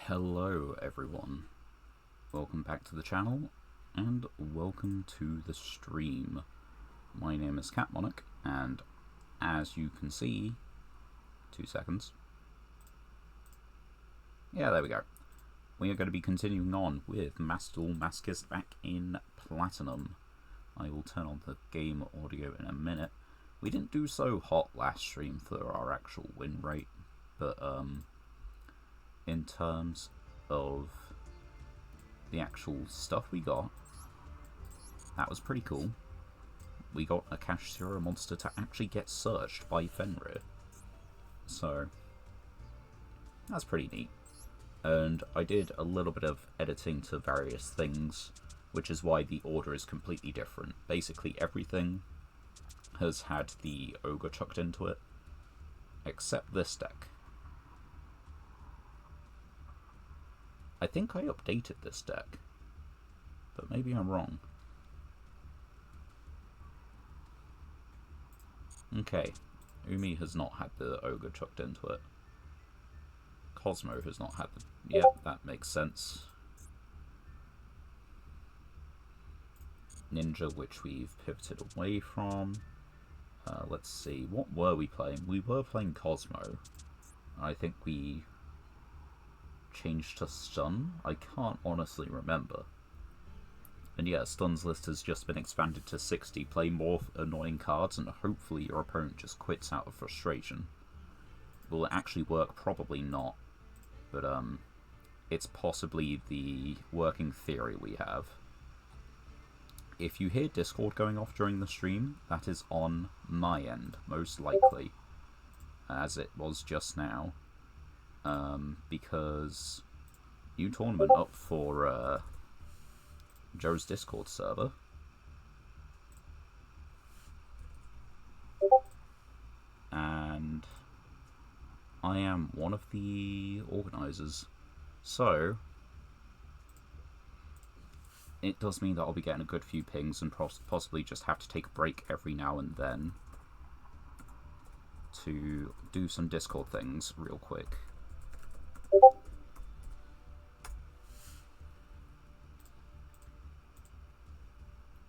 Hello everyone, welcome back to the channel and welcome to the stream. My name is Catmonarch and as you can see, 2 seconds, yeah there we go, we are going to be continuing on with Duel Masochist back in Platinum. I will turn on the game audio in a minute. We didn't do so hot last stream for our actual win rate, but in terms of the actual stuff we got, that was pretty cool. We got a Cashiera monster to actually get searched by Fenrir, so that's pretty neat. And I did a little bit of editing to various things, which is why the order is completely different. Basically everything has had the ogre chucked into it, except this deck. I think I updated this deck, but maybe I'm wrong. Okay, Umi has not had the ogre chucked into it. Cosmo has not had the... Yep, that makes sense. Ninja, which we've pivoted away from. Let's see, what were we playing? We were playing Cosmo. I think we changed to Stun? I can't honestly remember. And yeah, Stun's list has just been expanded to 60. Play more annoying cards and hopefully your opponent just quits out of frustration. Will it actually work? Probably not. But it's possibly the working theory we have. If you hear Discord going off during the stream, that is on my end, most likely, as it was just now. Because new tournament up for Joe's Discord server. And I am one of the organisers. So it does mean that I'll be getting a good few pings and possibly just have to take a break every now and then to do some Discord things real quick.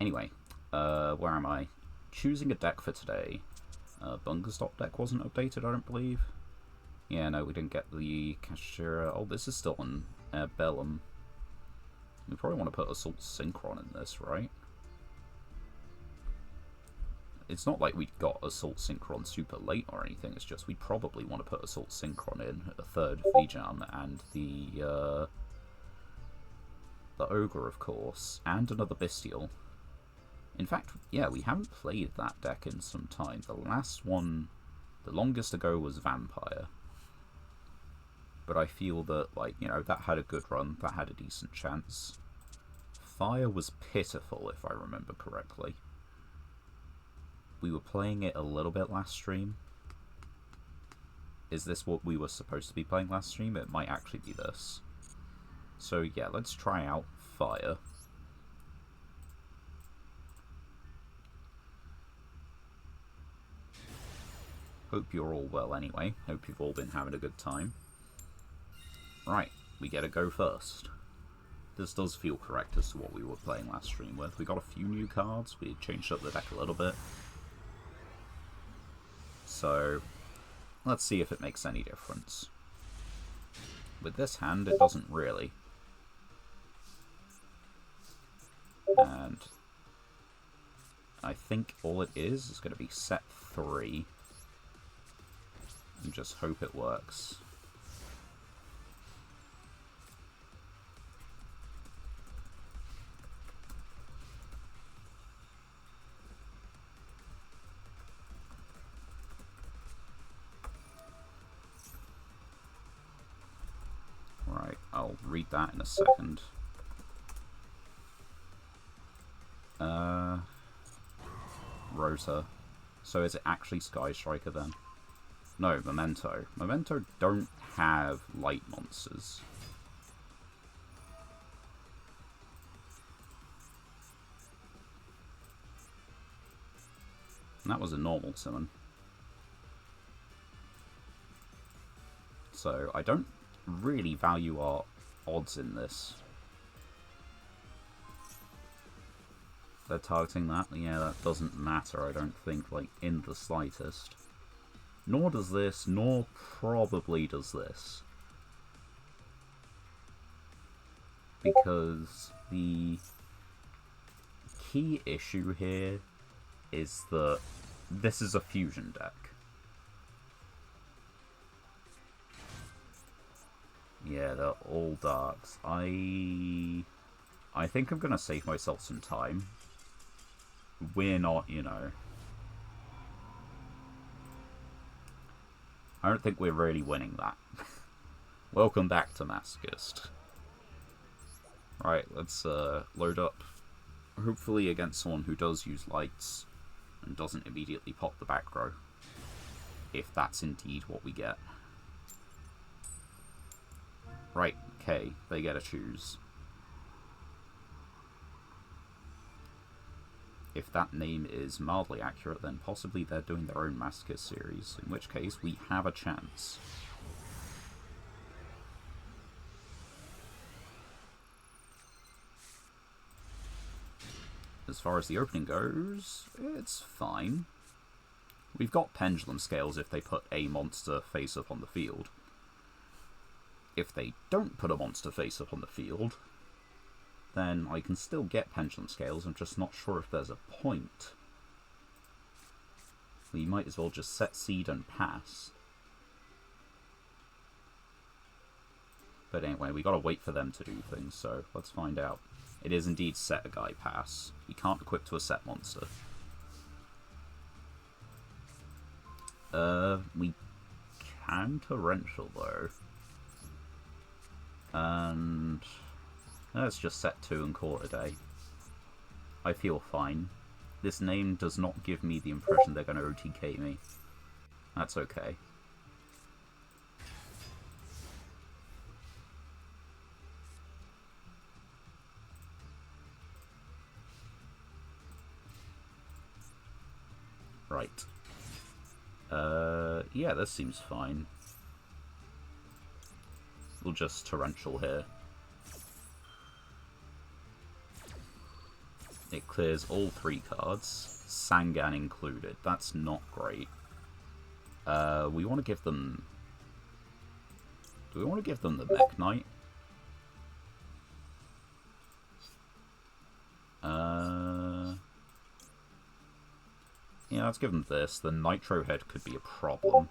Anyway, where am I? Choosing a deck for today. Bunker Stop deck wasn't updated, I don't believe. Yeah, no, we didn't get the Cashiera. Oh, this is still on Bellum. We probably want to put Assault Synchron in this, right? It's not like we got Assault Synchron super late or anything, it's just we probably want to put Assault Synchron in, a third V-Jam, and the Ogre, of course, and another Bestial. In fact, yeah, we haven't played that deck in some time. The last one, the longest ago, was Vampire. But I feel that, like, you know, that had a good run, that had a decent chance. Fire was pitiful, if I remember correctly. We were playing it a little bit last stream. Is this what we were supposed to be playing last stream? It might actually be this. So yeah, let's try out Fire. Hope you're all well anyway. Hope you've all been having a good time. Right, we get to go first. This does feel correct as to what we were playing last stream with. We got a few new cards. We changed up the deck a little bit. So let's see if it makes any difference. With this hand, it doesn't really. And I think all it is going to be set 3. And just hope it works. Right, I'll read that in a second. Rota. So is it actually Sky Striker then? No, Memento. Memento don't have light monsters. And that was a normal summon. So I don't really value our odds in this? They're targeting that? Yeah, that doesn't matter, I don't think, like, in the slightest. Nor does this, nor probably does this. Because the key issue here is that this is a fusion deck. Yeah, they're all darks. I think I'm gonna save myself some time. We're not, you know... I don't think we're really winning that. Welcome back to Masochist. Right, let's load up. Hopefully against someone who does use lights and doesn't immediately pop the back row. If that's indeed what we get. Right, okay, they get to choose. If that name is mildly accurate, then possibly they're doing their own Masochist series, in which case we have a chance. As far as the opening goes, it's fine. We've got pendulum scales if they put a monster face up on the field. If they don't put a monster face up on the field, then I can still get pendulum scales, I'm just not sure if there's a point. We might as well just set seed and pass. But anyway, we gotta wait for them to do things, so let's find out. It is indeed set a guy pass. We can't equip to a set monster. We can torrential though. And let's just set 2 and call it a day. I feel fine. This name does not give me the impression they're going to OTK me. That's okay. Right. Yeah, this seems fine. We'll just torrential here. It clears all 3 cards, Sangan included. That's not great. We want to give them... Do we want to give them the Mech Knight? Yeah, let's give them this. The Nitro Head could be a problem.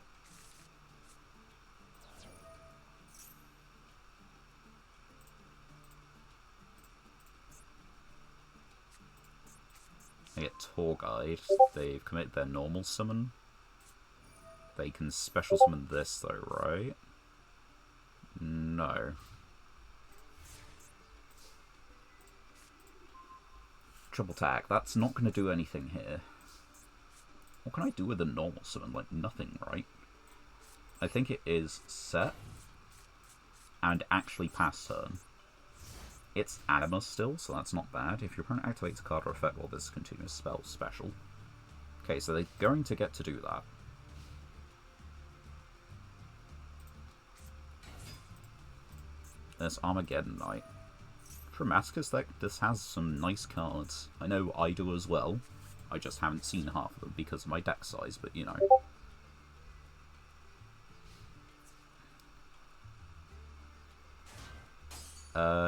They get Tour Guide. They've committed their normal summon. They can special summon this though, right? No. Triple tag. That's not going to do anything here. What can I do with a normal summon? Like, nothing, right? I think it is set. And actually pass turn. It's Animus still, so that's not bad. If your opponent activates a card or effect while this is continuous spell, special. Okay, so they're going to get to do that. There's Armageddon Knight. For Masochist deck, this has some nice cards. I know I do as well. I just haven't seen half of them because of my deck size, but you know.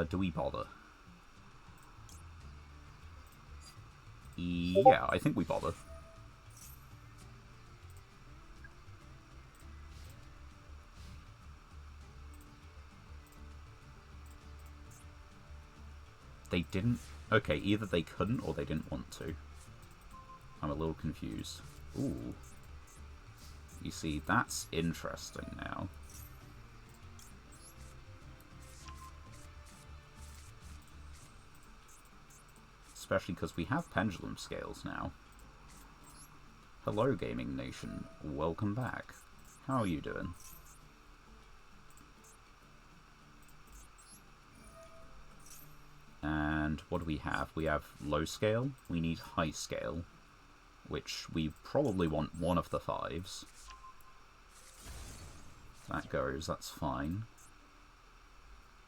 Do we bother? Yeah, I think we bother. They didn't... Okay, either they couldn't or they didn't want to. I'm a little confused. Ooh. You see, that's interesting now. Especially because we have pendulum scales now. Hello, Gaming Nation. Welcome back. How are you doing? And what do we have? We have low scale. We need high scale. Which we probably want one of the 5s. That goes, that's fine.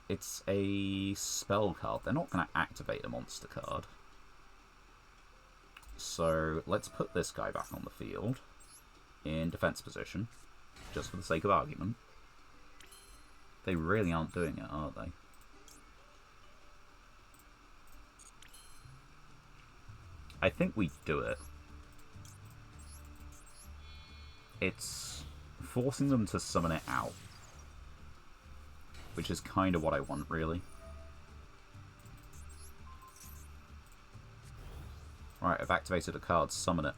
It's a spell card. They're not going to activate a monster card. So let's put this guy back on the field in defense position, just for the sake of argument. They really aren't doing it, are they? I think we do it. It's forcing them to summon it out, which is kind of what I want, really. Right, I've activated a card, summon it.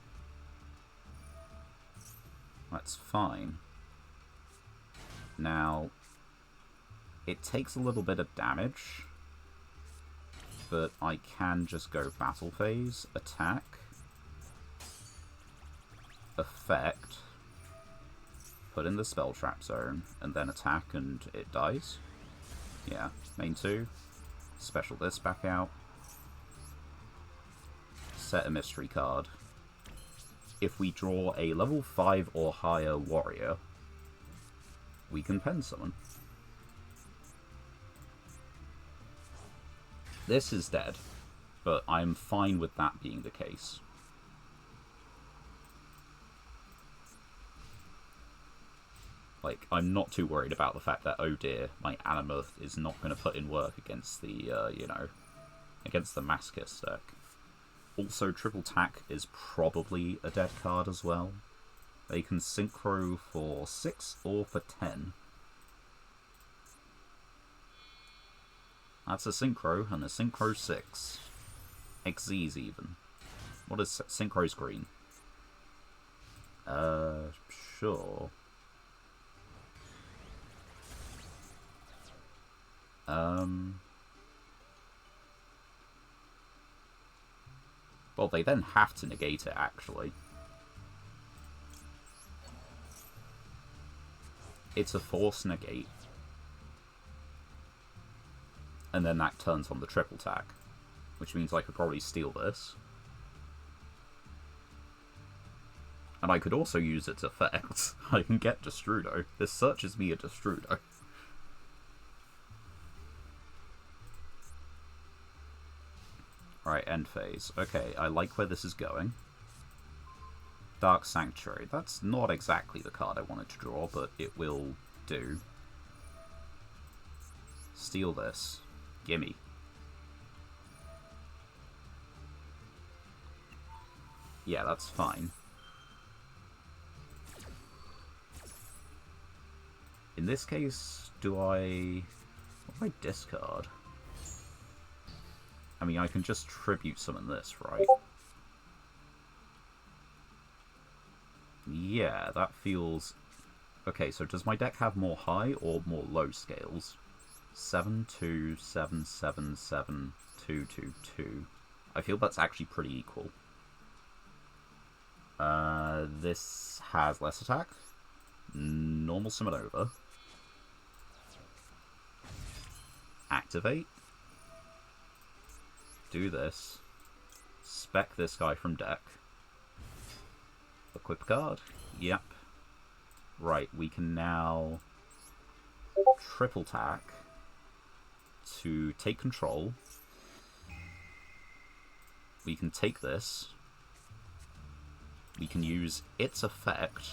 That's fine. Now, it takes a little bit of damage, but I can just go battle phase, attack, effect, put in the spell trap zone, and then attack and it dies. Yeah, main 2, special this back out, set a mystery card. If we draw a level 5 or higher warrior, we can pen summon. This is dead, but I'm fine with that being the case. Like, I'm not too worried about the fact that, oh dear, my Animath is not going to put in work against the, you know, against the Masochist deck. Also, Triple Tack is probably a dead card as well. They can synchro for 6 or for 10. That's a synchro, and a synchro 6. Xyz even. What is synchro's green? Sure. Well, they then have to negate it, actually. It's a force negate. And then that turns on the triple tack, which means I could probably steal this. And I could also use its effect. I can get Destrudo. This searches me a Destrudo. Right, end phase. Okay, I like where this is going. Dark Sanctuary. That's not exactly the card I wanted to draw, but it will do. Steal this. Gimme. Yeah, that's fine. In this case, what do I discard? I mean, I can just tribute summon this, right? Yeah, that feels... Okay, so does my deck have more high or more low scales? 7, 2, 7, 7, 7, 2, 2, 2. I feel that's actually pretty equal. This has less attack. Normal summon over. Activate. Do this. Spec this guy from deck. Equip card. Yep. Right, we can now triple tack to take control. We can take this. We can use its effect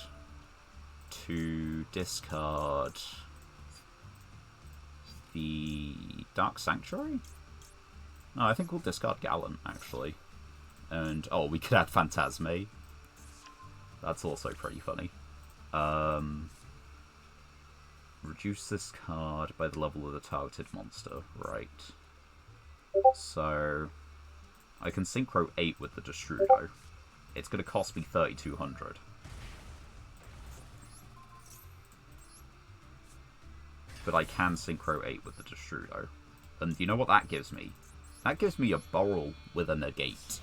to discard the Dark Sanctuary? No, I think we'll discard Gallant, actually. And, oh, we could add Phantasme. That's also pretty funny. Reduce this card by the level of the targeted monster. Right. So, I can Synchro 8 with the Destrudo. It's going to cost me 3,200. But I can Synchro 8 with the Destrudo. And you know what that gives me? That gives me a Burrow with a negate.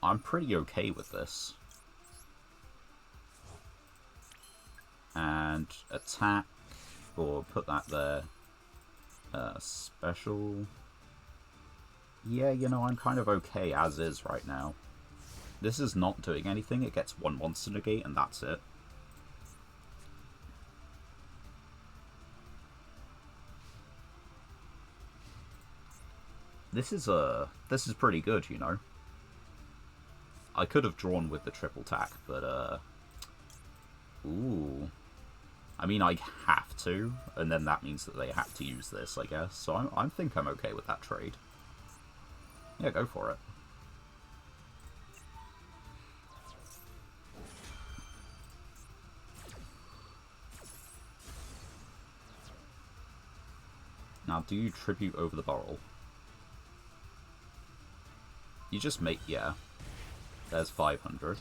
I'm pretty okay with this. And attack, or put that there. Special. Yeah, you know, I'm kind of okay as is right now. This is not doing anything. It gets one monster negate and that's it. This is pretty good, you know. I could have drawn with the triple tack, but ooh. I mean, I have to, and then that means that they have to use this, I guess. So I think I'm okay with that trade. Yeah, go for it. Now, do you tribute over the barrel? You just make... yeah. There's 500.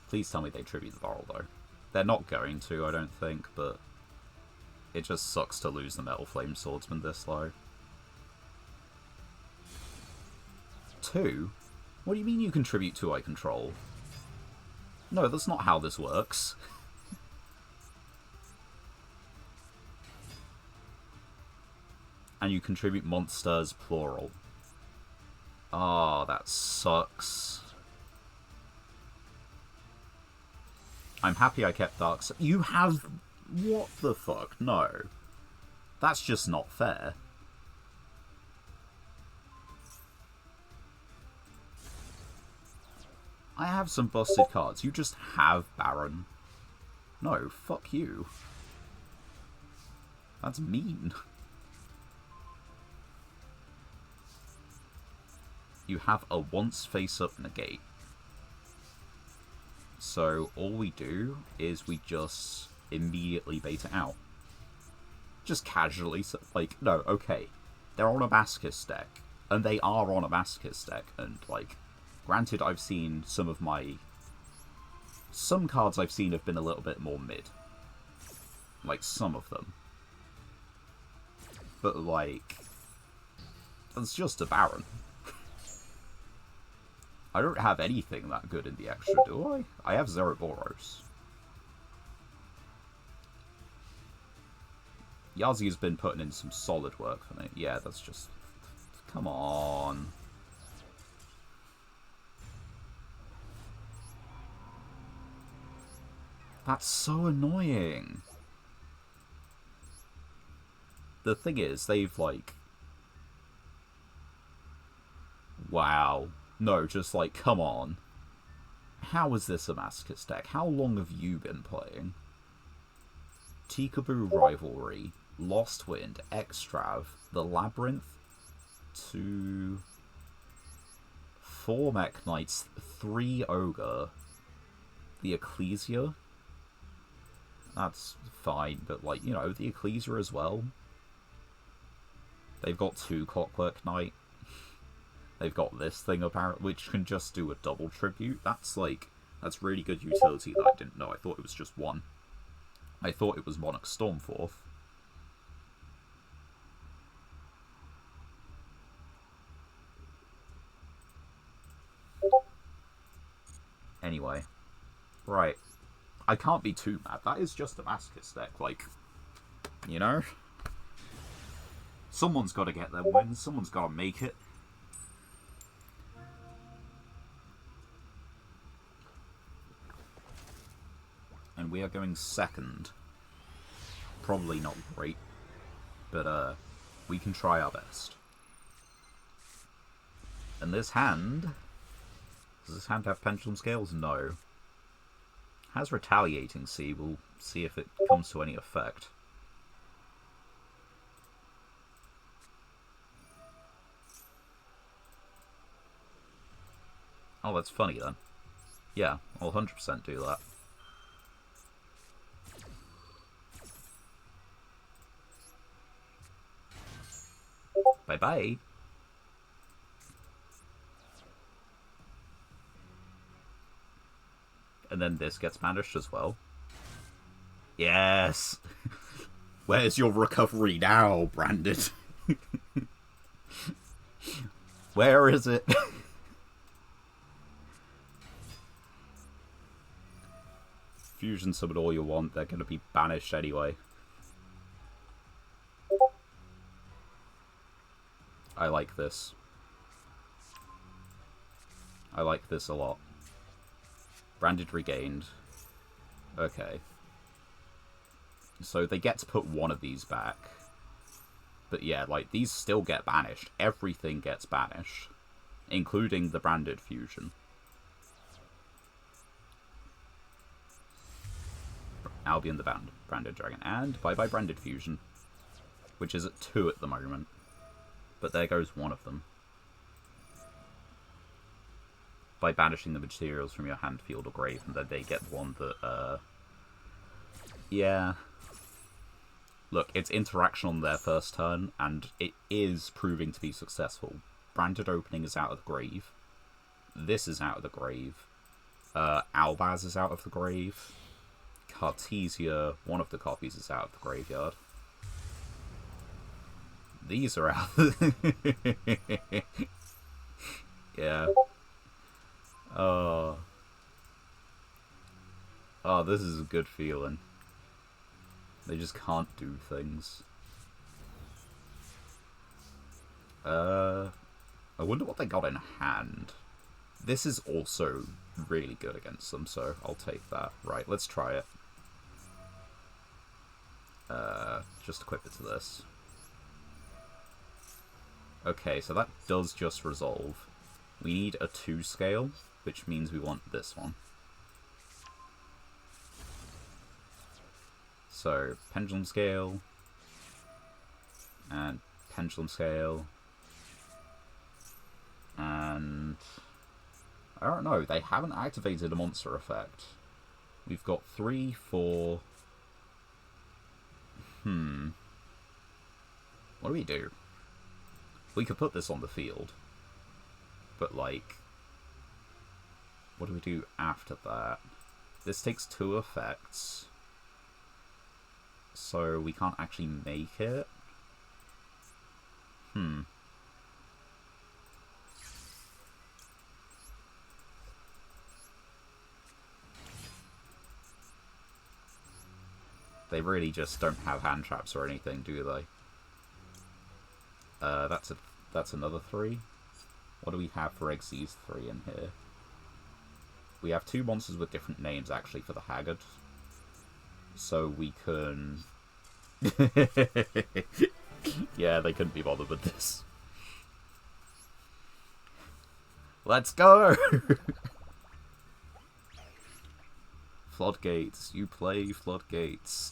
Please tell me they tribute the barrel, though. They're not going to, I don't think, but... it just sucks to lose the Metal Flame Swordsman this low. 2? What do you mean you contribute 2 I control? No, that's not how this works. And you contribute monsters, plural. Ah, that sucks. I'm happy I kept Dark... You have... what the fuck? No. That's just not fair. I have some busted cards. You just have Baron. No, fuck you. That's mean. You have a once face-up negate. So all we do is we just immediately bait it out. Just casually, so, like, no, okay. They're on a Masochist deck, and they are on a Masochist deck, and, like, granted I've seen some cards I've seen have been a little bit more mid. Like, some of them. But, like, that's just a Baron. I don't have anything that good in the extra, do I? I have Zerboros. Yazi's been putting in some solid work for me. Yeah, that's just... come on. That's so annoying. The thing is, they've, like... wow. No, just like, come on. How is this a Masochist deck? How long have you been playing? Tikaboo Rivalry, Lost Wind, Extrav, The Labyrinth, 2... 4 Mech Knights, 3 Ogre, the Ecclesia. That's fine, but, like, you know, the Ecclesia as well. They've got 2 Clockwork Knight. They've got this thing, apparently, which can just do a double tribute. That's, like, that's really good utility that I didn't know. I thought it was just 1. I thought it was Monarch Stormforth. Anyway. Right. I can't be too mad. That is just a Masochist deck, like, you know? Someone's got to get their wins. Someone's got to make it. And we are going second. Probably not great, but we can try our best. And this hand... does this hand have Pendulum Scales? No. Has Retaliating Sea. We'll see if it comes to any effect. Oh, that's funny then. Yeah, I'll 100% do that. Bye-bye. And then this gets banished as well. Yes! Where's your recovery now, Brandon? Where is it? Fusion summon all you want, they're going to be banished anyway. I like this. I like this a lot. Branded regained. Okay. So they get to put one of these back. But yeah, like, these still get banished. Everything gets banished. Including the branded fusion. Albion the branded dragon. And bye-bye branded fusion. Which is at 2 at the moment. But there goes one of them. By banishing the materials from your hand, field, or grave, and then they get one that, yeah. Look, it's interaction on their first turn, and it is proving to be successful. Branded Opening is out of the grave. This is out of the grave. Albaz is out of the grave. Cartesia, one of the copies, is out of the graveyard. These are out. Yeah. Oh, this is a good feeling. They just can't do things. I wonder what they got in hand. This is also really good against them, so I'll take that. Right, let's try it. Just equip it to this. Okay, so that does just resolve. We need a 2 scale, which means we want this one. So, Pendulum Scale, and Pendulum Scale, and I don't know, they haven't activated a monster effect. We've got 3, 4... What do we do? We could put this on the field. But, like, what do we do after that? This takes 2 effects. So we can't actually make it? They really just don't have hand traps or anything, do they? That's another 3. What do we have for Xyz 3 in here? We have 2 monsters with different names, actually, for the Haggard. So we can... Yeah, they couldn't be bothered with this. Let's go! Floodgates. You play Floodgates.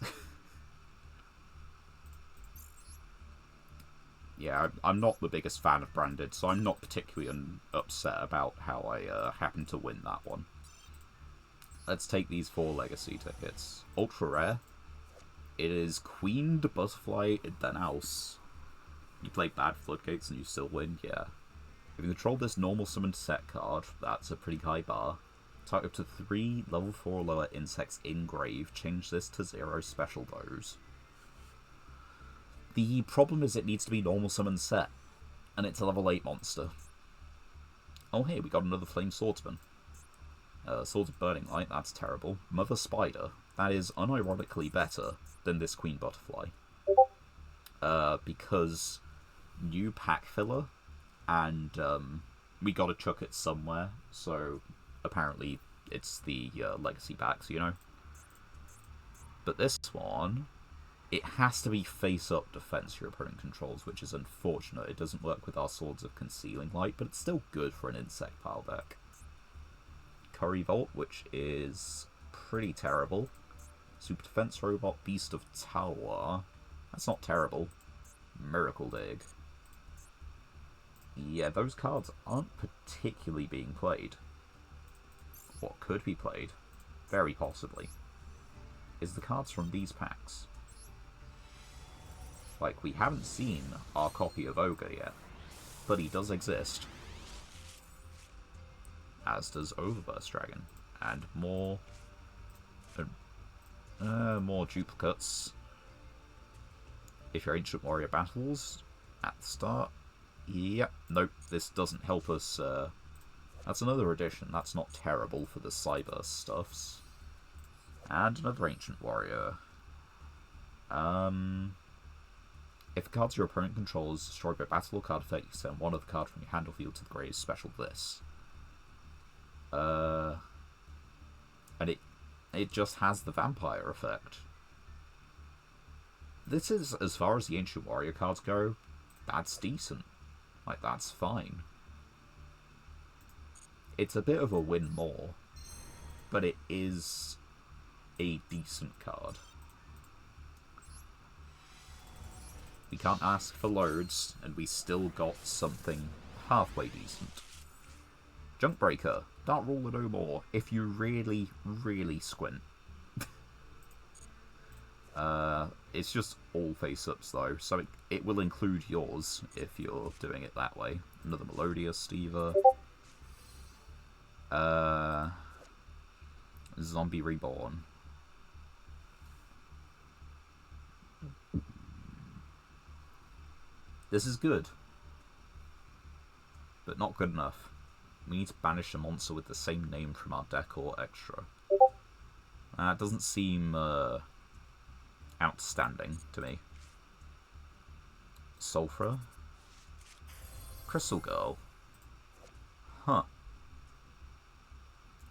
Yeah, I'm not the biggest fan of Branded, so I'm not particularly upset about how I happened to win that one. Let's take these 4 legacy tickets. Ultra rare. It is Queened Butterfly Danaus. You play bad Floodgates and you still win? Yeah. If you control this normal summoned set card, that's a pretty high bar. Type up to 3 level 4 or lower insects in grave. Change this to 0 special those. The problem is it needs to be normal summon set, and it's a level 8 monster. Oh hey, we got another Flame Swordsman. Swords of Burning Light, that's terrible. Mother Spider, that is unironically better than this Queen Butterfly. Because new pack filler, and we gotta chuck it somewhere, so apparently it's the legacy packs, you know? But this one... it has to be face-up defense your opponent controls, which is unfortunate. It doesn't work with our Swords of Concealing Light, but it's still good for an insect pile deck. Curry Vault, which is pretty terrible. Super Defense Robot, Beast of Tower. That's not terrible. Miracle Dig. Yeah, those cards aren't particularly being played. What could be played, very possibly, is the cards from these packs. Like, we haven't seen our copy of Ogre yet, but he does exist. As does Overburst Dragon. And more duplicates. If your Ancient Warrior battles at the start. Yep, nope, this doesn't help us. That's another addition. That's not terrible for the Cyber stuffs. And another Ancient Warrior. If the cards your opponent controls is destroyed by battle or card effect, you send one other card from your hand or field to the grave, special this. And it just has the vampire effect. this is, as far as the Ancient Warrior cards go, that's decent. Like, that's fine. It's a bit of a win more, but it is a decent card. We can't ask for loads, and we still got something halfway decent. Junkbreaker. Dark Ruler no more, if you really, really squint. It's just all face-ups though, so it will include yours if you're doing it that way. Another Melodious Stever. Zombie Reborn. This is good, but not good enough. We need to banish a monster with the same name from our deck or extra. It doesn't seem outstanding to me. Sulfur? Crystal Girl? Huh.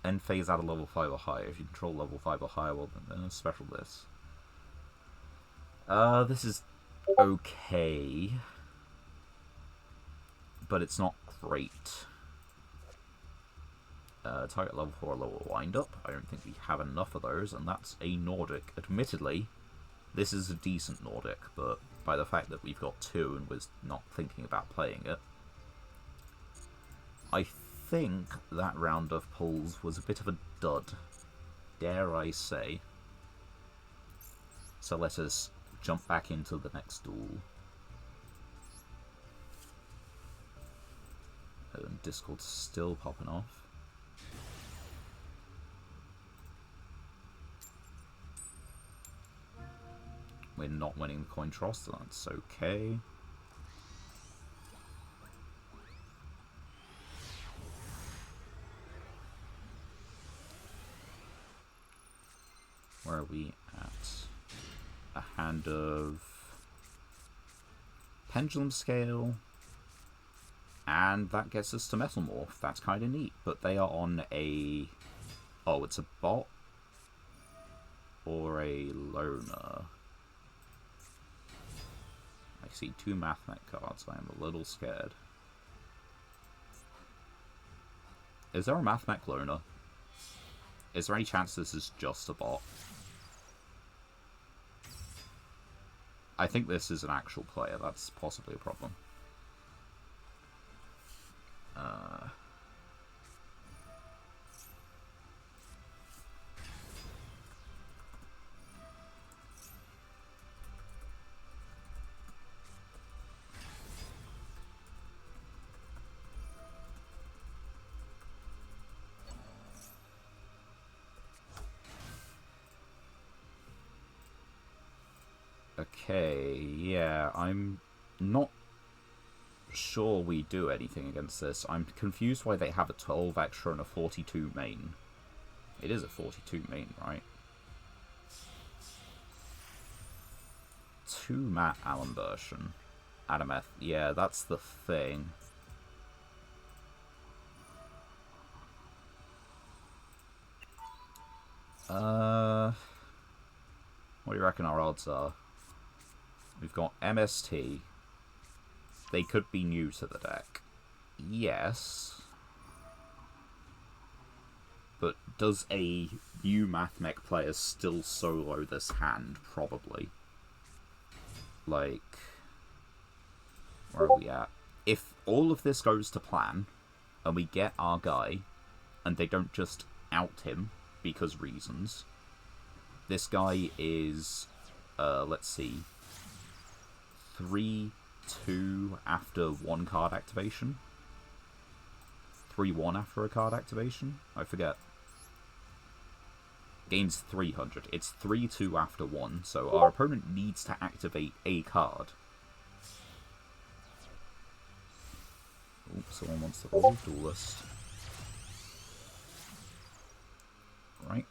End phase out of level 5 or higher. If you control level 5 or higher, well then special this. This is okay, but it's not great. Target level 4 lower wind up. I don't think we have enough of those, and that's a Nordic. Admittedly, this is a decent Nordic, but by the fact that we've got 2 and was not thinking about playing it, I think that round of pulls was a bit of a dud, dare I say. So let us jump back into the next duel. And Discord's still popping off. We're not winning the coin toss, so that's okay. Where are we at? A hand of Pendulum Scale, and that gets us to Metal Morph. That's kind of neat, but they are on a... Oh, it's a bot? Or a loner? I see 2 Mathmech cards. I am a little scared. Is there a Mathmech loner? Is there any chance this is just a bot? I think this is an actual player. That's possibly a problem. Okay, yeah, I'm not sure we do anything against this. I'm confused why they have a 12 extra and a 42 main. It is a 42 main, right? 2 Matt Allen version. Adameth, yeah, that's the thing. What do you reckon our odds are? We've got MST. They could be new to the deck. Yes. But does a new Mathmech player still solo this hand? Probably. Like, where are we at? If all of this goes to plan, and we get our guy, and they don't just out him because reasons, this guy is, let's see, 3-2 after 1 card activation. 3-1 after a card activation? I forget. Gains 300. It's 3-2 after 1, so our opponent needs to activate a card. Oops, someone wants to remove Duelist. Right.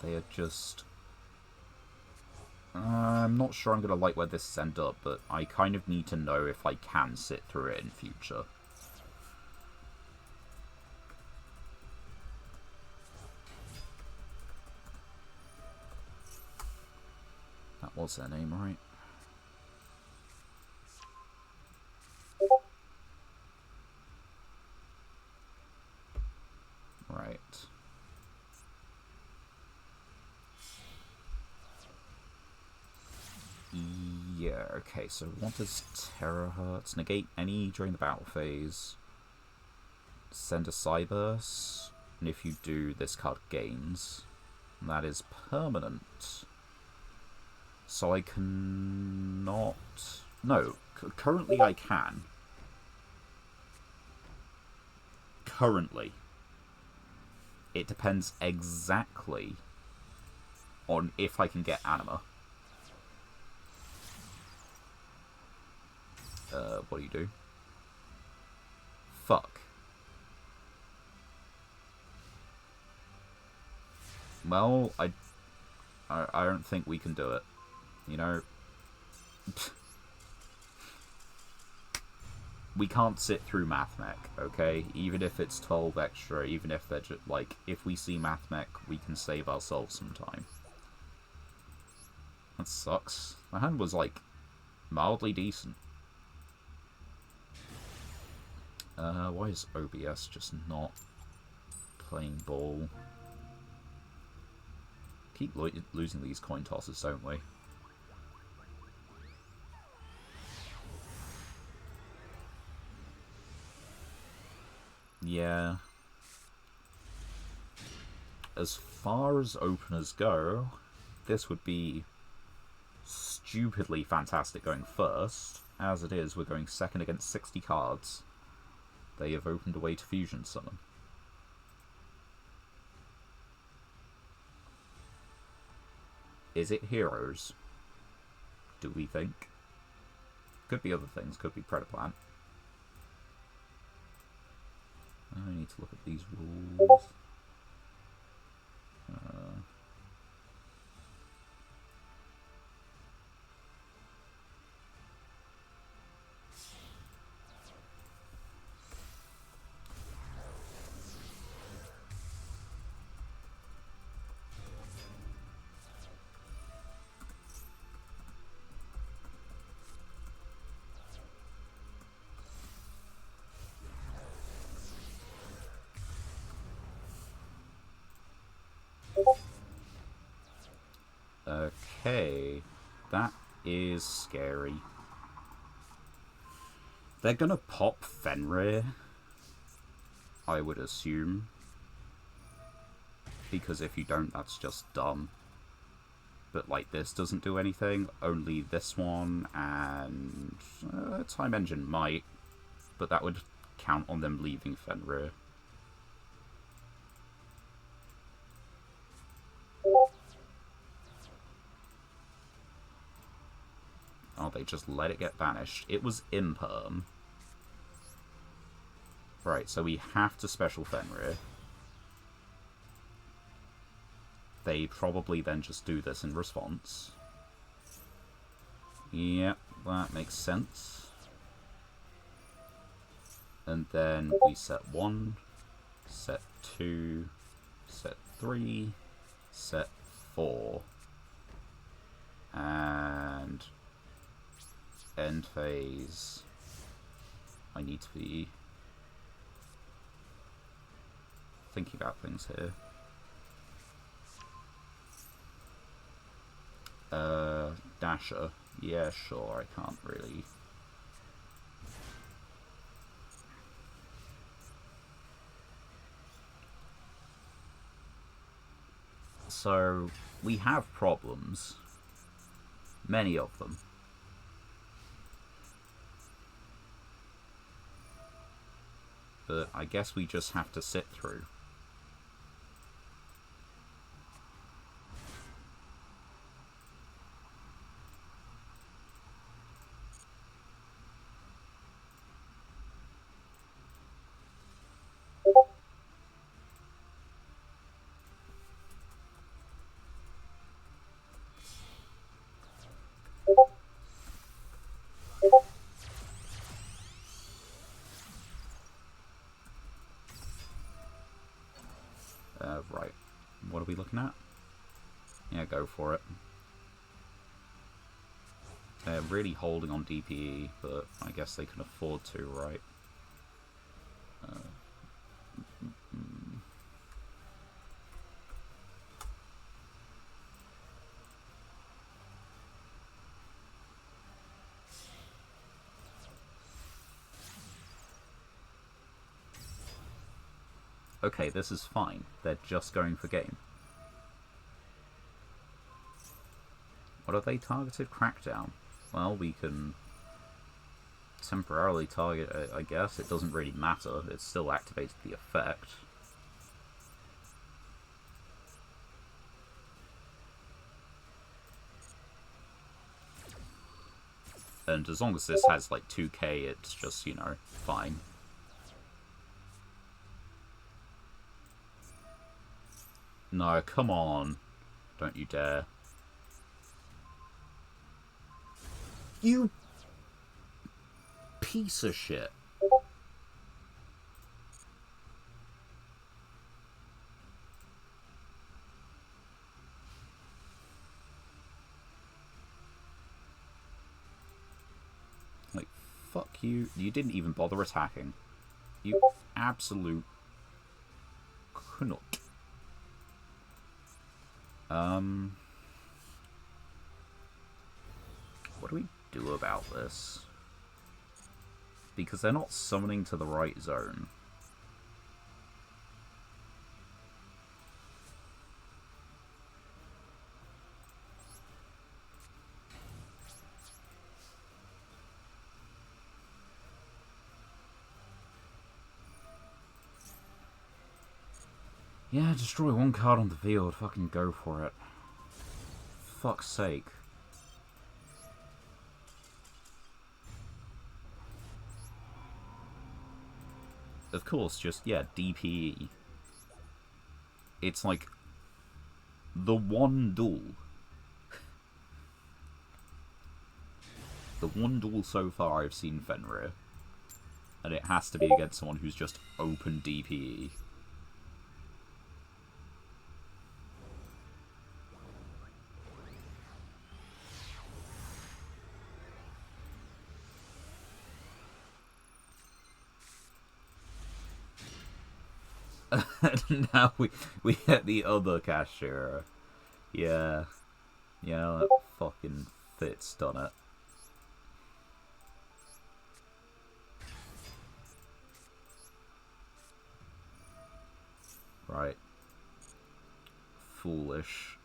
They are just... I'm not sure I'm going to like where this ends up, but I kind of need to know if I can sit through it in future. Was their name right? Right. Yeah, okay, so what does Terahertz negate any during the battle phase? Send a Cyburst, and if you do, this card gains. And that is permanent. So I cannot... No, currently I can. Currently. It depends exactly on if I can get Anima. What do you do? Fuck. Well, I don't think we can do it. You know? We can't sit through MathMech, okay? Even if it's 12 extra, even if they're just, like, if we see MathMech, we can save ourselves some time. That sucks. My hand was, like, mildly decent. Why is OBS just not playing ball? Keep losing these coin tosses, don't we? Yeah. As far as openers go, this would be stupidly fantastic going first. As it is, we're going second against 60 cards. They have opened a way to fusion summon. Is it heroes? Do we think? Could be other things, could be Predaplant. I need to look at these rules. Okay, that is scary. They're gonna pop Fenrir, I would assume. Because if you don't, that's just dumb. But, like, this doesn't do anything. Only this one and... Time Engine might. But that would count on them leaving Fenrir. Oh, they just let it get banished. It was Imperm. Right, so we have to special Fenrir. They probably then just do this in response. Yep, that makes sense. And then we set 1, set 2, set 3, set 4. And... end phase. I need to be thinking about things here. Dasher. Yeah, sure, I can't really. So, we have problems. Many of them. But I guess we just have to sit through. Right. What are we looking at? Yeah, go for it. They're really holding on DPE, but I guess they can afford to, right? Okay, this is fine. They're just going for game. What are they targeted? Crackdown. Well, we can temporarily target it, I guess. It doesn't really matter. It's still activated the effect. And as long as this has like 2k, it's just, you know, fine. No, come on. Don't you dare. You piece of shit. Like, fuck you. You didn't even bother attacking. You absolute knut. What do we do about this? Because they're not summoning to the right zone. Yeah, destroy one card on the field. Fucking go for it. Fuck's sake. Of course, just, yeah, DPE. It's like the one duel. The one duel so far I've seen Fenrir. And it has to be against someone who's just open DPE. And now we get the other cashier. Yeah. Yeah, that fucking fits, done it. Right. Foolish.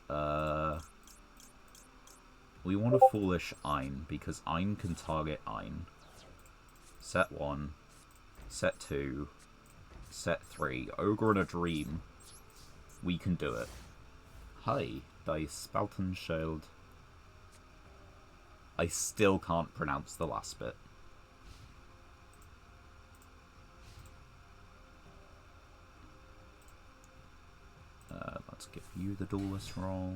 We want a foolish Ein, because Ein can target Ein. Set 1. Set 2. Set 3. Ogre in a Dream. We can do it. Hi, thy Spalten Shield. I still can't pronounce the last bit. Let's give you the duelist roll.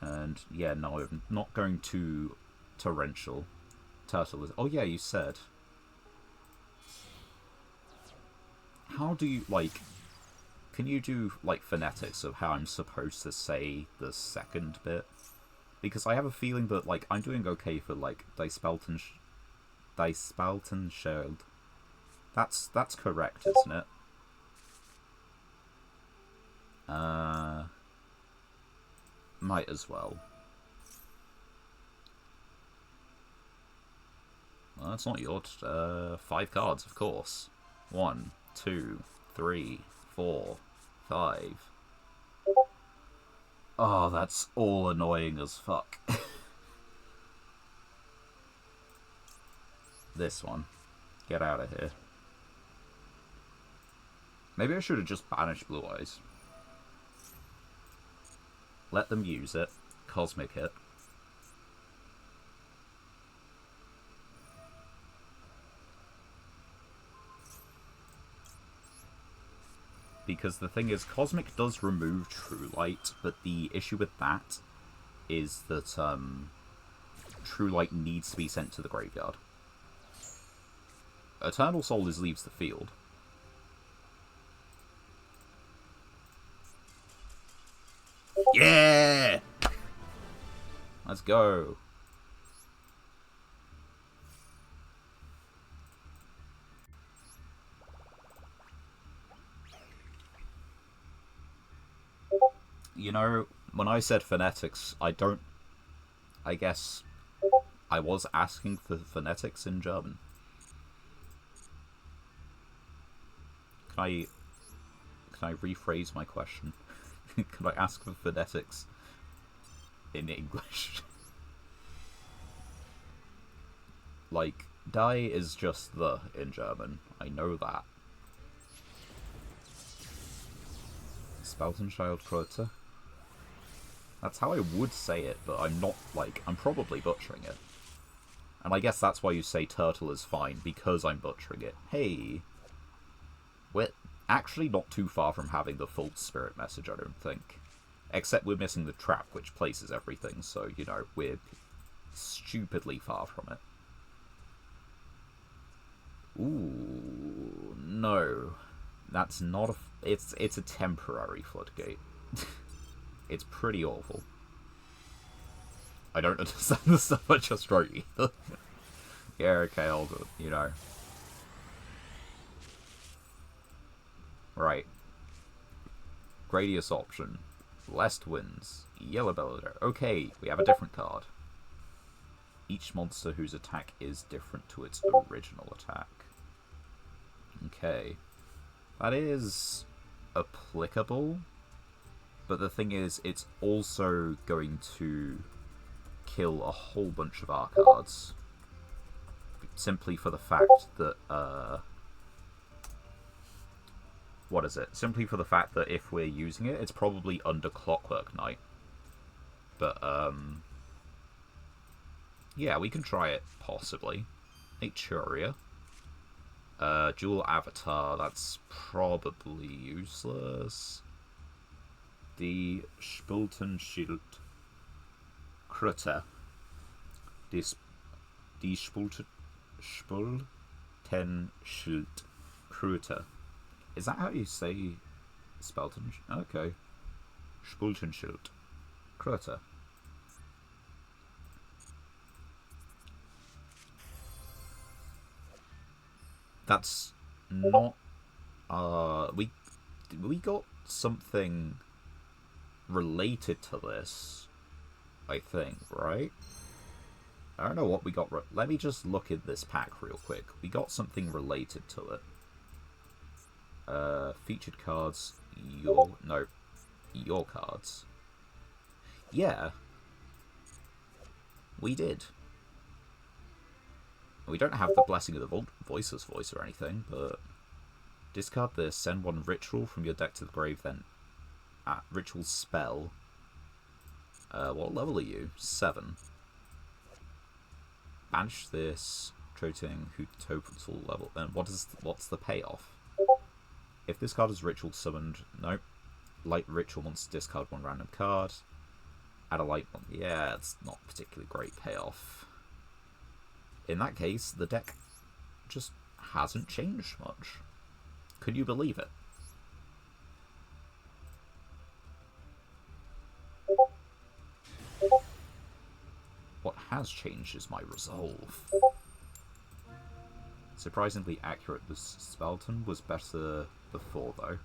And yeah, no, I'm not going to torrential. Turtle is. Oh yeah, you said. How do you like? Can you do like phonetics of how I'm supposed to say the second bit? Because I have a feeling that like I'm doing okay for like Die Spalten Shield. That's correct, isn't it? Might as well. Well, that's not yours. 5 cards, of course. 1, 2, 3, 4, 5. Oh, that's all annoying as fuck. This one. Get out of here. Maybe I should have just banished Blue Eyes. Let them use it. Cosmic hit. Because the thing is, Cosmic does remove True Light, but the issue with that is that True Light needs to be sent to the graveyard. Eternal Soul leaves the field. Yeah! Let's go. You know, when I said phonetics, I guess I was asking for phonetics in German. Can I rephrase my question? Can I ask for phonetics in English? Like, die is just the in German. I know that. Spaltenschildkröte? That's how I would say it, but I'm not, like, I'm probably butchering it. And I guess that's why you say turtle is fine, because I'm butchering it. Hey! We're actually not too far from having the full spirit message, I don't think. Except we're missing the trap, which places everything, so, you know, we're stupidly far from it. Ooh, no. That's not a... It's a temporary floodgate. It's pretty awful. I don't understand the stuff I just wrote either. Yeah, okay, I'll do it, you know. Right. Gradius option. Lest wins. Yellow Bellator. Okay, we have a different card. Each monster whose attack is different to its original attack. Okay. That is applicable. But the thing is, it's also going to kill a whole bunch of our cards. Simply for the fact that, what is it? Simply for the fact that if we're using it, it's probably under Clockwork Knight. But, yeah, we can try it, possibly. Naturia. Dual Avatar, that's probably useless. Die Spultenschild Kröte. Die Spultenschild Kröte. Is that how you say Spelten? Okay. Spultenschild Kröte. That's not... we got something related to this, I think, right? I don't know what we got. Let me just look at this pack real quick. We got something related to it. Featured cards. Your cards. Yeah. We did. We don't have the Blessing of the Voiceless Voice or anything, but... Discard this, send one ritual from your deck to the grave, then... ritual spell. What level are you? 7. Banish this, Troting, who total level... And what's the payoff? If this card is ritual summoned... Nope. Light ritual wants to discard one random card. Add a light one. Yeah, it's not particularly great payoff. In that case, the deck just hasn't changed much. Could you believe it? What has changed is my resolve. Surprisingly accurate, the Spelton was better before, though.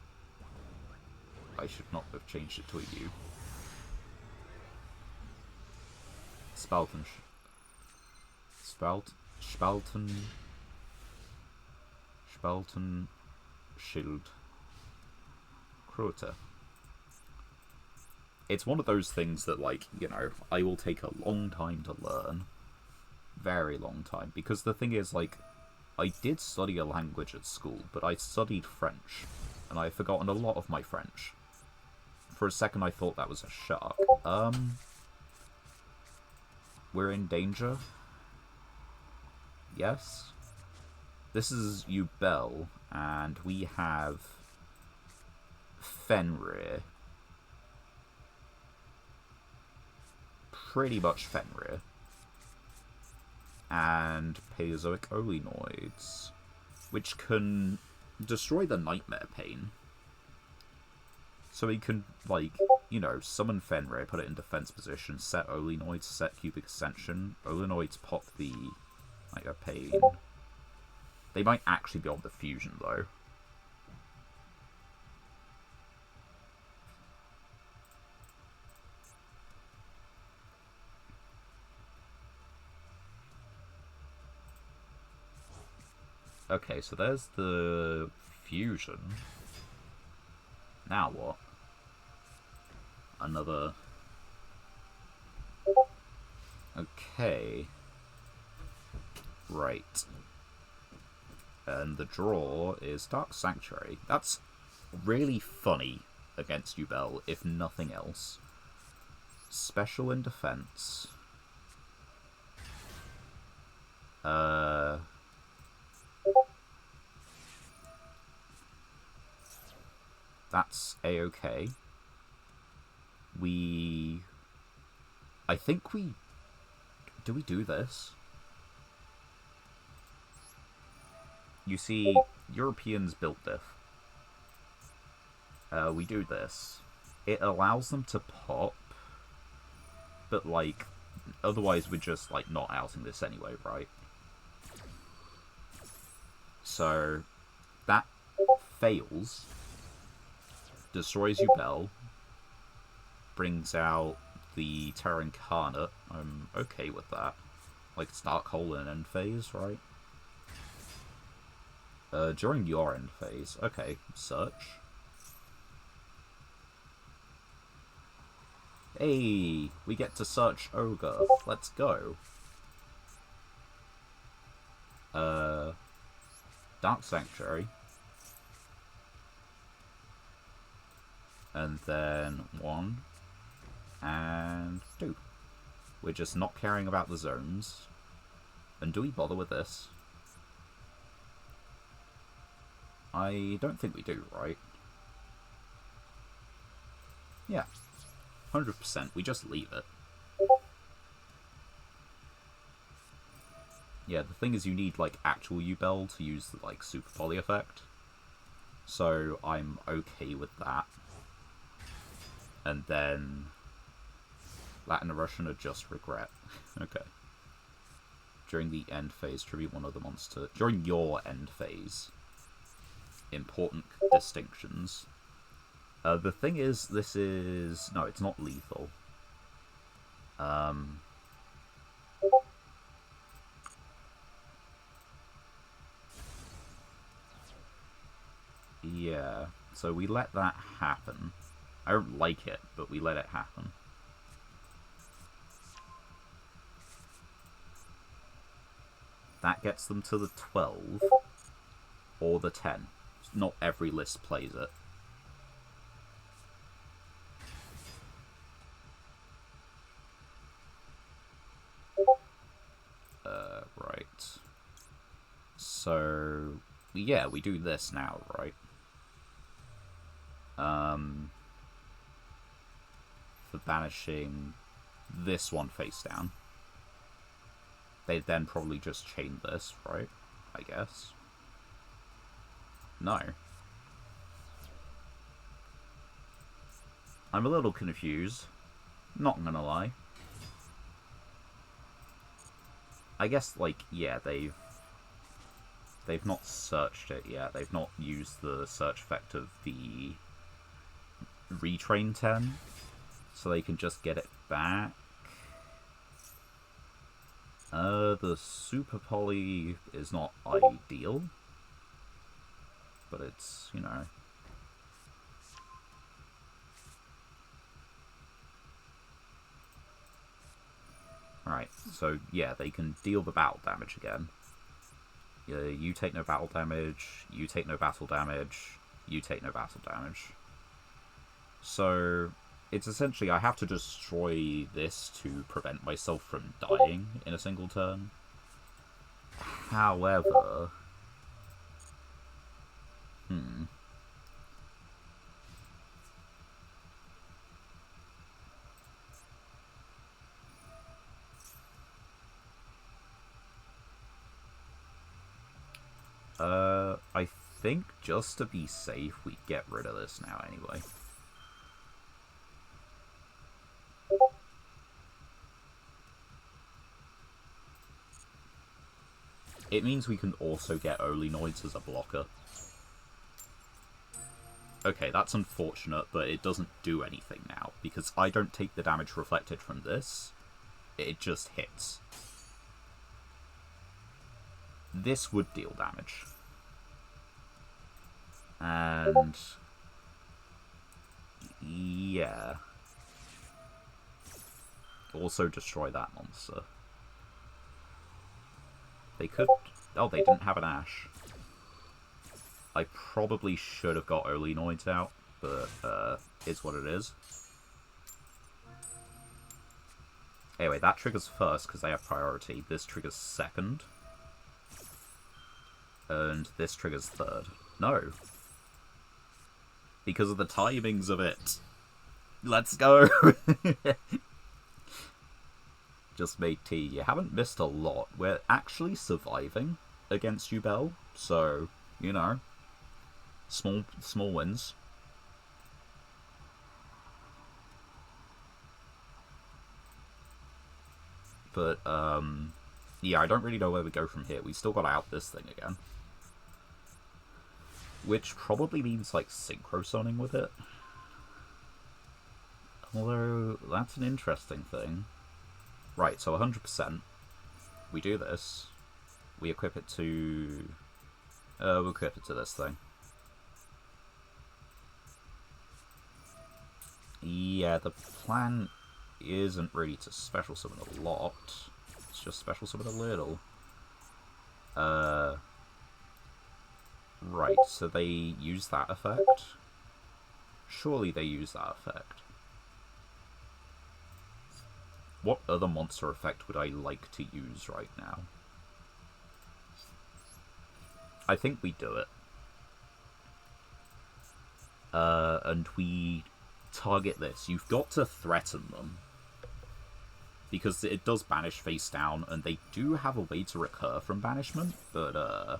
I should not have changed it to a U. Spelton Schild Kröte. It's one of those things that, like, you know, I will take a long time to learn. Very long time. Because the thing is, like, I did study a language at school, but I studied French. And I've forgotten a lot of my French. For a second I thought that was a shark. We're in danger? Yes? This is Ubel, and we have Fenrir. Pretty much Fenrir. And Paleozoic Olenoids, which can destroy the Nightmare Pain. So he can, like, you know, summon Fenrir, put it in defense position, set Olenoid, set Cubic Ascension. Olenoids pop the, like, a pain. They might actually be on the fusion, though. Okay, so there's the fusion. Now what? Another... Okay. Right. And the draw is Dark Sanctuary. That's really funny against Yubel, if nothing else. Special in defense. That's a-okay. I think we... Do we do this? You see, Europeans built this. We do this. It allows them to pop, but, like, otherwise we're just, like, not outing this anyway, right? So, that fails, destroys Yubel, brings out the Terra Incarnate. I'm okay with that. Like, it's Dark Hole in end phase, right? During your end phase. Okay, search. Hey, we get to search Ogre. Let's go. Dark Sanctuary. And then 1 and 2. We're just not caring about the zones. And do we bother with this? I don't think we do, right? Yeah. 100%. We just leave it. Yeah, the thing is you need, like, actual Yubel to use the, like, Super Poly effect. So I'm okay with that. And then Latin and Russian are just regret. Okay. During the end phase, tribute one other monster. During your end phase. Important distinctions. The thing is, this is... No, it's not lethal. Yeah, so we let that happen. I don't like it, but we let it happen. That gets them to the 12 or the 10. Not every list plays it. Right. So, yeah, we do this now, right? For banishing this one face down. They then probably just chain this, right? I guess. No. I'm a little confused. Not gonna lie. I guess, like, yeah, they've not searched it yet. They've not used the search effect of the retrain 10, so they can just get it back. The Super Poly is not ideal, but it's, you know... Right, so yeah, they can deal the battle damage again. You take no battle damage, you take no battle damage, you take no battle damage. So, it's essentially I have to destroy this to prevent myself from dying in a single turn. However... I think just to be safe, we get rid of this now anyway. It means we can also get Olinoids as a blocker. Okay, that's unfortunate, but it doesn't do anything now, because I don't take the damage reflected from this. It just hits. This would deal damage. And... yeah. Also destroy that monster. They could... oh, they didn't have an Ash. I probably should have got Olinoids out, but it's what it is. Anyway, that triggers first because they have priority. This triggers second. And this triggers third. No. Because of the timings of it. Let's go! Just made tea. You haven't missed a lot. We're actually surviving against Yugioh, so, you know, small wins. But, yeah, I don't really know where we go from here. We still gotta out this thing again. Which probably means, like, synchro-soning with it. Although, that's an interesting thing. Right, so 100%. We do this. We equip it to... we'll equip it to this thing. Yeah, the plan isn't really to special summon a lot. It's just special summon a little. Right, so they use that effect? Surely they use that effect. What other monster effect would I like to use right now? I think we do it. And we target this. You've got to threaten them. Because it does banish face down, and they do have a way to recur from banishment, but,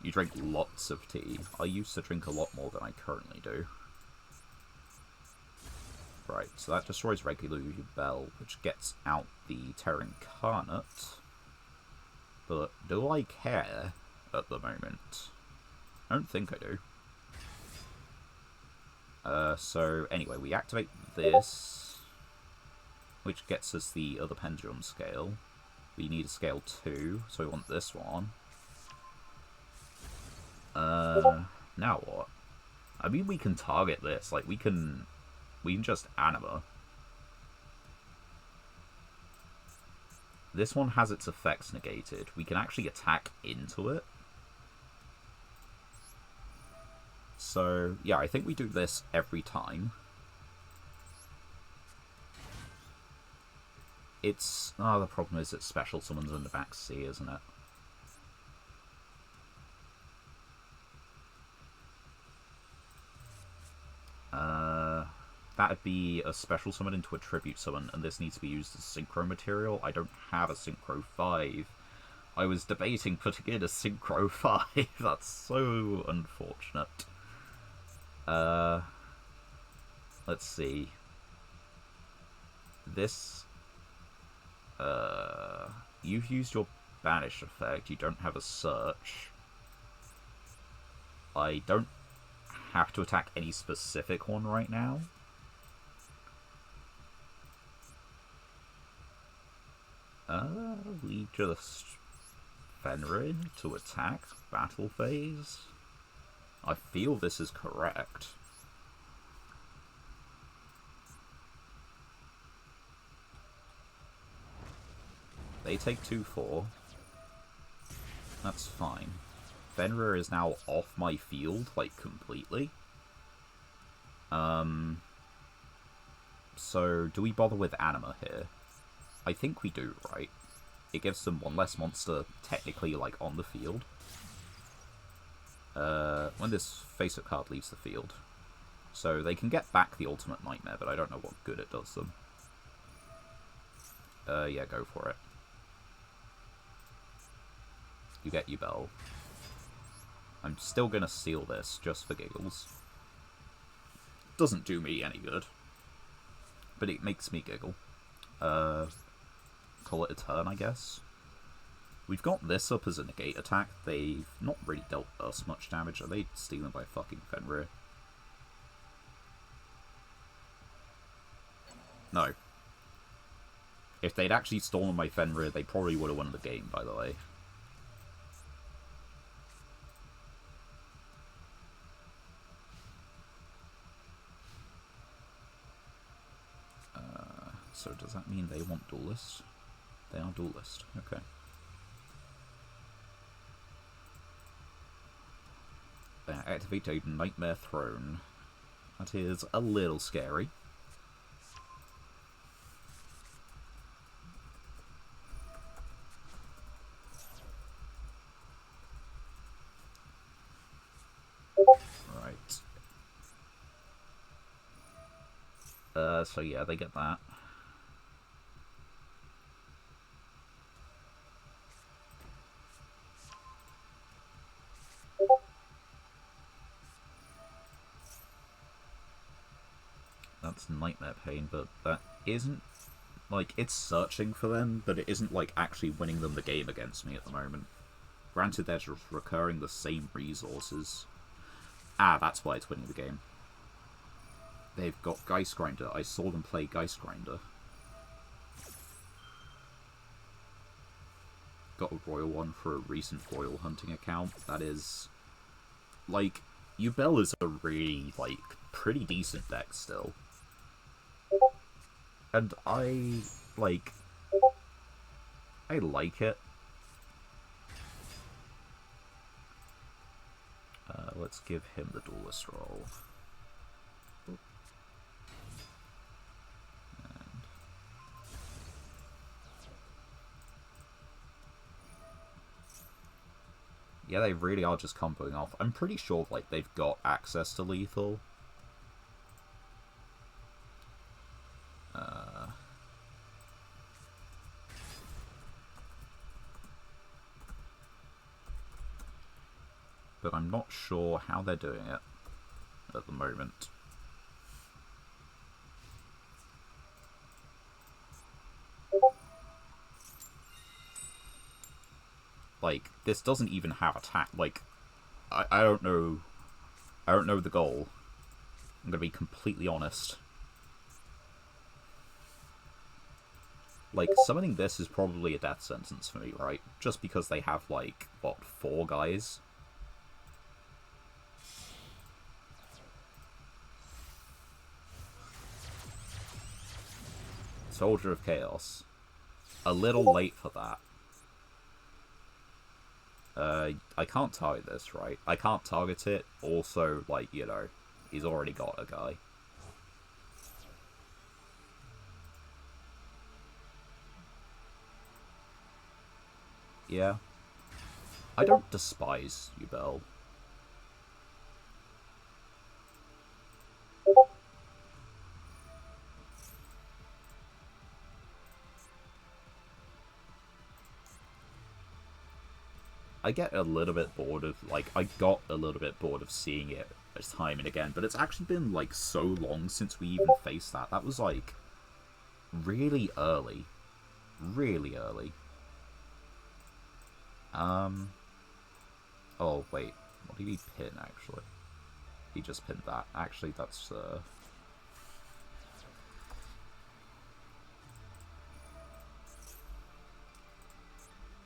you drink lots of tea. I used to drink a lot more than I currently do. Right, so that destroys regular Yugioh, which gets out the Terra Incarnate. But do I care at the moment? I don't think I do. So anyway, we activate this, which gets us the other pendulum scale. We need a scale 2, so we want this one. Now what? I mean, we can target this. Like, we can just anima. This one has its effects negated. We can actually attack into it. So, yeah, I think we do this every time. It's... oh, the problem is it's special summons in the back C, isn't it? That'd be a special summon into a tribute summon, and this needs to be used as synchro material. I don't have a synchro 5. I was debating putting in a synchro 5. That's so unfortunate. Let's see. This... you've used your banish effect. You don't have a search. I don't have to attack any specific one right now. We just Fenrir to attack battle phase. I feel this is correct. They take 2-4. That's fine. Fenrir is now off my field, like, completely. So, do we bother with anima here? I think we do, right? It gives them one less monster, technically, like, on the field. When this face-up card leaves the field. So, they can get back the Ultimate Nightmare, but I don't know what good it does them. Yeah, go for it. You get Yugioh. I'm still gonna seal this, just for giggles. Doesn't do me any good. But it makes me giggle. Call it a turn, I guess. We've got this up as a negate attack. They've not really dealt us much damage. Are they stealing by fucking Fenrir? No. If they'd actually stolen my Fenrir, they probably would have won the game, by the way. So does that mean they want Duelist? They are Duelist, okay. Activate a Nightmare Throne. That is a little scary. Right. So yeah, they get that. That's Nightmare Pain, but that isn't, like, it's searching for them, but it isn't, like, actually winning them the game against me at the moment. Granted, they're just recurring the same resources. Ah, that's why it's winning the game. They've got Geist Grinder. I saw them play Geist Grinder. Got a Royal one for a recent Royal hunting account. That is, like, Yugioh is a really, like, pretty decent deck still. And I like it. Let's give him the Duelist role. And yeah, they really are just comboing off. I'm pretty sure, like, they've got access to lethal. But I'm not sure how they're doing it at the moment. Like, this doesn't even have attack. Like, I don't know. I don't know the goal. I'm gonna be completely honest. Like, summoning this is probably a death sentence for me, right? Just because they have, like, what, 4 guys? Soldier of Chaos. A little late for that. I can't target this, right? I can't target it. Also, like, you know, he's already got a guy. Yeah. I don't despise Yugioh. I get a little bit bored of, like, I got a little bit bored of seeing it time and again, but it's actually been, like, so long since we even faced that. That was, like, really early. Really early. Oh, wait. What did he pin, actually? He just pinned that. Actually, that's,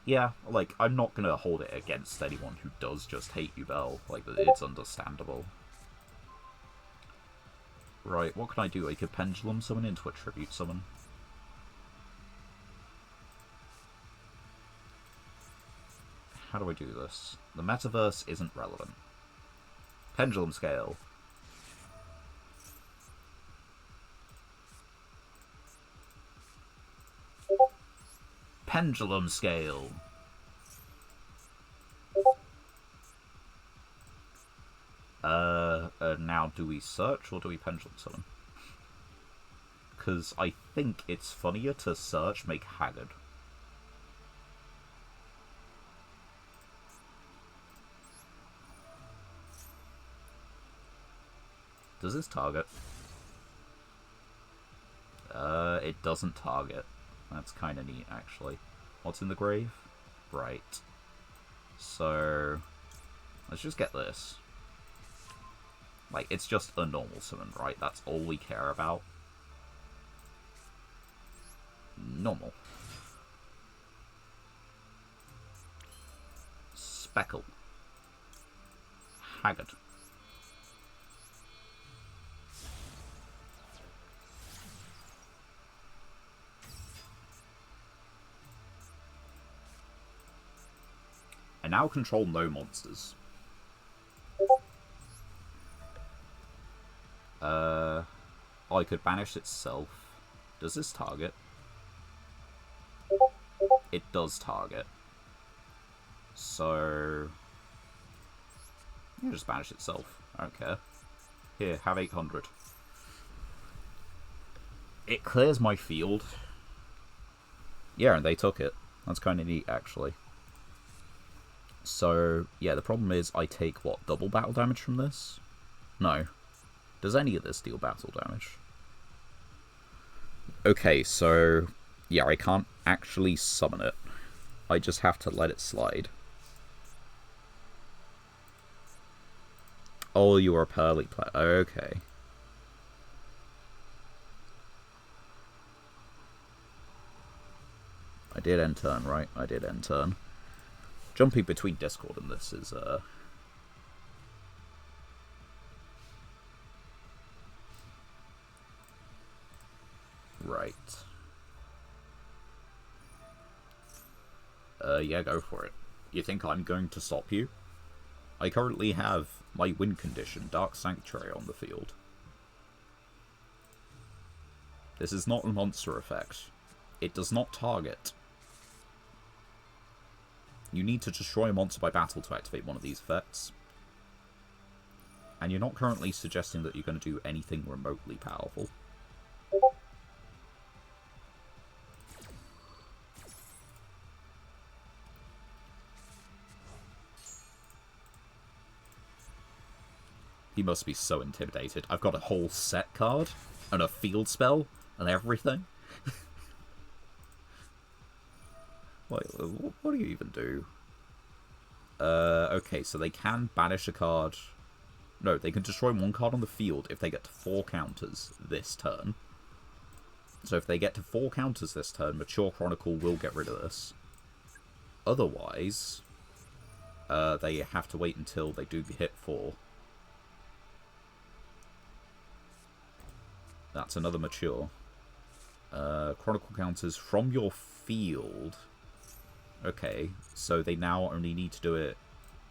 yeah, like, I'm not gonna hold it against anyone who does just hate Yugioh. Like, it's understandable. Right, what can I do? I could Pendulum summon into a Tribute Summon. How do I do this? The metaverse isn't relevant. Pendulum Scale. Pendulum Scale. Now do we search or do we Pendulum Summon? Because I think it's funnier to search, make Haggard. Does this target? It doesn't target. That's kind of neat, actually. What's in the grave? Right. So, let's just get this. Like, it's just a normal summon, right? That's all we care about. Normal. Speckle. Haggard. I now control no monsters. I could banish itself. Does this target? It does target. So... you just banish itself. I don't care. Here, have 800. It clears my field. Yeah, and they took it. That's kind of neat, actually. So, yeah, the problem is I take, what, double battle damage from this? No. Does any of this deal battle damage? Okay, so, yeah, I can't actually summon it. I just have to let it slide. Oh, you are a pearly player. Okay. I did end turn, right? I did end turn. Jumping between Discord and this is, right. Yeah, go for it. You think I'm going to stop you? I currently have my win condition, Dark Sanctuary, on the field. This is not a monster effect. It does not target. You need to destroy a monster by battle to activate one of these effects. And you're not currently suggesting that you're going to do anything remotely powerful. He must be so intimidated. I've got a whole set card, and a field spell, and everything. What do you even do? Okay, so they can banish a card. No, they can destroy one card on the field if they get to 4 counters this turn. So if they get to 4 counters this turn, Mature Chronicle will get rid of this. Otherwise, they have to wait until they do hit 4. That's another Mature. Chronicle counters from your field. Okay, so they now only need to do it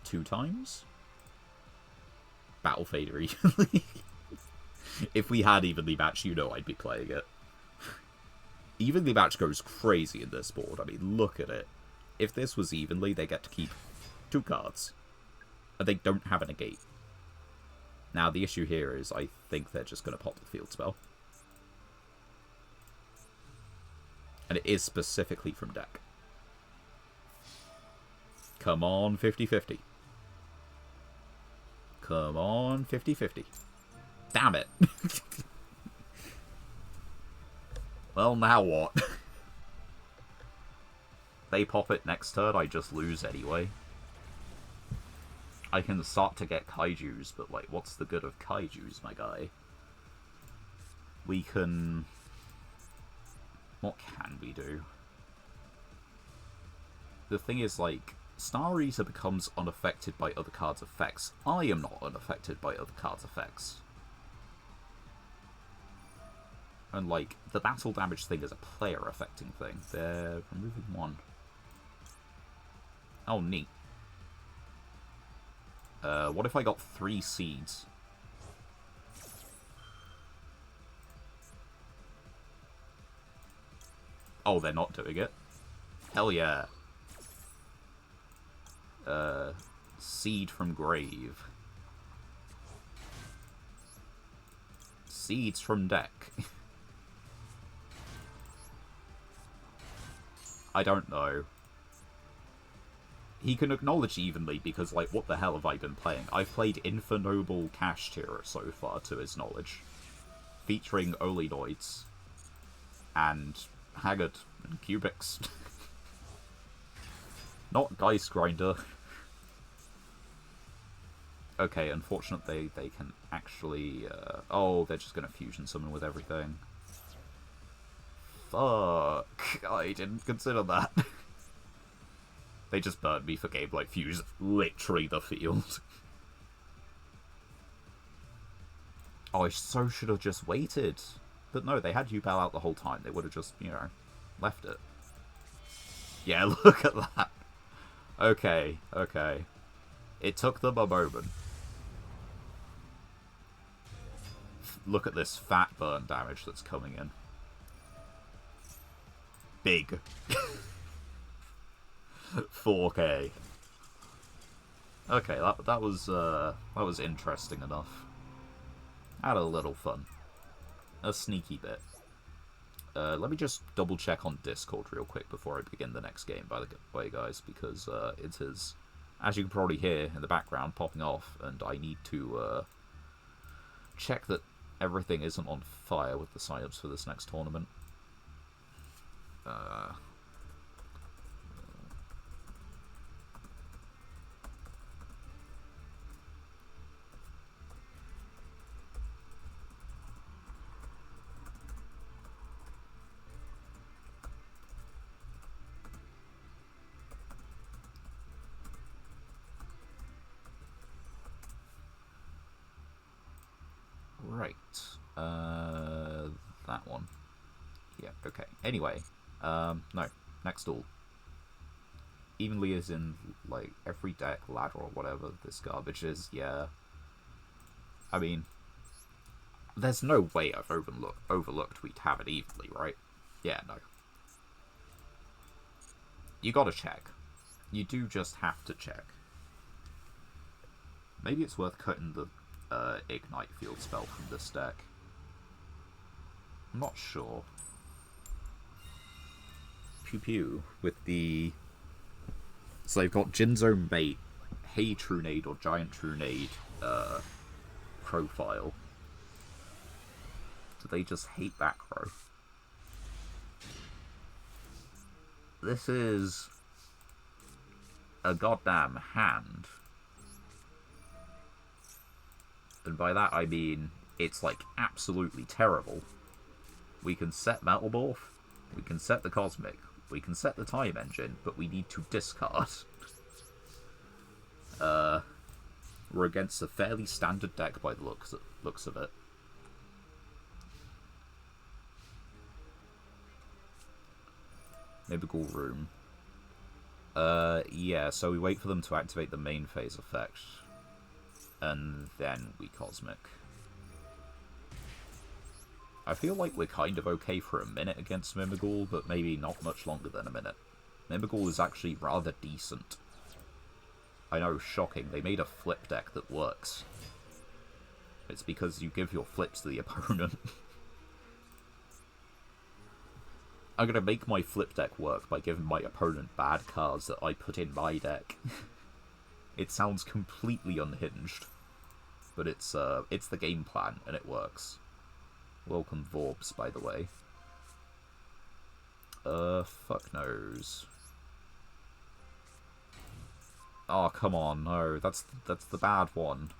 2 times? Battle Fader evenly. If we had evenly matched, you know I'd be playing it. Evenly match goes crazy in this board. I mean, look at it. If this was evenly, they get to keep 2 cards. And they don't have a negate. Now, the issue here is I think they're just going to pop the field spell. And it is specifically from deck. Come on, 50-50. Come on, 50-50. Damn it. Well, now what? They pop it next turn, I just lose anyway. I can start to get kaijus, but, like, what's the good of kaijus, my guy? We can... what can we do? The thing is, like, Star Eater becomes unaffected by other cards' effects. I am not unaffected by other cards' effects. And, like, the battle damage thing is a player-affecting thing. They're removing 1. Oh, neat. What if I got 3 seeds? Oh, they're not doing it. Hell yeah. Seed from Grave. Seeds from deck. I don't know. He can acknowledge evenly because, like, what the hell have I been playing? I've played Infernoble Cash Tier so far, to his knowledge. Featuring Olinoids. And Haggard and Cubics. Not Geist Grinder. Okay, unfortunately they can actually... oh, they're just going to fusion summon with everything. Fuck, I didn't consider that. They just burned me for game like Fuse literally the field. Oh, I so should have just waited. But no, they had Yubel out the whole time. They would have just, you know, left it. Yeah, look at that. Okay, okay. It took them a moment. Look at this fat burn damage that's coming in. Big. 4K. Okay, that was interesting enough. Had a little fun. A sneaky bit. Let me just double check on Discord real quick before I begin the next game, by the way, guys, because it is, as you can probably hear in the background, popping off, and I need to check that everything isn't on fire with the signups for this next tournament. Right. That one. Yeah, okay. Anyway, no. Next duel. Evenly is in, like, every deck, ladder, or whatever this garbage is, yeah. I mean, there's no way I've overlooked we'd have it evenly, right? Yeah, no. You gotta check. You do just have to check. Maybe it's worth cutting the Ignite field spell from this deck. I'm not sure. Pew Pew with the... So they've got Jinzo Mate, Hey Trunade or Giant Trunade profile. Do they just hate back row? This is a goddamn hand. And by that I mean it's like absolutely terrible. We can set Metal Morph, we can set the Cosmic, we can set the Time Engine, but we need to discard. We're against a fairly standard deck by the looks of it. Mimigal Room. Yeah, so we wait for them to activate the main phase effect. And then we Cosmic. I feel like we're kind of okay for a minute against Mimigal, but maybe not much longer than a minute. Mimigal is actually rather decent. I know, shocking, they made a flip deck that works. It's because you give your flips to the opponent. I'm gonna make my flip deck work by giving my opponent bad cards that I put in my deck. It sounds completely unhinged, but it's the game plan, and it works. Welcome Vorbs, by the way. Fuck knows. Oh, come on, no, that's the bad one.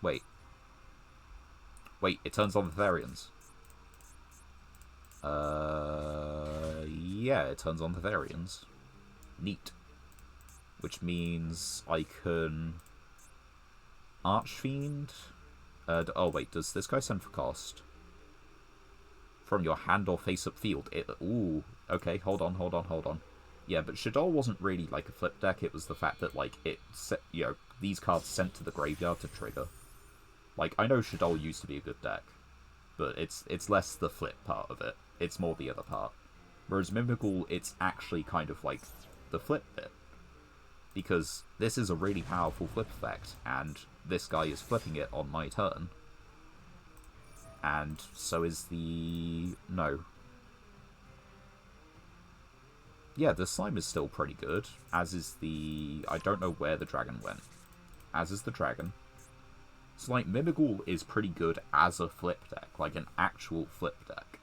Wait, it turns on the Therians. Yeah, it turns on the Therians. Neat. Which means I can... Archfiend? Oh wait, does this guy send for cost? From your hand or face-up field? Ooh, okay, hold on. Yeah, but Shaddoll wasn't really like a flip deck, it was the fact that, like, it set, you know, these cards sent to the graveyard to trigger. Like, I know Shaddoll used to be a good deck, but it's less the flip part of it, it's more the other part. Whereas Mimical, it's actually kind of like the flip bit. Because this is a really powerful flip effect, and this guy is flipping it on my turn. And so is the... no. Yeah, the slime is still pretty good, as is the... I don't know where the dragon went. As is the dragon. So, like, Mimigal is pretty good as a flip deck, like an actual flip deck.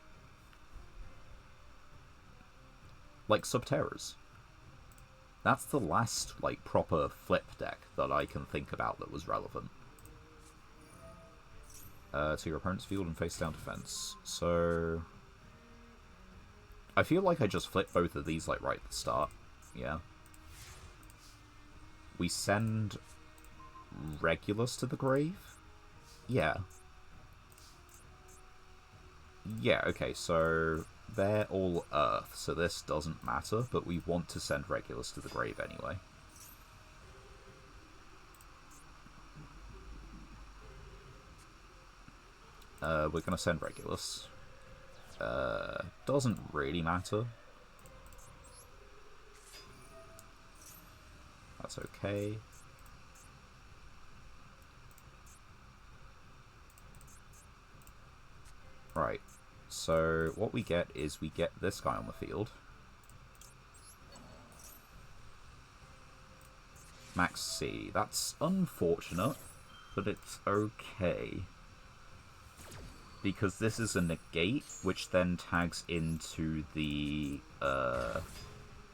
Like Subterra's. That's the last, like, proper flip deck that I can think about that was relevant. To your opponent's field and face down defense. So I feel like I just flip both of these, like, right at the start. Yeah. We send Regulus to the grave? Yeah. Yeah, okay, so they're all Earth, so this doesn't matter, but we want to send Regulus to the grave anyway. We're gonna send Regulus. Doesn't really matter. That's okay. Right, so what we get is we get this guy on the field. Max C. That's unfortunate, but it's okay. Because this is a negate, which then tags into the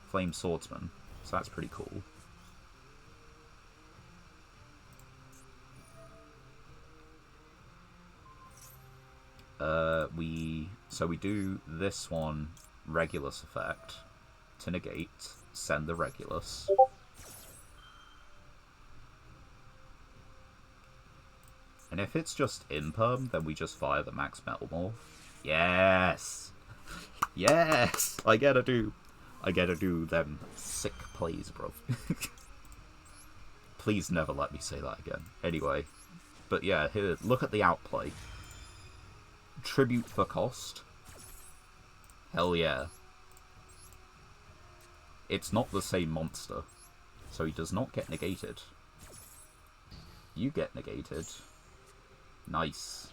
Flame Swordsman. So that's pretty cool. So we do this one, Regulus effect, to negate, send the Regulus. And if it's just Imperm, then we just fire the Max Metalmorph. Yes! Yes! I gotta do them sick plays, bro. Please never let me say that again. Anyway. But yeah, here, look at the outplay. Tribute for cost. Hell yeah. It's not the same monster. So he does not get negated. You get negated. Nice.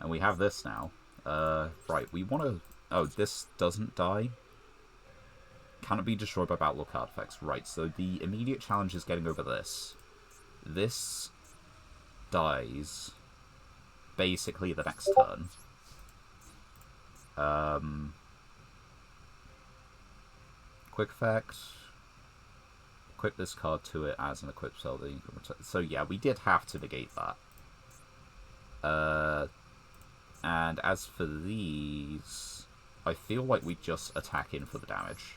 And we have this now. Right, we want to... Oh, this doesn't die. Cannot be destroyed by battle or card effects. Right, so the immediate challenge is getting over this. This dies basically the next turn. Quick effect. Equip this card to it as an equip spell that you can return. So yeah, we did have to negate that. And as for these, I feel like we just attack in for the damage.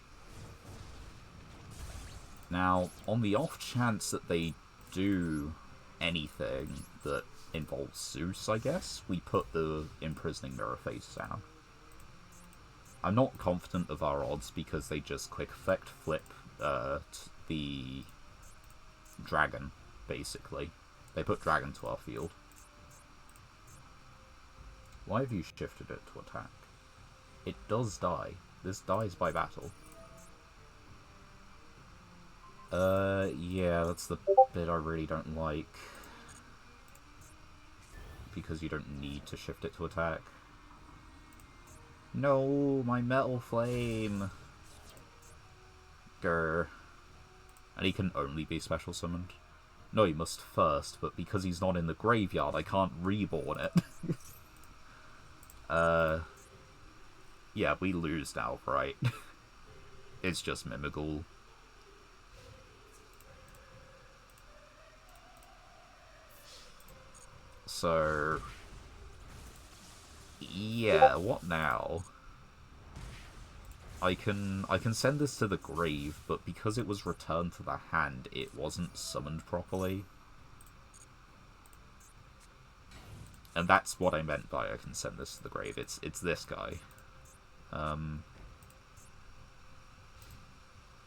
Now, on the off chance that they do anything that involves Zeus, I guess, we put the Imprisoning Mirror face down. I'm not confident of our odds because they just quick effect flip the dragon, basically. They put dragon to our field. Why have you shifted it to attack? It does die. This dies by battle. Yeah, that's the bit I really don't like. Because you don't need to shift it to attack. No, my Metal Flame! Grr. And he can only be special summoned. No, he must first, but because he's not in the graveyard, I can't reborn it. Yeah, we lose now, right? It's just Mimigul. So... yeah, what now? I can send this to the grave, but because it was returned to the hand, it wasn't summoned properly. And that's what I meant by I can send this to the grave. It's this guy.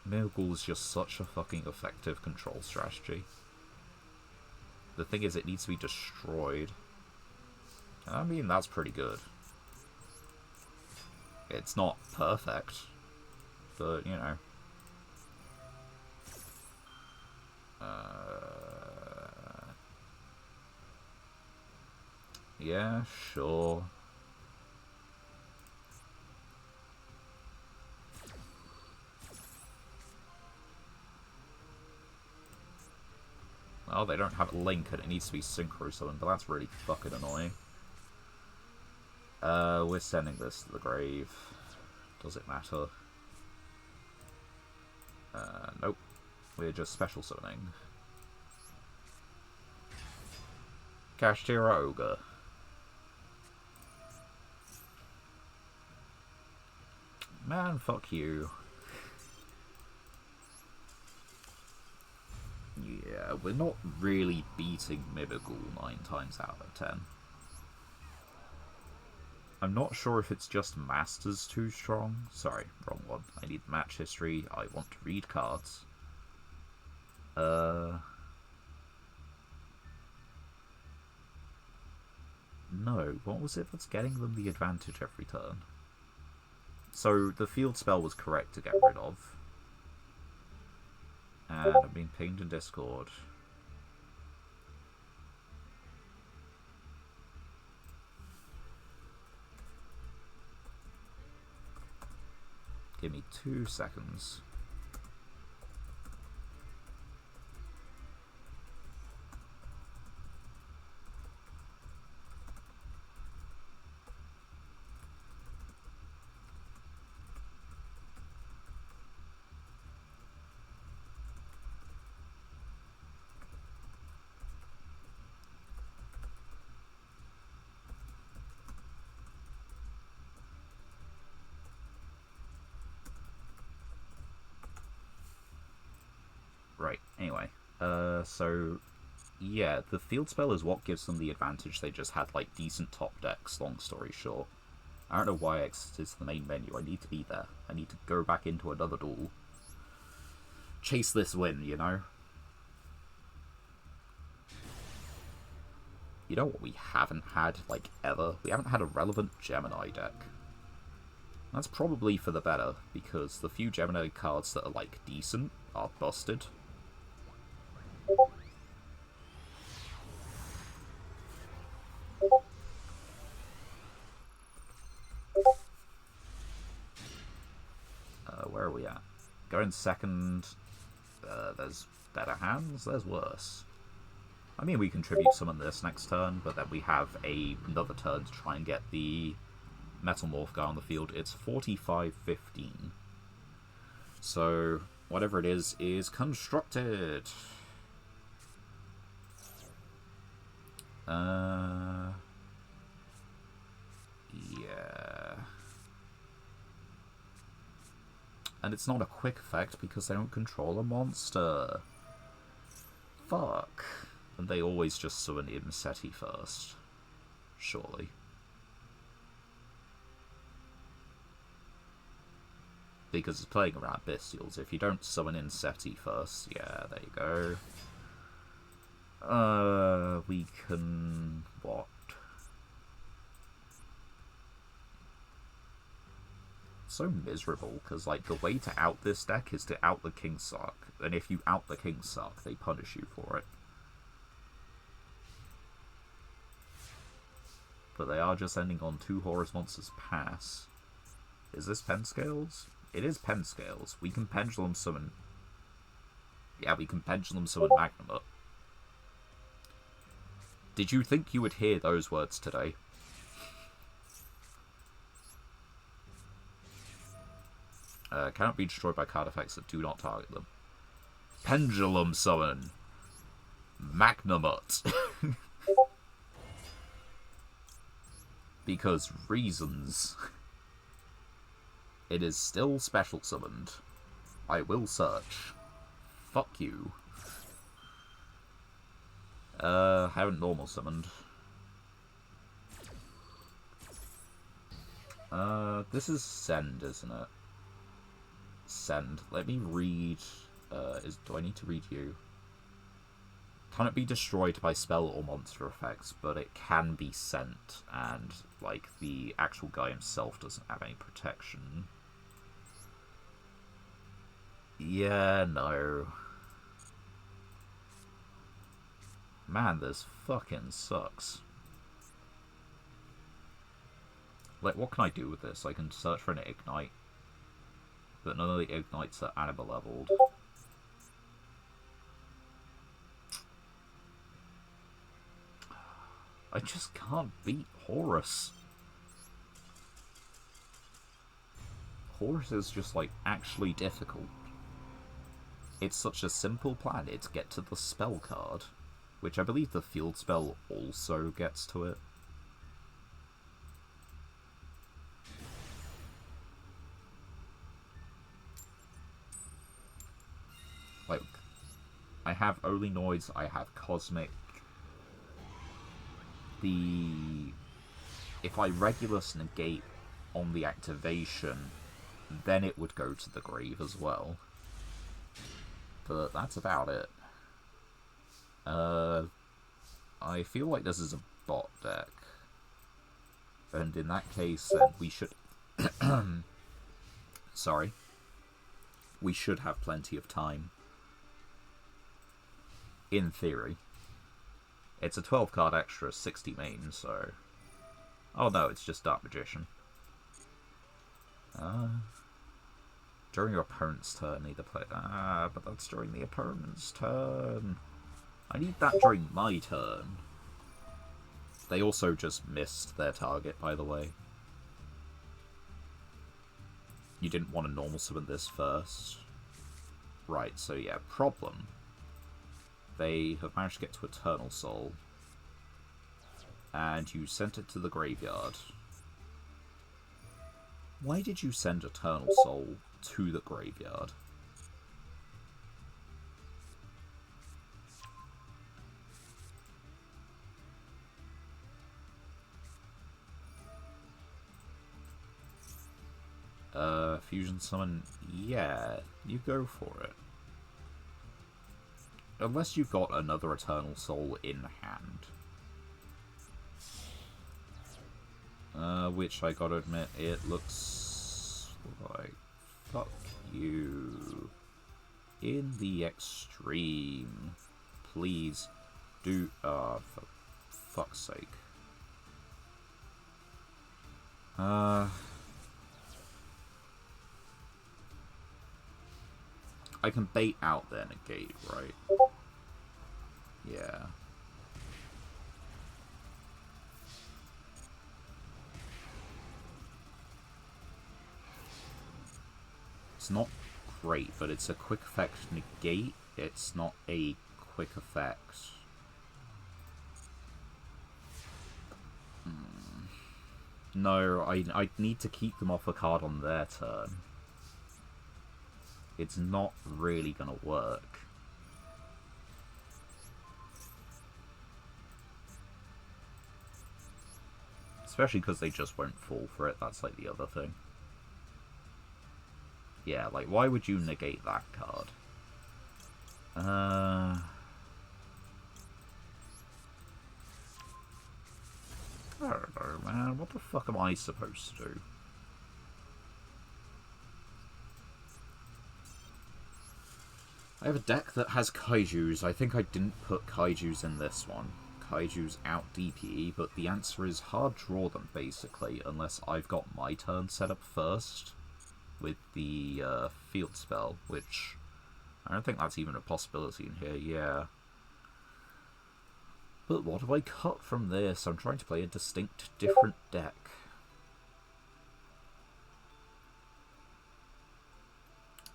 Mimigul is just such a fucking effective control strategy. The thing is, it needs to be destroyed. I mean, that's pretty good. It's not perfect, but, you know. Yeah, sure. Oh, they don't have a link and it needs to be synchro summoned, but that's really fucking annoying. We're sending this to the grave. Does it matter? Nope. We're just special summoning. Kashtira Ogre. Man, fuck you. Yeah, we're not really beating Mibigul 9 times out of 10. I'm not sure if it's just Masters too strong. Sorry, wrong one. I need match history. I want to read cards. No. What was it that's getting them the advantage every turn? So, the field spell was correct to get rid of. And I'm being pinged in Discord. Give me 2 seconds. Right, anyway. So, yeah, the field spell is what gives them the advantage. They just had, like, decent top decks, long story short. I don't know why X is the main menu. I need to be there. I need to go back into another duel. Chase this win, you know? You know what we haven't had, like, ever? We haven't had a relevant Gemini deck. That's probably for the better, because the few Gemini cards that are, like, decent are busted. Where are we at? Going second. There's better hands, there's worse. I mean, we contribute summon this next turn, but then we have another turn to try and get the Metal Morph guy on the field. It's 45-15. So, whatever it is constructed. Yeah. And it's not a quick effect because they don't control a monster. Fuck. And they always just summon Imseti first. Surely. Because it's playing around Bestials. If you don't summon Imseti first, yeah, there you go. We can... what? So miserable, because, like, the way to out this deck is to out the King Sark. And if you out the King Sark, they punish you for it. But they are just ending on 2 Horus Monsters pass. Is this Penscales? It is Penscales. We can Pendulum Summon... yeah, we can Pendulum Summon Magnamut. Did you think you would hear those words today? Cannot be destroyed by card effects that do not target them. Pendulum Summon Magnamut. Because reasons. It is still special summoned. I will search. Fuck you. Haven't normal summoned. This is Send, isn't it? Send. Let me read. Do I need to read you? Cannot be destroyed by spell or monster effects, but it can be sent, and, like, the actual guy himself doesn't have any protection. Yeah, no. Man, this fucking sucks. Like, what can I do with this? I can search for an Ignite. But none of the Ignites are Anima leveled. I just can't beat Horus. Horus is just, like, actually difficult. it's such a simple plan. It's get to the spell card, which I believe the field spell also gets to it. Like, I have Only Noise, I have Cosmic. If I Regulus negate on the activation, then it would go to the grave as well. But that's about it. I feel like this is a bot deck. And in that case, then we should... Sorry. We should have plenty of time. In theory. It's a 12 card extra, 60 main, so... Oh no, it's just Dark Magician. During your opponent's turn, either play... but that's during the opponent's turn. I need that during my turn. They also just missed their target, by the way. You didn't want to normal summon this first. Right, so yeah, problem. They have managed to get to Eternal Soul. And you sent it to the graveyard. Why did you send Eternal Soul to the graveyard? Fusion Summon? Yeah, you go for it. Unless you've got another Eternal Soul in hand. Which I gotta admit, it looks like fuck you. In the extreme. Please do, for fuck's sake. I can bait out their negate, right? Yeah. It's not great, but it's a quick effect negate. It's not a quick effect. No, I need to keep them off a card on their turn. It's not really gonna work. Especially because they just won't fall for it, that's like the other thing. Yeah, like, why would you negate that card? I don't know, man. What the fuck am I supposed to do? I have a deck that has Kaijus. I think I didn't put Kaijus in this one. Kaijus out DPE, but the answer is hard draw them, basically, unless I've got my turn set up first with the field spell, which I don't think that's even a possibility in here, yeah. But what do I cut from this? I'm trying to play a distinct, different deck.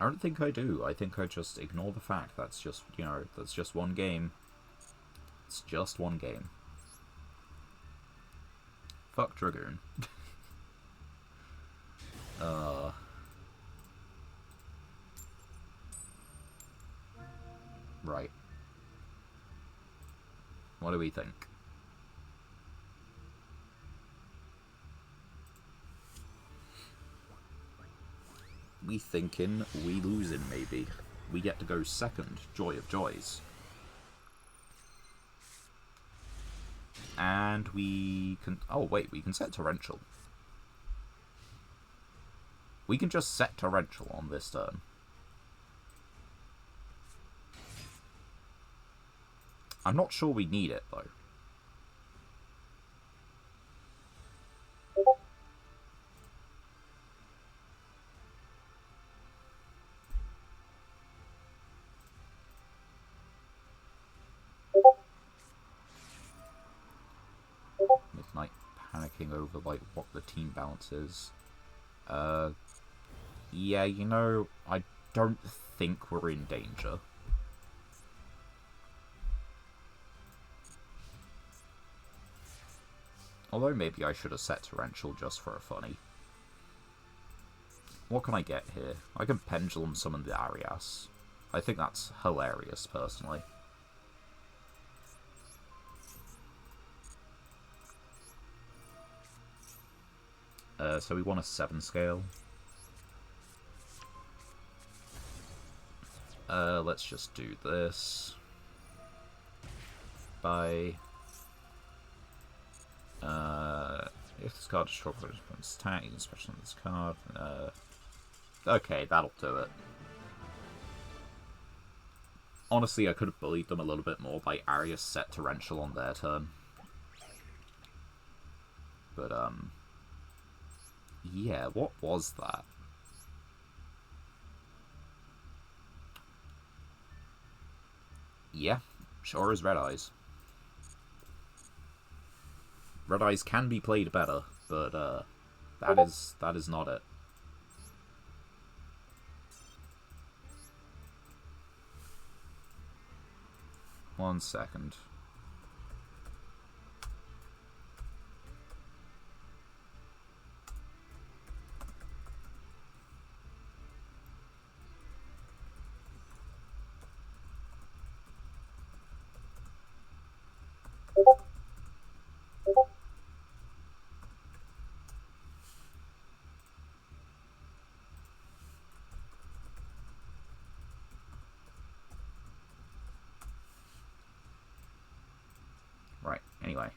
I don't think I do. I think I just ignore the fact that's just, you know, that's just one game. It's just one game. Fuck Dragoon. Right. What do we think? We thinking, we losing maybe. We get to go second, joy of joys. And we can... Oh, wait, we can set Torrential. We can just set Torrential on this turn. I'm not sure we need it, though. Midnight panicking over, like, what the team balance is. Yeah, you know, I don't think we're in danger. Although maybe I should have set Torrential just for a funny. What can I get here? I can Pendulum summon the Arias. I think that's hilarious, personally. So we want a 7 scale. Let's just do this. Bye. If this card destroys its attack, you can special on this card. Okay, that'll do it. Honestly, I could have bullied them a little bit more by Arias set Torrential on their turn. But, yeah, what was that? Yeah, sure is Red Eyes. Red Eyes can be played better, but that is not it. One second. Right, anyway.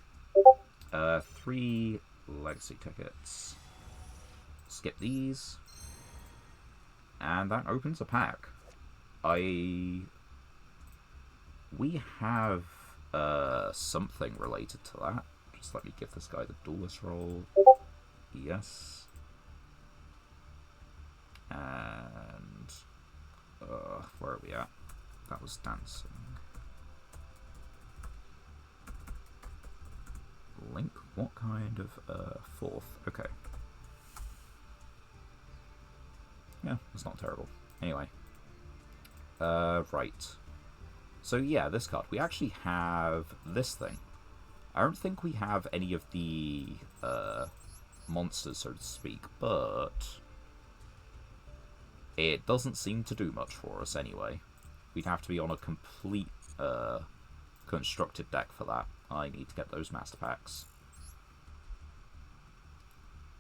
3 legacy tickets. Skip these. And that opens a pack. We have something related to that. Just let me give this guy the duelist roll. Yes. And where are we at? That was dancing. Link? What kind of fourth? Okay. Yeah, it's not terrible. Anyway. Right. So yeah, this card. We actually have this thing. I don't think we have any of the monsters, so to speak, but it doesn't seem to do much for us anyway. We'd have to be on a complete constructed deck for that. I need to get those master packs.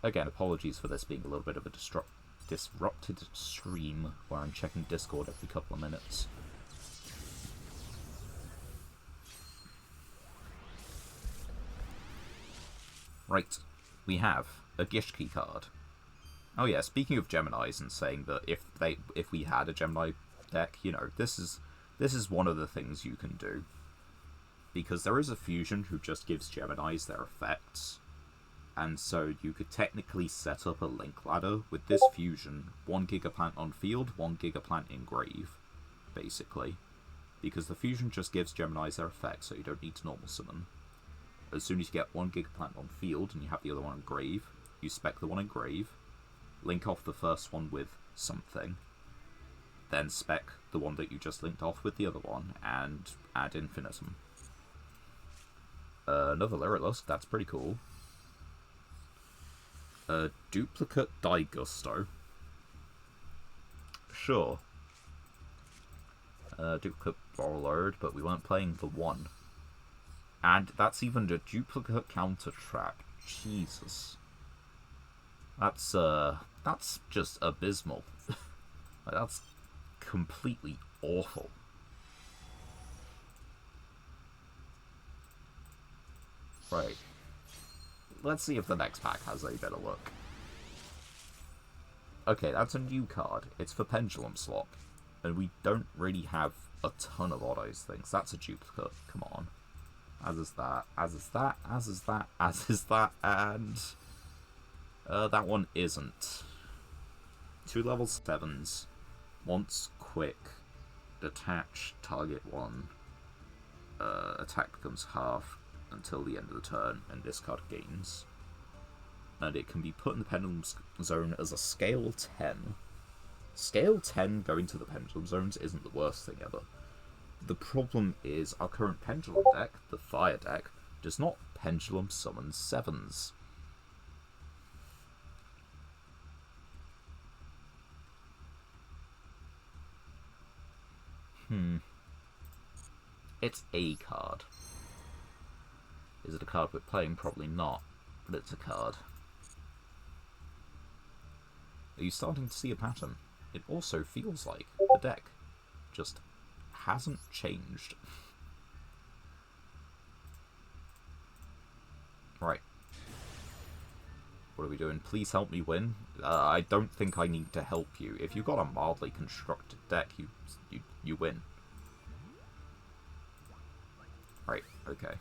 Again, apologies for this being a little bit of a disrupted stream where I'm checking Discord every couple of minutes. Right, we have a Gishki card. Oh yeah, speaking of Geminis and saying that if we had a Gemini deck, you know, this is one of the things you can do. Because there is a fusion who just gives Geminis their effects. And so you could technically set up a link ladder with this fusion, 1 Gigaplant on field, 1 Gigaplant in grave, basically. Because the fusion just gives Geminis their effects, so you don't need to normal summon. As soon as you get 1 Gigaplant on field and you have the other one in grave, you spec the one in grave, link off the first one with something, then spec the one that you just linked off with the other one, and add infinitum. Another Lyrilusk, that's pretty cool. Duplicate Digusto. Sure. Duplicate Warlord, but we weren't playing the one. And that's even a duplicate counter trap. Jesus. That's just abysmal. Like, that's completely awful. Right. Let's see if the next pack has a better look. Okay, that's a new card. It's for Pendulum Slot. And we don't really have a ton of those things. That's a duplicate. Come on. As is that, as is that, as is that, as is that, and that one isn't. 2 level 7s. Once quick. Detach, target 1. Attack becomes half until the end of the turn, and this card gains. And it can be put in the Pendulum Zone as a scale 10. Scale 10 going to the Pendulum Zones isn't the worst thing ever. The problem is our current Pendulum deck, the Fire deck, does not Pendulum summon 7s. It's a card. Is it a card we're playing? Probably not, but it's a card. Are you starting to see a pattern? It also feels like the deck just hasn't changed. Right. What are we doing? Please help me win. I don't think I need to help you. If you've got a mildly constructed deck, you win. Right, okay.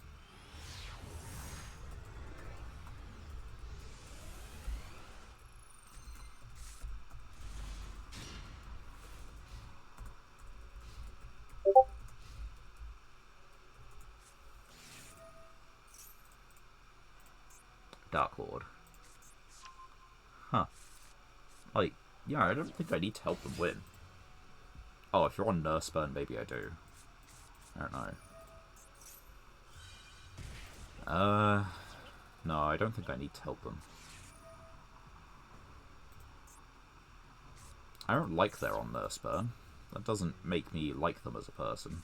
Dark Lord. Huh. Like, yeah, I don't think I need to help them win. Oh, if you're on Nurse Burn, maybe I do. I don't know. No, I don't think I need to help them. I don't like they're on Nurse Burn. That doesn't make me like them as a person.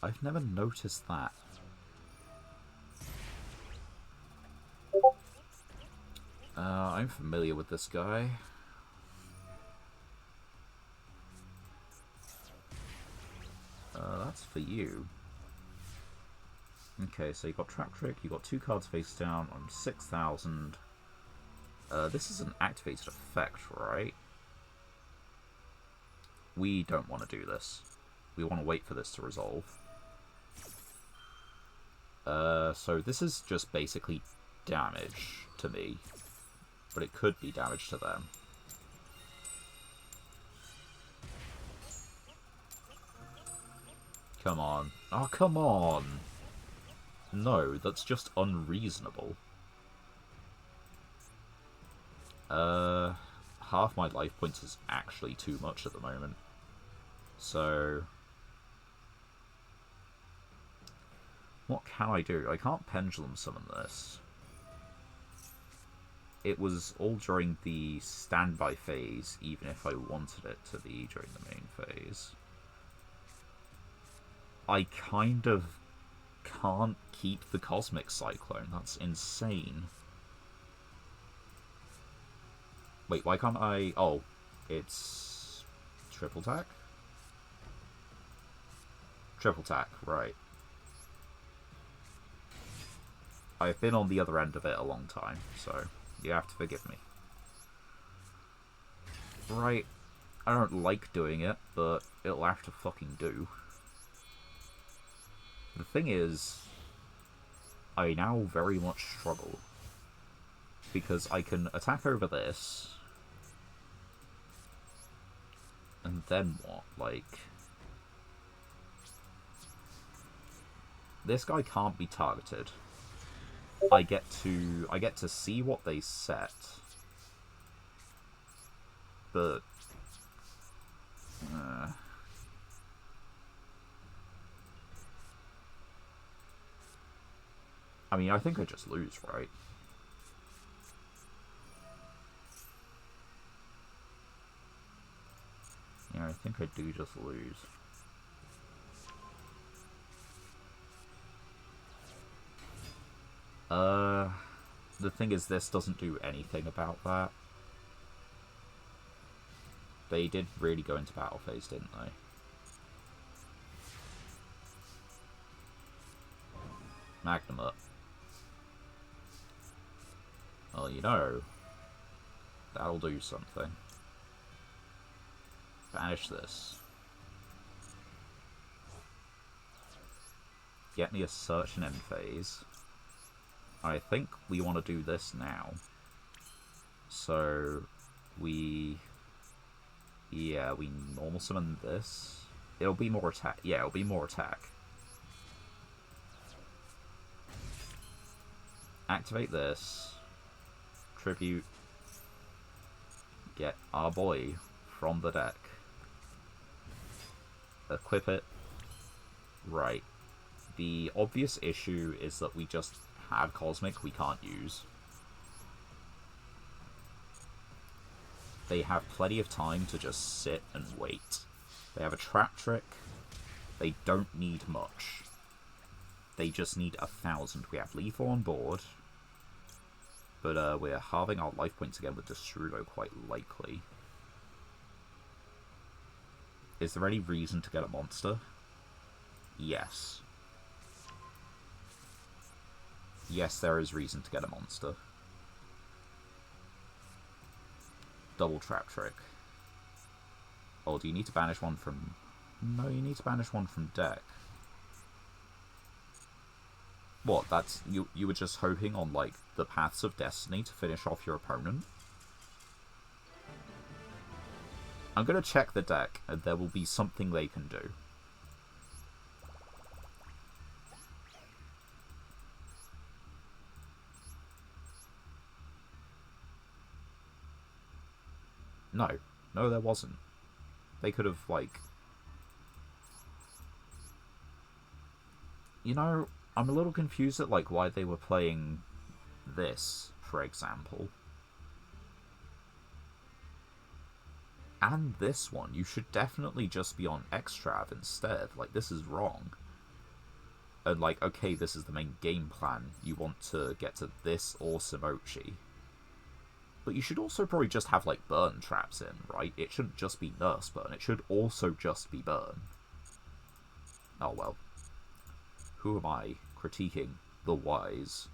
I've never noticed that. I'm familiar with this guy. That's for you. Okay, so you got Trap Trick, you got 2 cards face down on 6,000. This is an activated effect, right? We don't want to do this. We want to wait for this to resolve. So this is just basically damage to me, but it could be damage to them. Come on. Oh, come on! No, that's just unreasonable. Half my life points is actually too much at the moment. So... what can I do? I can't Pendulum Summon this. It was all during the standby phase, even if I wanted it to be during the main phase. I kind of can't keep the Cosmic Cyclone. That's insane. Wait, why can't I... oh, it's... triple tack? Triple tack, right. I've been on the other end of it a long time, so you have to forgive me. Right, I don't like doing it, but it'll have to fucking do. The thing is, I now very much struggle. Because I can attack over this. And then what? Like... this guy can't be targeted. I get to see what they set. But... I mean, I think I just lose, right? Yeah, I think I do just lose. The thing is, this doesn't do anything about that. They did really go into battle phase, didn't they? Magnum up. Well, you know, that'll do something. Banish this. Get me a search and end phase. I think we want to do this now. So, we normal summon this. It'll be more attack. Yeah, it'll be more attack. activate this. Tribute. Get our boy from the deck. Equip it. Right. The obvious issue is that we just have Cosmic we can't use. They have plenty of time to just sit and wait. They have a Trap Trick. They don't need much. They just need 1,000. We have Lethal on board. But we're halving our life points again with Destrudo, quite likely. Is there any reason to get a monster? Yes. Yes, there is reason to get a monster. Double Trap Trick. Oh, do you need to banish one from... No, you need to banish one from deck. What, that's... You were just hoping on, like, the Paths of Destiny to finish off your opponent? I'm gonna check the deck, and there will be something they can do. No. No, there wasn't. They could have, like... You know, I'm a little confused at, like, why they were playing this, for example. And this one. You should definitely just be on Extrav instead. Like, this is wrong. And, like, okay, this is the main game plan. You want to get to this or Simochi. But you should also probably just have, like, burn traps in, right? It shouldn't just be Nurse Burn. It should also just be burn. Oh, well. Who am I critiquing the wise?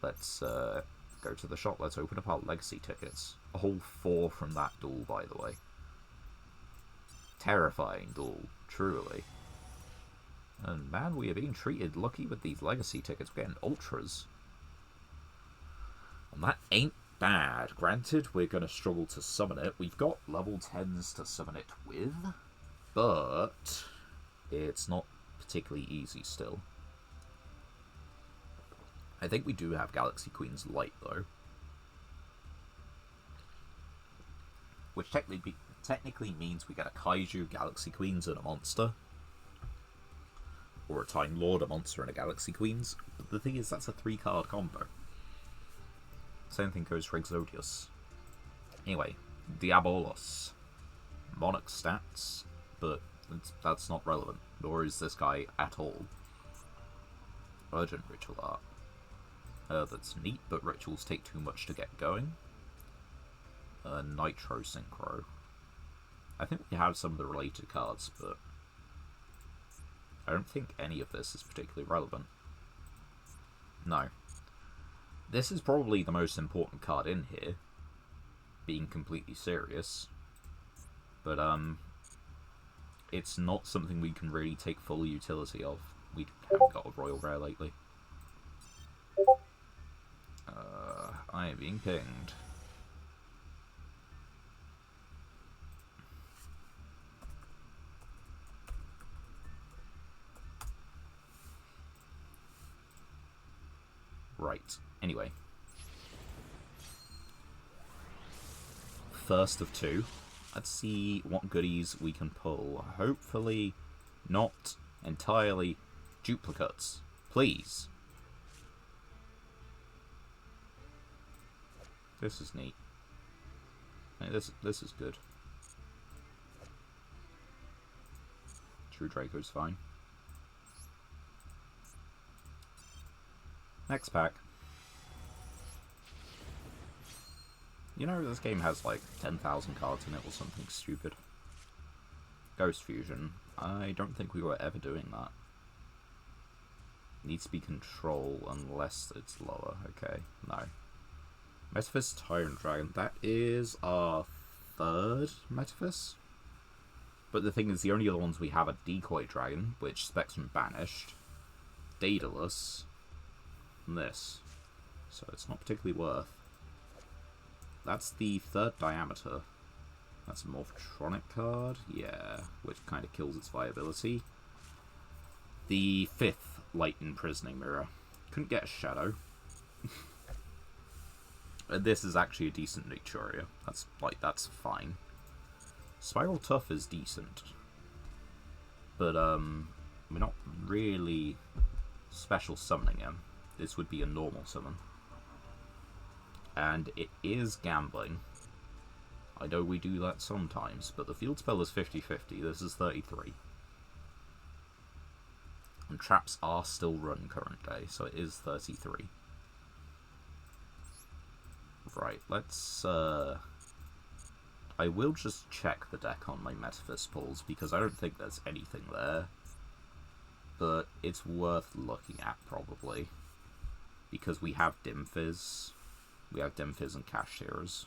Let's go to the shop. Let's open up our legacy tickets. A whole 4 from that duel, by the way. Terrifying duel, truly. And man, we are being treated lucky with these legacy tickets. We're getting ultras. And that ain't bad. Granted, we're going to struggle to summon it. We've got level 10s to summon it with, but it's not particularly easy still. I think we do have Galaxy Queen's Light, though. Which technically means we get a Kaiju, Galaxy Queens, and a monster. Or a Time Lord, a monster, and a Galaxy Queens. But the thing is, that's a 3-card combo. Same thing goes for Exodius. Anyway, Diabolos. Monarch stats, but that's not relevant. Nor is this guy at all. Urgent Ritual Art. That's neat, but rituals take too much to get going. Nitro Synchro. I think we have some of the related cards, but I don't think any of this is particularly relevant. No. This is probably the most important card in here, being completely serious. But, it's not something we can really take full utility of. We haven't got a Royal Rare lately. I am being pinged. Right. Anyway. First of 2. Let's see what goodies we can pull. Hopefully not entirely duplicates. Please. This is neat. Hey, this is good. True Draco's fine. Next pack. You know, this game has like 10,000 cards in it or something stupid. Ghost Fusion. I don't think we were ever doing that. Needs to be Control unless it's lower. Okay, no. Metaphys Tyrant Dragon. That is our 3rd Metaphys. But the thing is, the only other ones we have are Decoy Dragon, which Spectrum banished, Daedalus, and this. So it's not particularly worth. That's the 3rd Diameter. That's a Morphotronic card, yeah, which kind of kills its viability. The 5th Light Imprisoning Mirror. Couldn't get a Shadow. This is actually a decent Naturia. That's fine. Spiral Tough is decent. But, we're not really special summoning him. This would be a normal summon. And it is gambling. I know we do that sometimes, but the field spell is 50-50. This is 33. And traps are still run current day, so it is 33. Right, let's, I will just check the deck on my Metaphys pulls, because I don't think there's anything there. But it's worth looking at, probably. Because we have Dimfizz. We have Dimfizz and Cashiers.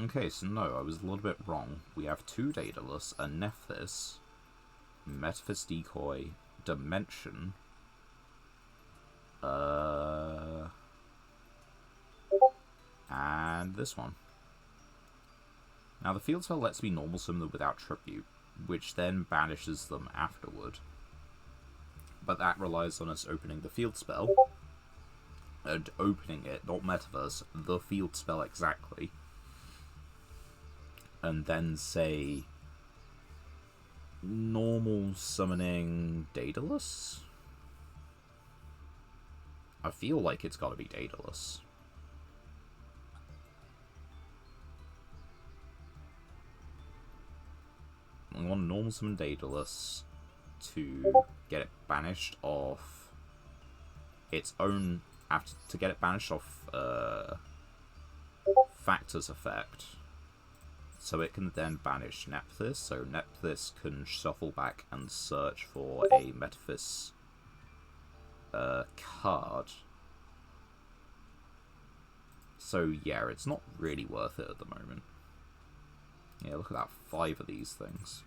Okay, so no, I was a little bit wrong. We have 2 Daedalus, a Nephthys, Metaphys Decoy, Dimension, and this one. Now the field spell lets me normal summon them without Tribute, which then banishes them afterward. But that relies on us opening the field spell, and opening it, not Metaverse, the field spell exactly, and then say normal summoning Daedalus? I feel like it's gotta be Daedalus. I want normal summon Daedalus to get it banished off its own, to get it banished off Factor's effect, so it can then banish Nephthys, so Nephthys can shuffle back and search for a Metaphys card. So yeah, it's not really worth it at the moment. Yeah, look at that, 5 of these things.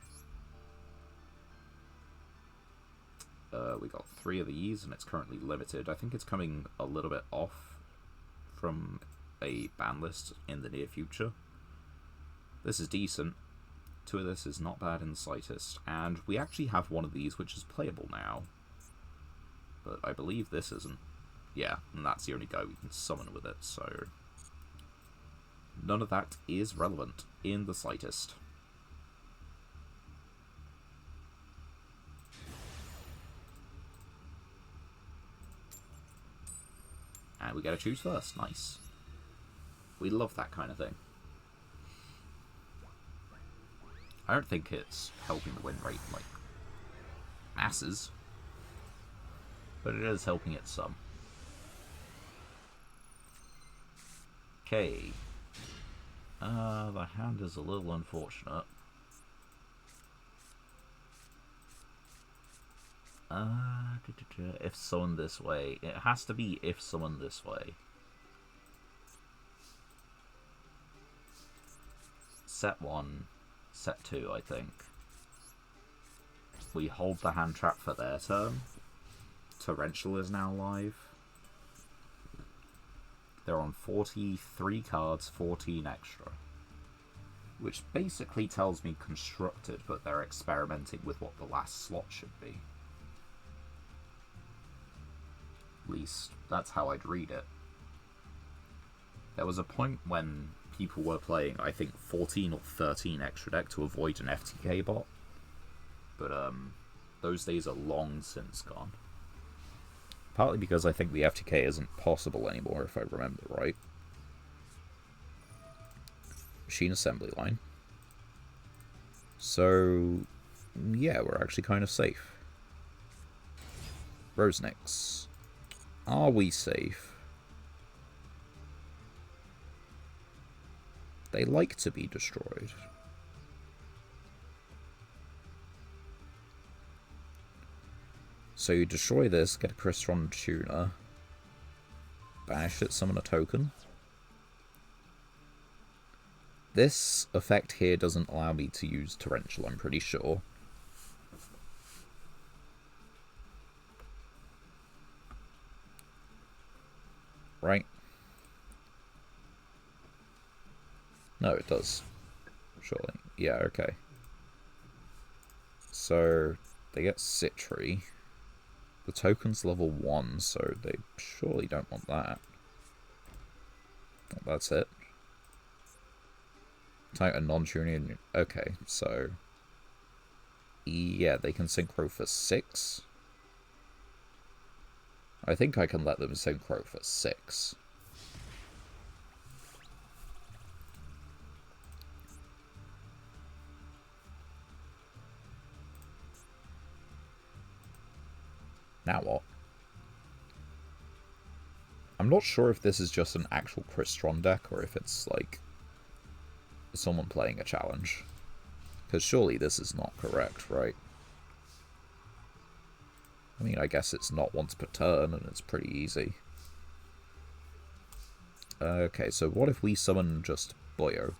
We got 3 of these, and it's currently limited. I think it's coming a little bit off from a ban list in the near future. This is decent. 2 of this is not bad in Sightist, and we actually have one of these which is playable now. But I believe this isn't. Yeah, and that's the only guy we can summon with it, so none of that is relevant in the slightest. And we get to choose first. Nice. We love that kind of thing. I don't think it's helping the win rate, like, masses. But it is helping it some. Okay. The hand is a little unfortunate. If summoned this way. It has to be if summoned this way. Set 1, set 2, I think. We hold the hand trap for their turn. Torrential is now live. They're on 43 cards, 14 extra. Which basically tells me constructed, but they're experimenting with what the last slot should be. At least, that's how I'd read it. There was a point when people were playing, I think, 14 or 13 extra deck to avoid an FTK bot. But, those days are long since gone. Partly because I think the FTK isn't possible anymore, if I remember right. Machine assembly line. So, yeah, we're actually kind of safe. Rosenix. Are we safe? They like to be destroyed. So you destroy this, get a Crystron Tuner, banish it, summon a token. This effect here doesn't allow me to use Torrential, I'm pretty sure. Right? No, it does. Surely. Yeah, okay. So, they get Citry. The token's level 1, so they surely don't want that. That's it. Type a non-tuning. Okay, so... yeah, they can synchro for 6. I think I can let them synchro for 6. Now what? I'm not sure if this is just an actual Crystron deck, or if it's, like, someone playing a challenge. Because surely this is not correct, right? I mean, I guess it's not once per turn, and it's pretty easy. Okay, so what if we summon just Boyo?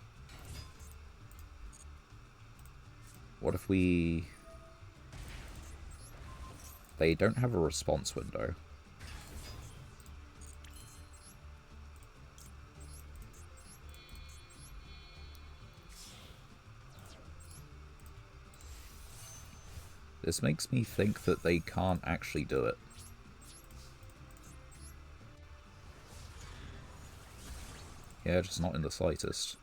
What if we... They don't have a response window. This makes me think that they can't actually do it. Yeah, just not in the slightest.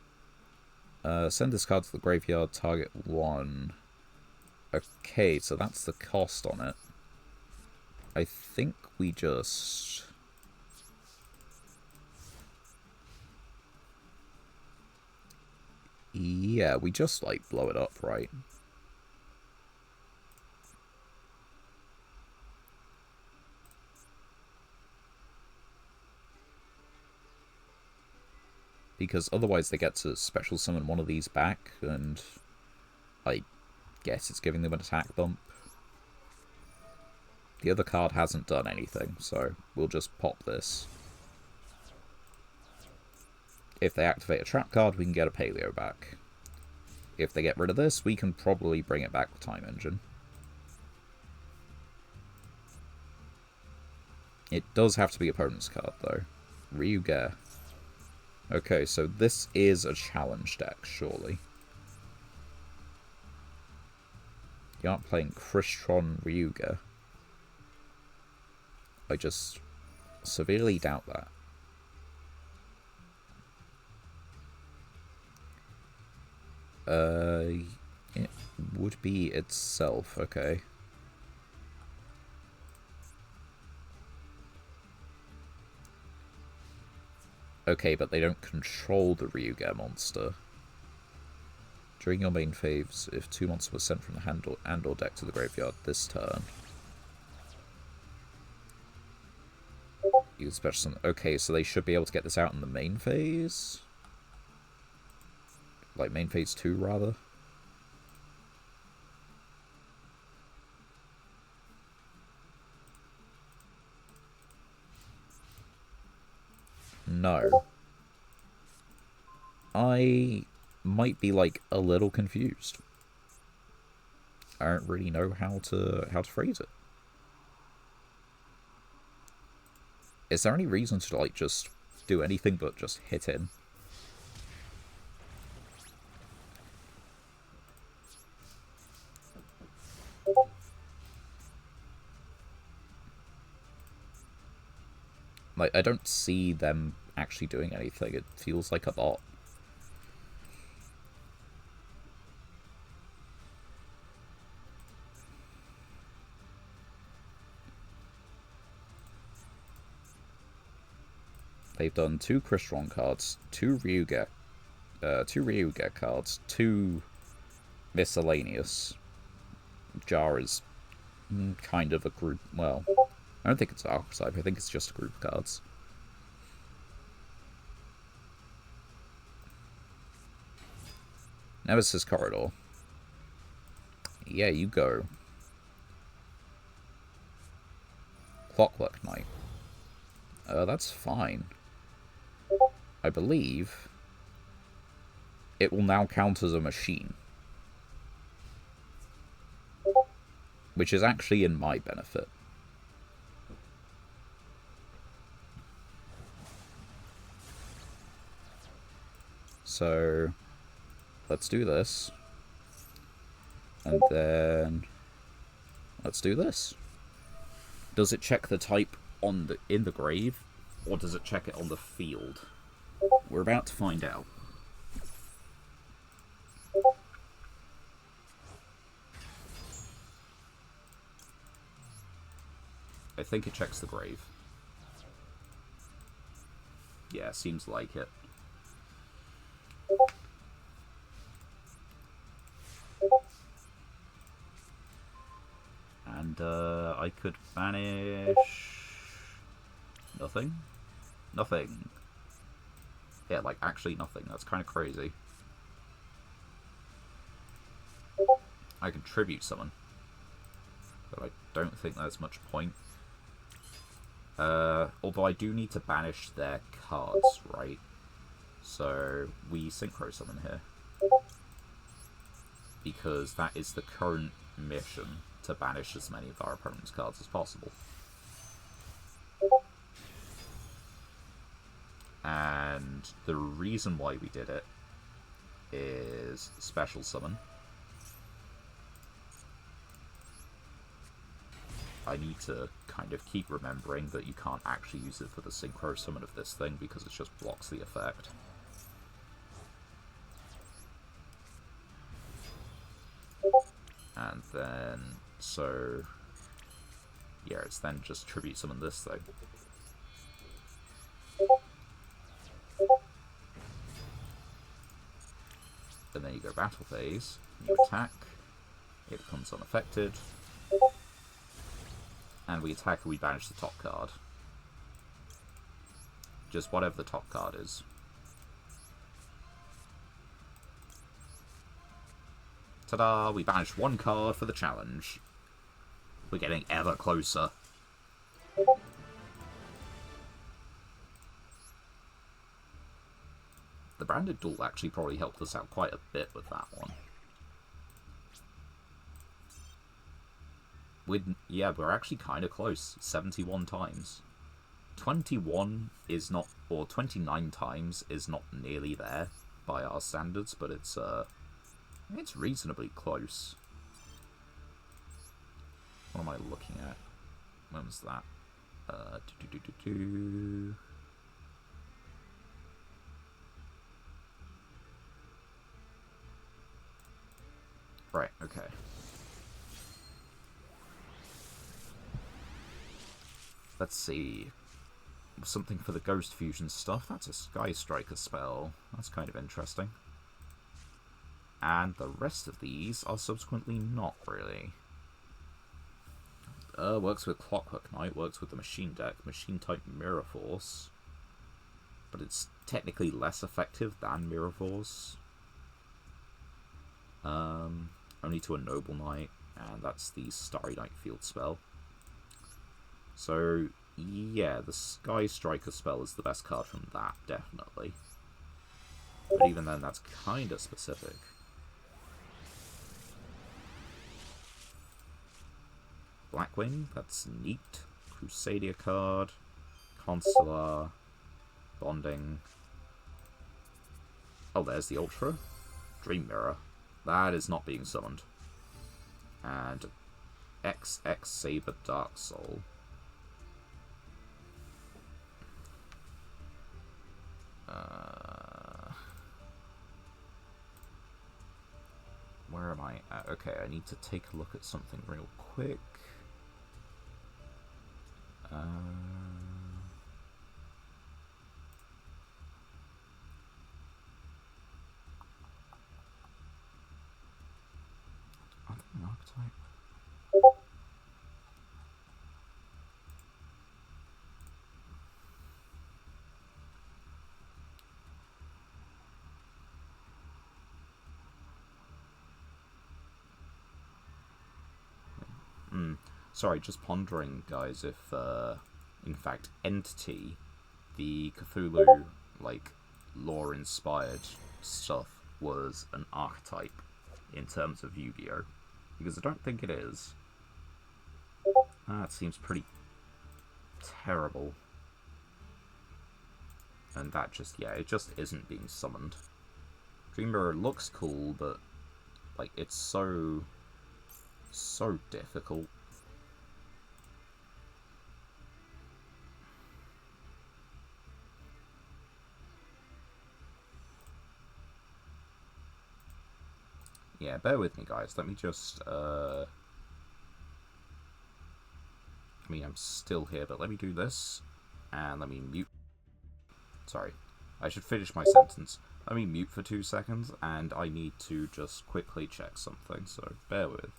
Send this card to the graveyard, target 1. Okay, so that's the cost on it. I think we just... yeah, we just, like, blow it up, right? Because otherwise they get to special summon one of these back, and I guess it's giving them an attack bump. The other card hasn't done anything, so we'll just pop this. If they activate a trap card, we can get a Paleo back. If they get rid of this, we can probably bring it back with Time Engine. It does have to be opponent's card, though. Yugioh. Okay, so this is a challenge deck, surely. You aren't playing Crystron Yugioh. I just severely doubt that. It would be itself, okay. Okay, but they don't control the Yugioh monster. During your main phase, if 2 monsters were sent from the hand or deck to the graveyard this turn, you can special summon. Okay, so they should be able to get this out in the main phase? Like, main phase 2, rather? No. I might be, like, a little confused. I don't really know how to phrase it. Is there any reason to, like, just do anything but just hit in? Like, I don't see them actually doing anything. It feels like a bot. They've done 2 Crystron cards, 2 Yugioh cards, 2 miscellaneous. Jar is kind of a group. Well, I don't think it's archetype. I think it's just a group of cards. Nemesis Corridor. Yeah, you go. Clockwork Knight. That's fine. I believe it will now count as a machine. Which is actually in my benefit. So, let's do this. And then, let's do this. Does it check the type in the grave, or does it check it on the field? We're about to find out. I think it checks the grave. Yeah, seems like it. And, I could banish... nothing? Nothing. Yeah, like, actually nothing. That's kind of crazy. I can tribute summon. But I don't think there's much point. Although I do need to banish their cards, right? So, we synchro summon here. Because that is the current mission, to banish as many of our opponent's cards as possible. And the reason why we did it is special summon. I need to kind of keep remembering that you can't actually use it for the synchro summon of this thing because it just blocks the effect. And then, so, yeah, it's then just tribute summon this thing. And then you go battle phase, you attack, it becomes unaffected, and we attack and we banish the top card. Just whatever the top card is. Ta-da! We banished one card for the challenge. We're getting ever closer. The branded duel actually probably helped us out quite a bit with that one. Yeah, we're actually kind of close. 71 times. 21 is not, or 29 times is not nearly there by our standards, but it's reasonably close. What am I looking at? When was that? Right, okay. Let's see. Something for the Ghost Fusion stuff. That's a Sky Striker spell. That's kind of interesting. And the rest of these are subsequently not really. Works with Clockwork Knight, works with the Machine deck, Machine type Mirror Force. But it's technically less effective than Mirror Force. Only to a Noble Knight, and that's the Starry Night Field spell. So, yeah, the Sky Striker spell is the best card from that, definitely. But even then, that's kind of specific. Blackwing, that's neat. Crusadia card. Consular. Bonding. Oh, there's the Ultra. Dream Mirror. That is not being summoned. And XX Saber Dark Soul. Where am I at? Okay, I need to take a look at something real quick. I think an archetype. Sorry, just pondering, guys, if, in fact, Entity, the Cthulhu, like, lore-inspired stuff, was an archetype in terms of Yu-Gi-Oh! Because I don't think it is. That seems pretty terrible. And that just, yeah, it just isn't being summoned. Dream Mirror looks cool, but, like, it's so difficult. Yeah, bear with me, guys. Let me just, I mean, I'm still here, but let me do this. And let me mute. Sorry. I should finish my sentence. Let me mute for 2 seconds, and I need to just quickly check something, so bear with.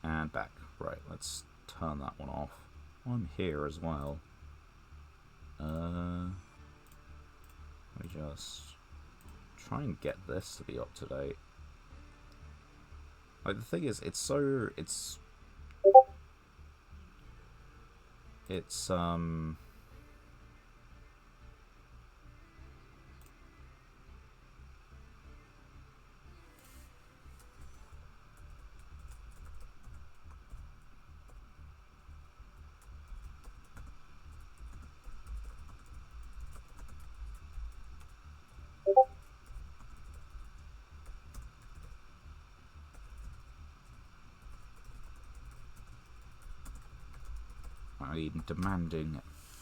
And back. Right, let's turn that one off. I'm here as well. Let me just try and get this to be up to date. Like, the thing is,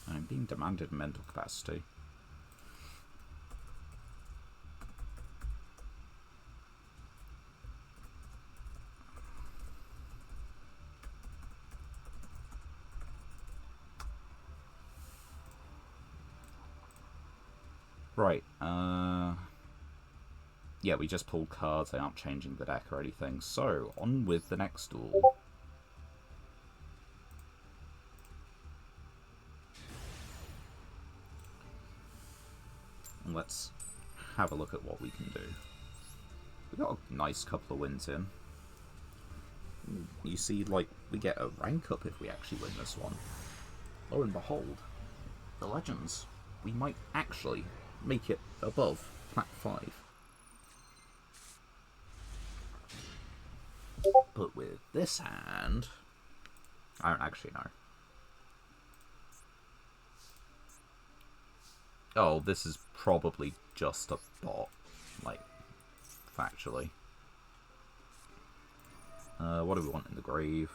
I'm being demanded mental capacity. Right, yeah, we just pulled cards, they aren't changing the deck or anything, so on with the next duel. Let's have a look at what we can do. We got a nice couple of wins in. You see, like, we get a rank up if we actually win this one. Lo and behold, the Legends. We might actually make it above Plat 5. But with this hand, I don't actually know. Oh, this is probably just a bot, like, factually. What do we want in the grave?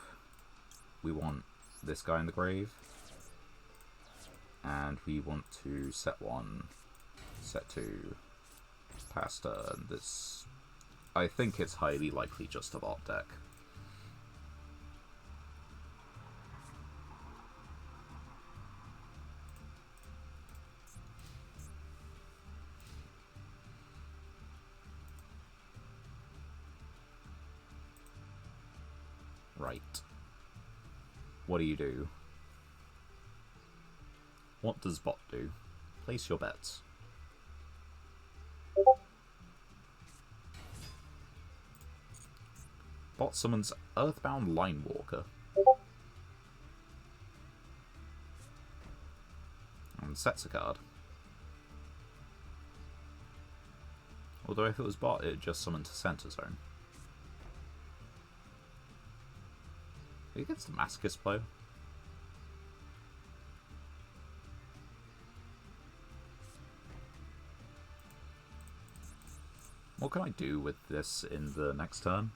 We want this guy in the grave. And we want to set 1, set 2, pass turn. This, I think it's highly likely just a bot deck. Right. What do you do? What does bot do? Place your bets. Bot summons Earthbound Linewalker. And sets a card. Although if it was bot, it just summoned to Center Zone. Who gets the Masochist Blow? What can I do with this in the next turn?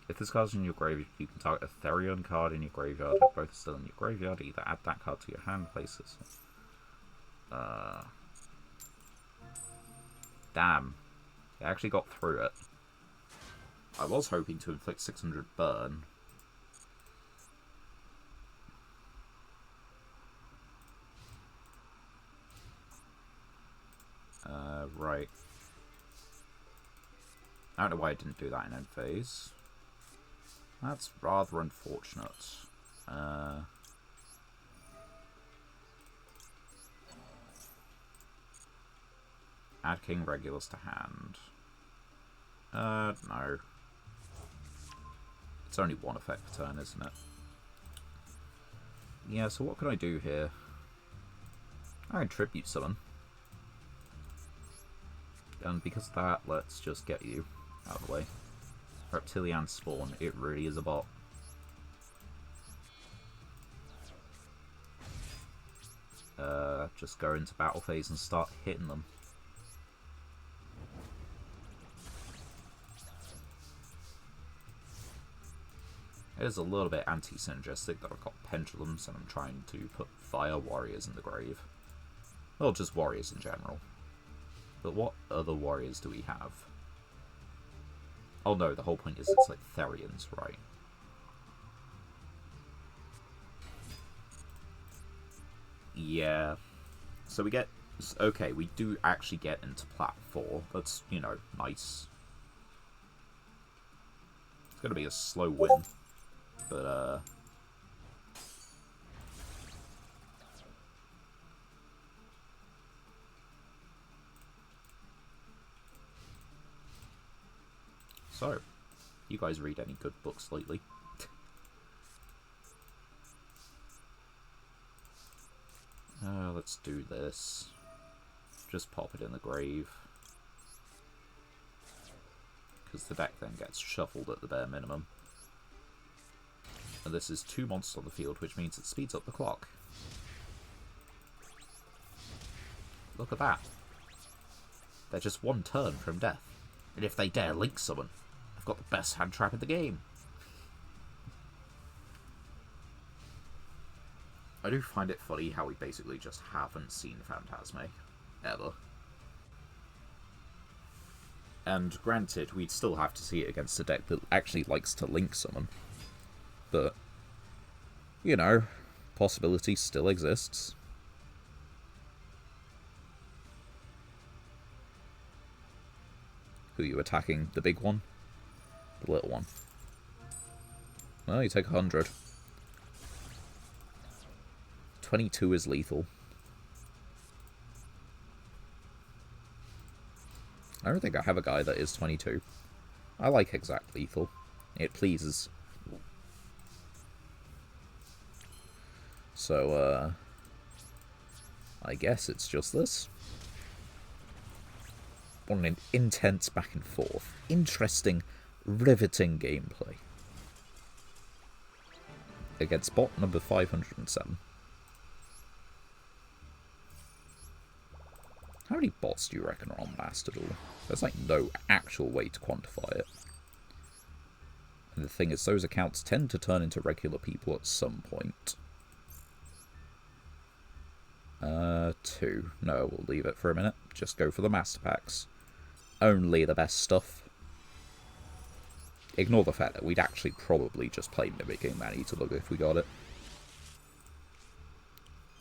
If this card's in your graveyard, you can target a Therion card in your graveyard. If both are still in your graveyard, either add that card to your hand, place it. Damn. I actually got through it. I was hoping to inflict 600 burn. Right. I don't know why I didn't do that in end phase. That's rather unfortunate. Add King Regulus to hand. No. It's only one effect per turn, isn't it? Yeah, so what can I do here? I can Tribute Summon. And because of that, let's just get you out of the way. Reptilian Spawn, it really is a bot. Just go into battle phase and start hitting them. It is a little bit anti-synergistic that I've got pendulums and I'm trying to put fire warriors in the grave. Well, just warriors in general. But what other warriors do we have? Oh no, the whole point is it's like Therians, right? Yeah. So we get... Okay, we do actually get into Plat 4. That's, you know, nice. It's gonna be a slow win. But, So, you guys read any good books lately? Let's do this. Just pop it in the grave. Because the deck then gets shuffled at the bare minimum. And this is 2 monsters on the field, which means it speeds up the clock. Look at that. They're just 1 turn from death. And if they dare Link Summon, I've got the best hand trap in the game. I do find it funny how we basically just haven't seen Phantasme. Ever. And granted, we'd still have to see it against a deck that actually likes to Link Summon. But, you know, possibility still exists. Who are you attacking? The big one? The little one? Well, you take 100. 22 is lethal. I don't think I have a guy that is 22. I like exact lethal. It pleases. So, I guess it's just this. What an intense back and forth. Interesting, riveting gameplay. Against bot number 507. How many bots do you reckon are on Mastodon? There's like no actual way to quantify it. And the thing is, those accounts tend to turn into regular people at some point. 2. No, we'll leave it for a minute. Just go for the master packs. Only the best stuff. Ignore the fact that we'd actually probably just play Mimicking Man-Eater Lug if we got it.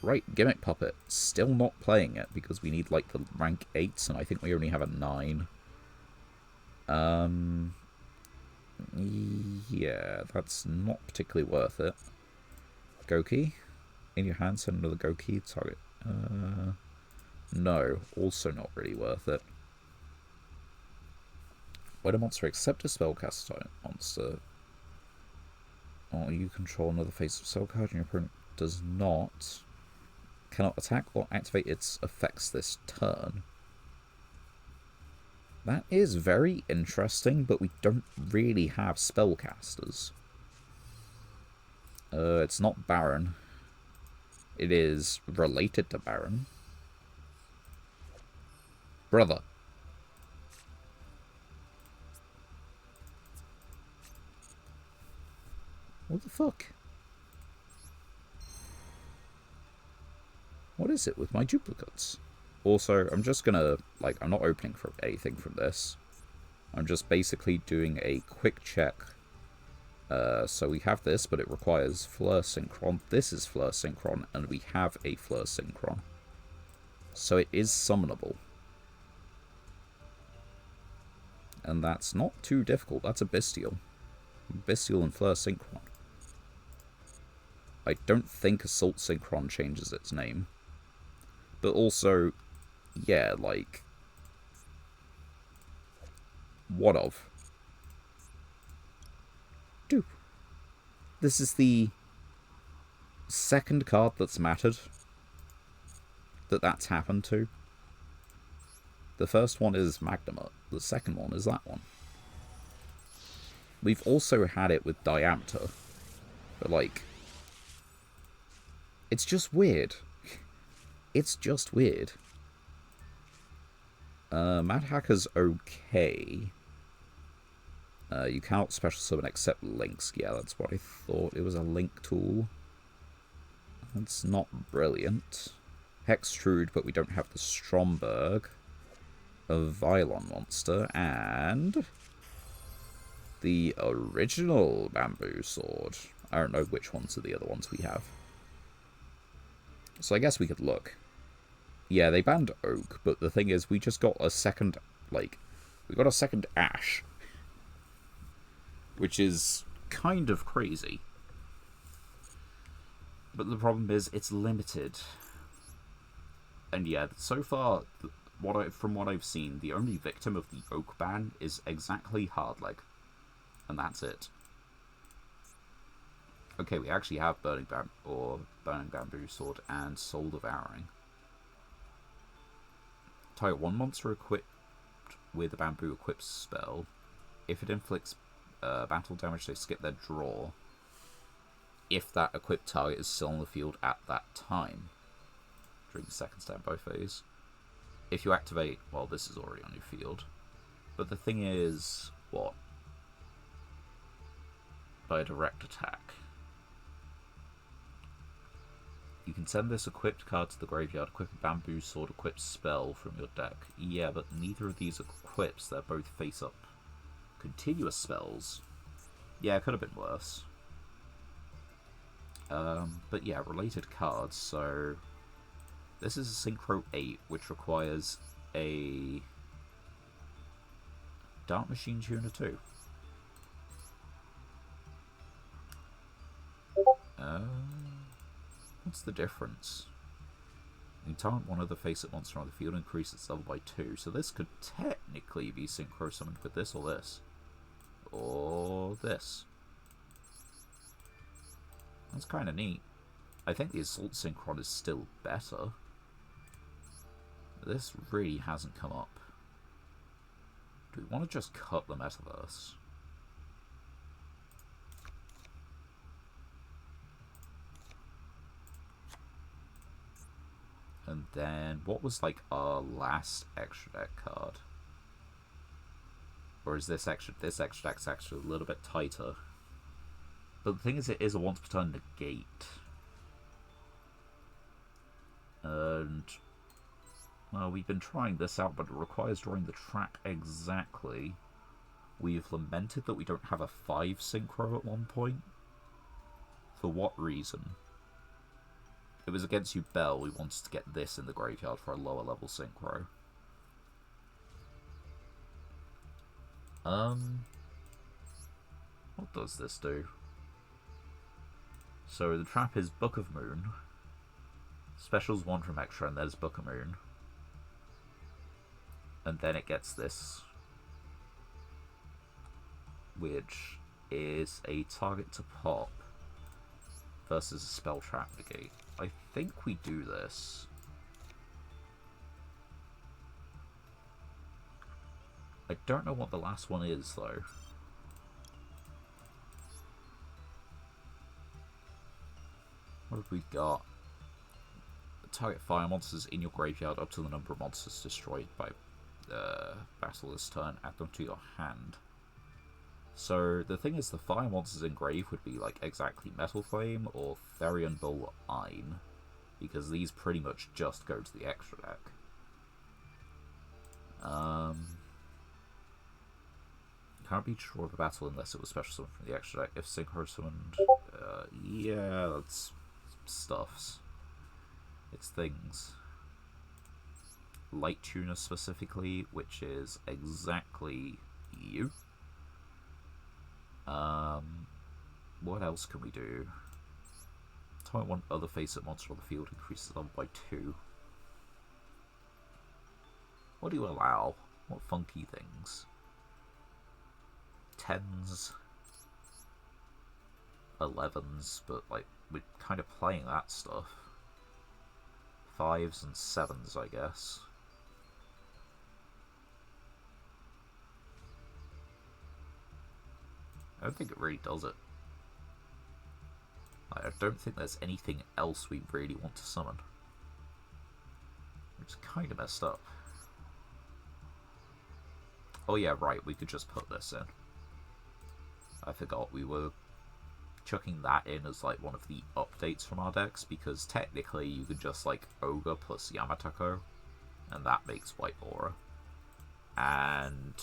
Right, Gimmick Puppet. Still not playing it because we need like the rank 8s and I think we only have a 9. Yeah, that's not particularly worth it. Goki? In your hand, send another Goki target. No, also not really worth it. When a monster accepts a spellcast monster, or you control another face of spell card and your opponent does not, cannot attack or activate its effects this turn. That is very interesting, but we don't really have spellcasters. It's not Baron. It is related to Baron. Brother. What the fuck? What is it with my duplicates? Also, I'm just gonna, like, I'm not opening for anything from this. I'm just basically doing a quick check. So we have this, but it requires Fleur Synchron. This is Fleur Synchron, and we have a Fleur Synchron. So it is summonable. And that's not too difficult. That's a Bestial. Bestial and Fleur Synchron. I don't think Assault Synchron changes its name. But also, yeah, like... what of? Do. This is the second card that's mattered. That's happened to. The first one is Magnamut. The second one is that one. We've also had it with Diameter. But, like... it's just weird. It's just weird. Mad Hacker's okay. You cannot special summon except links. Yeah, that's what I thought. It was a link tool. That's not brilliant. Hextrude, but we don't have the Stromberg. A Vylon monster, and... the original Bamboo Sword. I don't know which ones are the other ones we have. So I guess we could look. Yeah, they banned Oak, but the thing is, we just got a second, like... we got a second Ash. Which is kind of crazy. But the problem is, it's limited. And yeah, so far, from what I've seen, the only victim of the Oak ban is exactly Hardleg. And that's it. Okay, we actually have Burning Bamboo Sword and Soul Devouring. Target one monster equipped with a Bamboo equipped spell. If it inflicts battle damage, they skip their draw. If that equipped target is still on the field at that time. During the second standby phase. If you activate... well, this is already on your field. But the thing is... what? By a direct attack. You can send this equipped card to the graveyard, equip a Bamboo Sword equipped spell from your deck. Yeah, but neither of these equips, they're both face-up continuous spells. Yeah, it could have been worse. But yeah, related cards, so... this is a Synchro 8, which requires a... Dark Machine Tuner 2. What's the difference? You target one of the face-up monster on the field and increase its level by 2. So this could technically be synchro summoned with this or this. Or this. That's kind of neat. I think the Assault Synchron is still better. This really hasn't come up. Do we want to just cut the Metaverse? And then, what was like our last extra deck card? Or is this extra deck's actually a little bit tighter? But the thing is, it is a once per turn negate. And, well, we've been trying this out, but it requires drawing the trap exactly. We've lamented that we don't have a 5 synchro at one point. For what reason? It was against you, Bell. We wanted to get this in the graveyard for a lower level synchro. What does this do? So the trap is Book of Moon. Specials 1 from extra, and there's Book of Moon. And then it gets this, which is a target to pop versus a spell trap negate. I think we do this. I don't know what the last one is, though. What have we got? Target fire monsters in your graveyard up to the number of monsters destroyed by battle this turn. Add them to your hand. So the thing is, the fire monsters in Grave would be like exactly Metal Flame or Therian Bull Ein, because these pretty much just go to the extra deck. Can't be sure of a battle unless it was special summon from the extra deck. If synchro summoned, yeah, that's stuffs. It's things. Light Tuner specifically, which is exactly you. What else can we do? Time one other face-up monster on the field increases level by 2. What do you allow? What funky things? 10s, 11s, but like we're kind of playing that stuff. 5s and 7s, I guess. I don't think it really does it. I don't think there's anything else we really want to summon. Which is kind of messed up. Oh yeah, right, we could just put this in. I forgot we were chucking that in as like one of the updates from our decks, because technically you could just like Ogre plus Yamatako, and that makes White Aura. And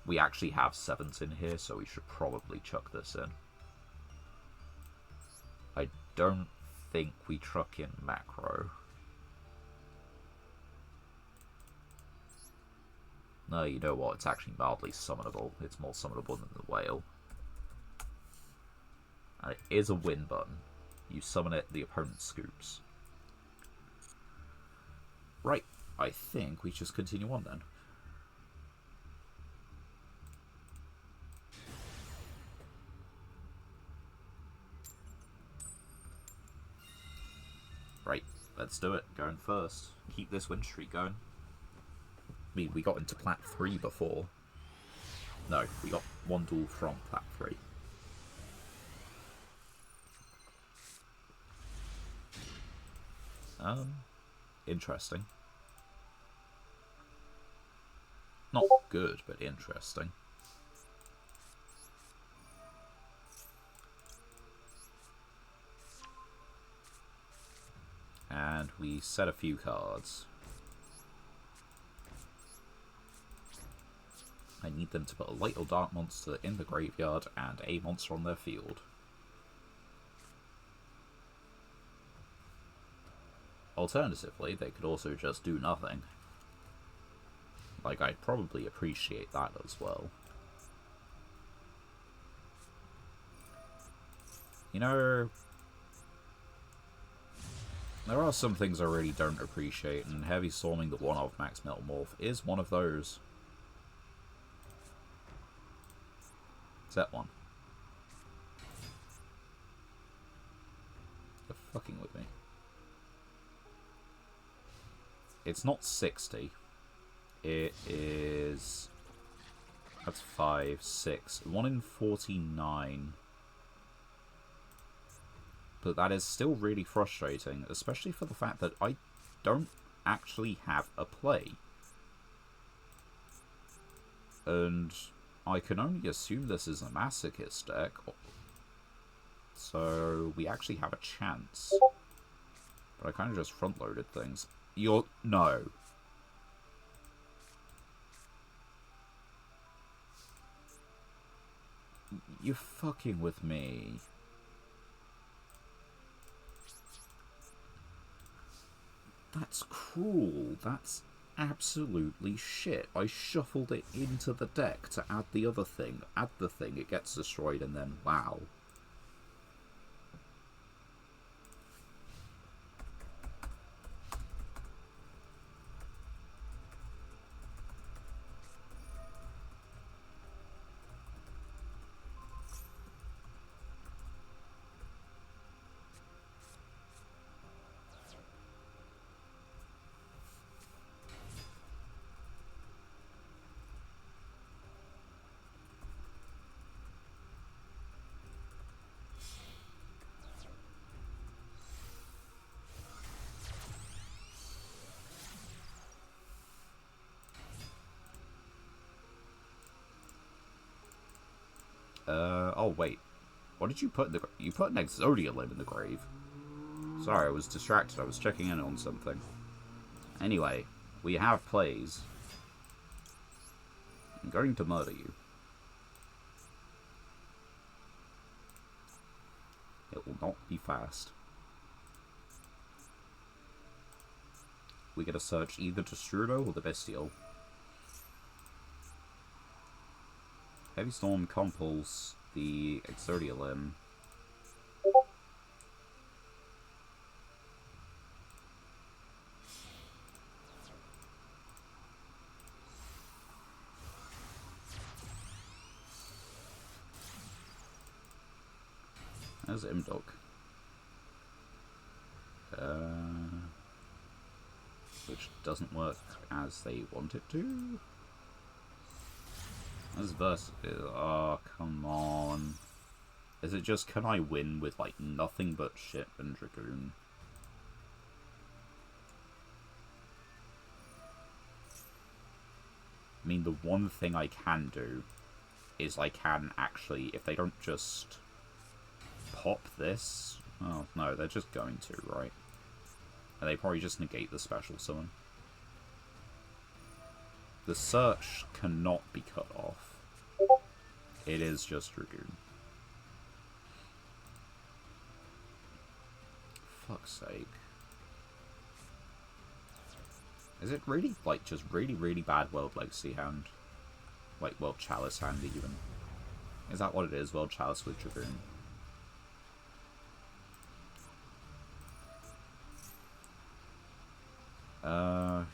we actually have 7s in here, so we should probably chuck this in. I don't think we truck in Macro. No, you know what? It's actually mildly summonable. It's more summonable than the whale. And it is a win button. You summon it, the opponent scoops. Right, I think we just continue on then. Right, let's do it. Going first. Keep this win streak going. I mean, we got into Plat 3 before. No, we got one duel from Plat 3. Interesting. Not good, but interesting. And we set a few cards. I need them to put a light or dark monster in the graveyard and a monster on their field. Alternatively, they could also just do nothing. Like, I'd probably appreciate that as well. You know, there are some things I really don't appreciate, and Heavy Storming the one-off Max Metamorph is one of those. Set one. You're fucking with me. It's not 60. It is... That's 5, 6. 1 in 49. But that is still really frustrating, especially for the fact that I don't actually have a play. And I can only assume this is a Masochist deck, so we actually have a chance. But I kind of just front-loaded things. You're... no. You're fucking with me. That's cruel. That's absolutely shit. I shuffled it into the deck to add the other thing. Add the thing, it gets destroyed, and then wow. Oh, wait. What did you put in the... You put an Exodia limb in the grave. Sorry, I was distracted. I was checking in on something. Anyway, we have plays. I'm going to murder you. It will not be fast. We get to search either Destrudo or the Bestial. Heavy Storm, Compulse, the Exodia limb. There's Imdok. Which doesn't work as they want it to. As versus... Oh, come on. Is it just, can I win with, like, nothing but shit and Dragoon? I mean, the one thing I can do is I can actually, if they don't just pop this... Oh, no, they're just going to, right? And they probably just negate the special summon. The search cannot be cut off. It is just Dragoon. Fuck's sake. Is it really, like, just really, really bad World Legacy Hand? Like, World Chalice Hand, even. Is that what it is? World Chalice with Dragoon?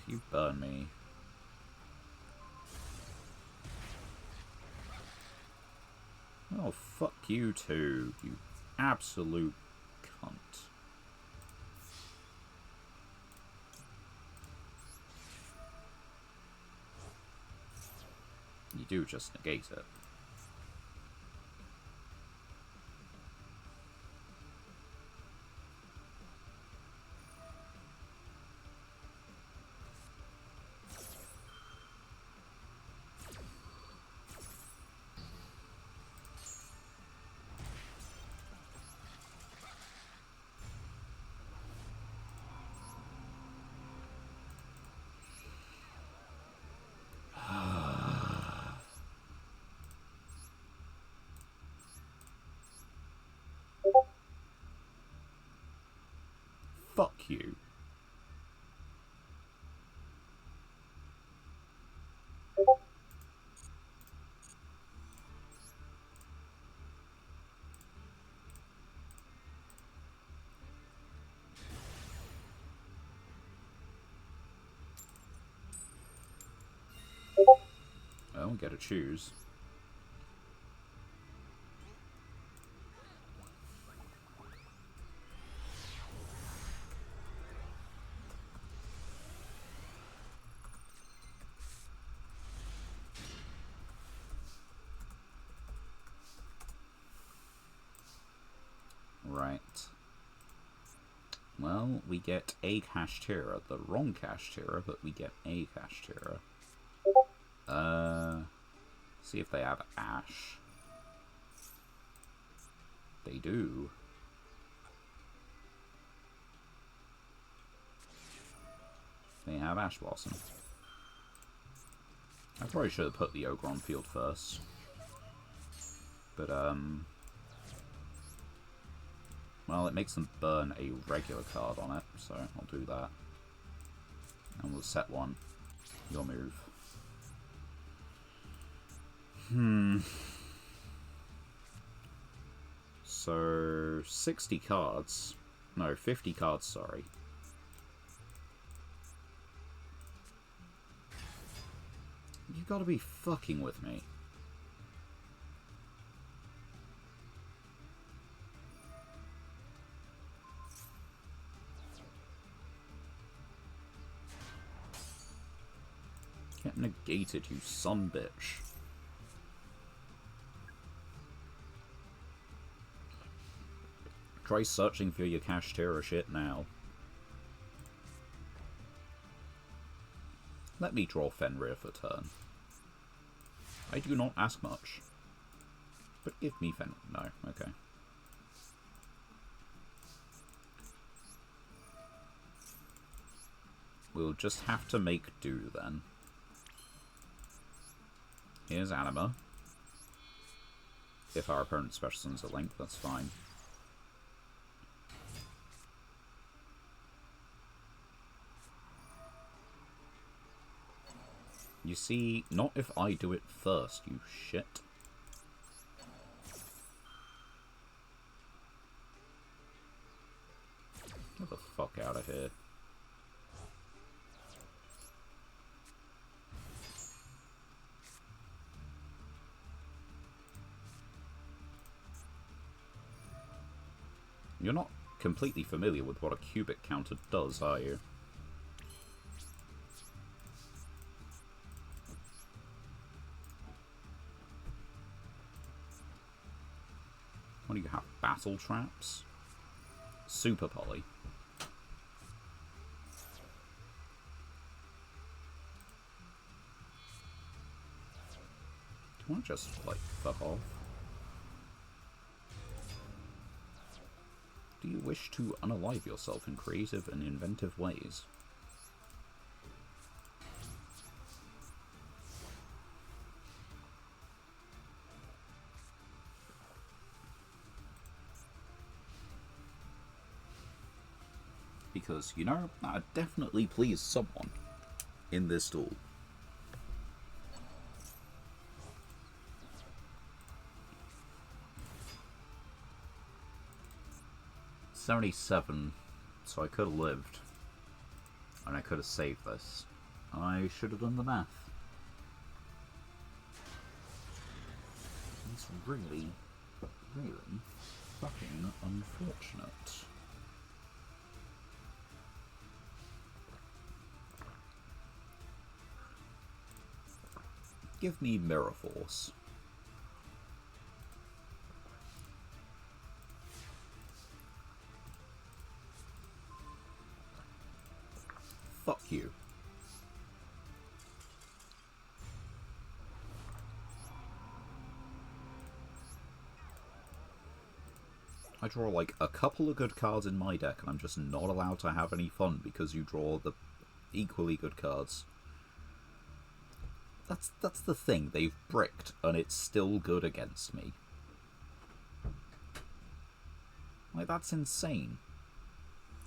You burn me. Oh, fuck you too, you absolute cunt. You do just negate it. Fuck you. I don't get to choose. Right. Well, we get a Kashtira. The wrong Kashtira, but we get a Kashtira. See if they have Ash. They do. They have Ash Blossom. I probably should have put the Ogre on field first. But, well, it makes them burn a regular card on it, so I'll do that. And we'll set one. Your move. So, 60 cards. No, 50 cards, sorry. You gotta be fucking with me. Get negated, you son bitch. Try searching for your Kashtira shit now. Let me draw Fenrir for turn. I do not ask much. Forgive me, Fen. No, okay. We'll just have to make do then. Here's Anima. If our opponent's special summons a Link, that's fine. You see, not if I do it first, you shit. Get the fuck out of here. You're not completely familiar with what a cubic counter does, are you? What do you have? Battle traps? Super Poly. Do you want to just, like, fuck off? Do you wish to unalive yourself in creative and inventive ways? Because, you know, I'd definitely please someone in this duel. $77, so I could have lived. And I could have saved this. I should have done the math. It's really, really fucking unfortunate. Give me Mirror Force. Fuck you. I draw like a couple of good cards in my deck and I'm just not allowed to have any fun because you draw the equally good cards. That's the thing, they've bricked and it's still good against me. Like, that's insane.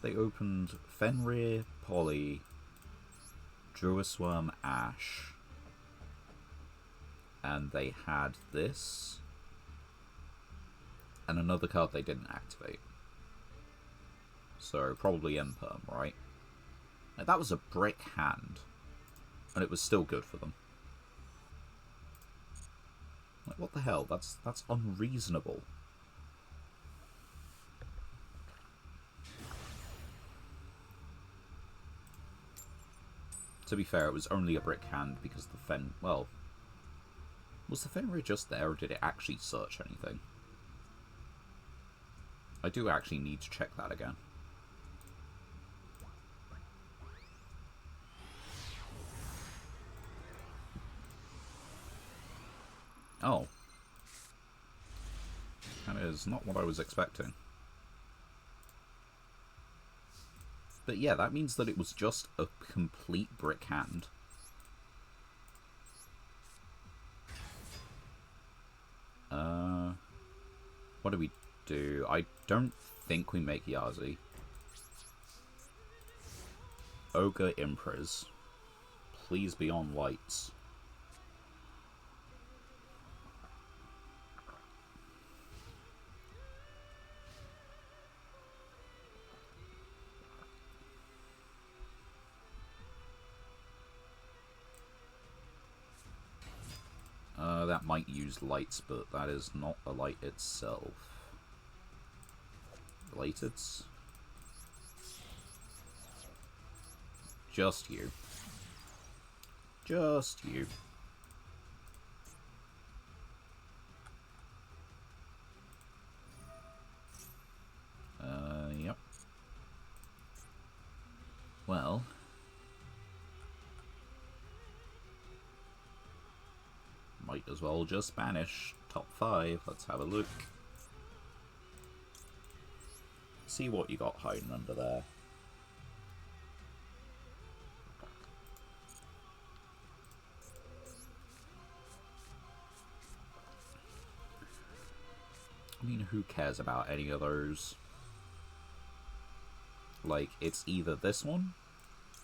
They opened Fenrir, Poly, Druisworm, Ash, and they had this, and another card they didn't activate. So, probably Imperm, right? Like, that was a brick hand, and it was still good for them. Like, what the hell? That's unreasonable. To be fair, it was only a brick hand because the well, was the Fenrir just there or did it actually search anything? I do actually need to check that again. Oh. That is not what I was expecting. But yeah, that means that it was just a complete brick hand. What do we do? I don't think we make Yazi. Ogre Impris. Please be on lights. That might use lights, but that is not a light itself. Related? Just you. Just you. Yep. Well... might as well just banish top 5. Let's have a look. See what you got hiding under there. I mean, who cares about any of those? Like, it's either this one,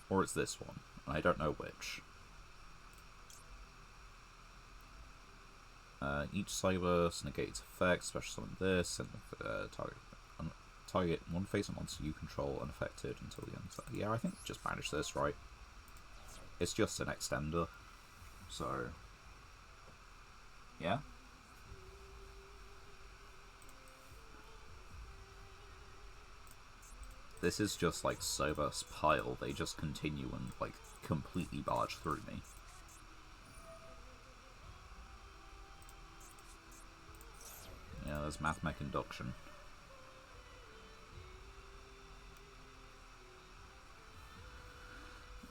or it's this one. And I don't know which. Each Cyberse negates effects, special summon this, and target one face monster you control unaffected until the end. Yeah, I think just banish this, right? It's just an extender. So, yeah. This is just like Cyberse pile. They just continue and like completely barge through me. Yeah, there's Mathmech Induction.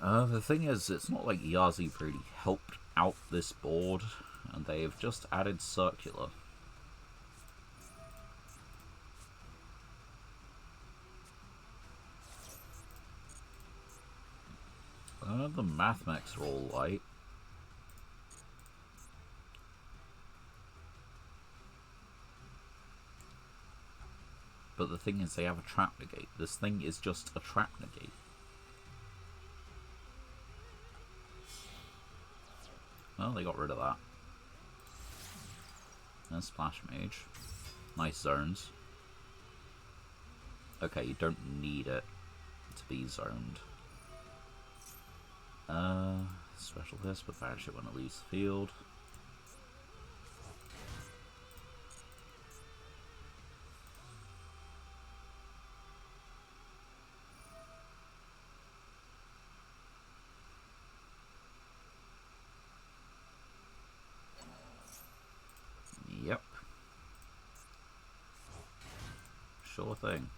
The thing is, it's not like Yazi really helped out this board, and they've just added Circular. The Mathmechs are all light. But the thing is, they have a trap negate. This thing is just a trap negate. Well, they got rid of that. And Splash Mage. Nice zones. Okay, you don't need it to be zoned. Special this, but banish it when it leaves the field. Yep. Sure thing.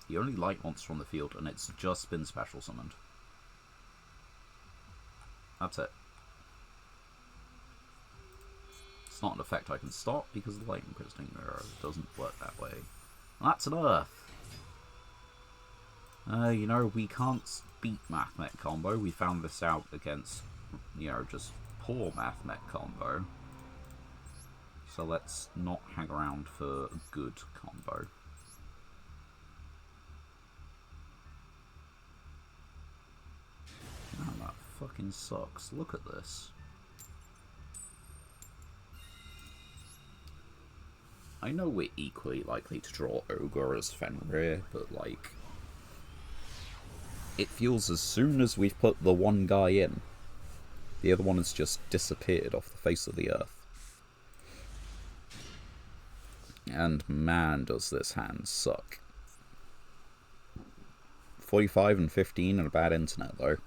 The only light monster on the field, and it's just been special summoned. That's it. It's not an effect I can stop because the Lightning Prisoning Mirror doesn't work that way. And that's an Earth. You know, we can't beat Mathmech combo. We found this out against, you know, just poor Mathmech combo. So let's not hang around for a good combo. Oh, that fucking sucks. Look at this. I know we're equally likely to draw Ogre as Fenrir, but like, it feels as soon as we've put the one guy in, the other one has just disappeared off the face of the earth. And man, does this hand suck. 45 and 15 and a bad internet, though.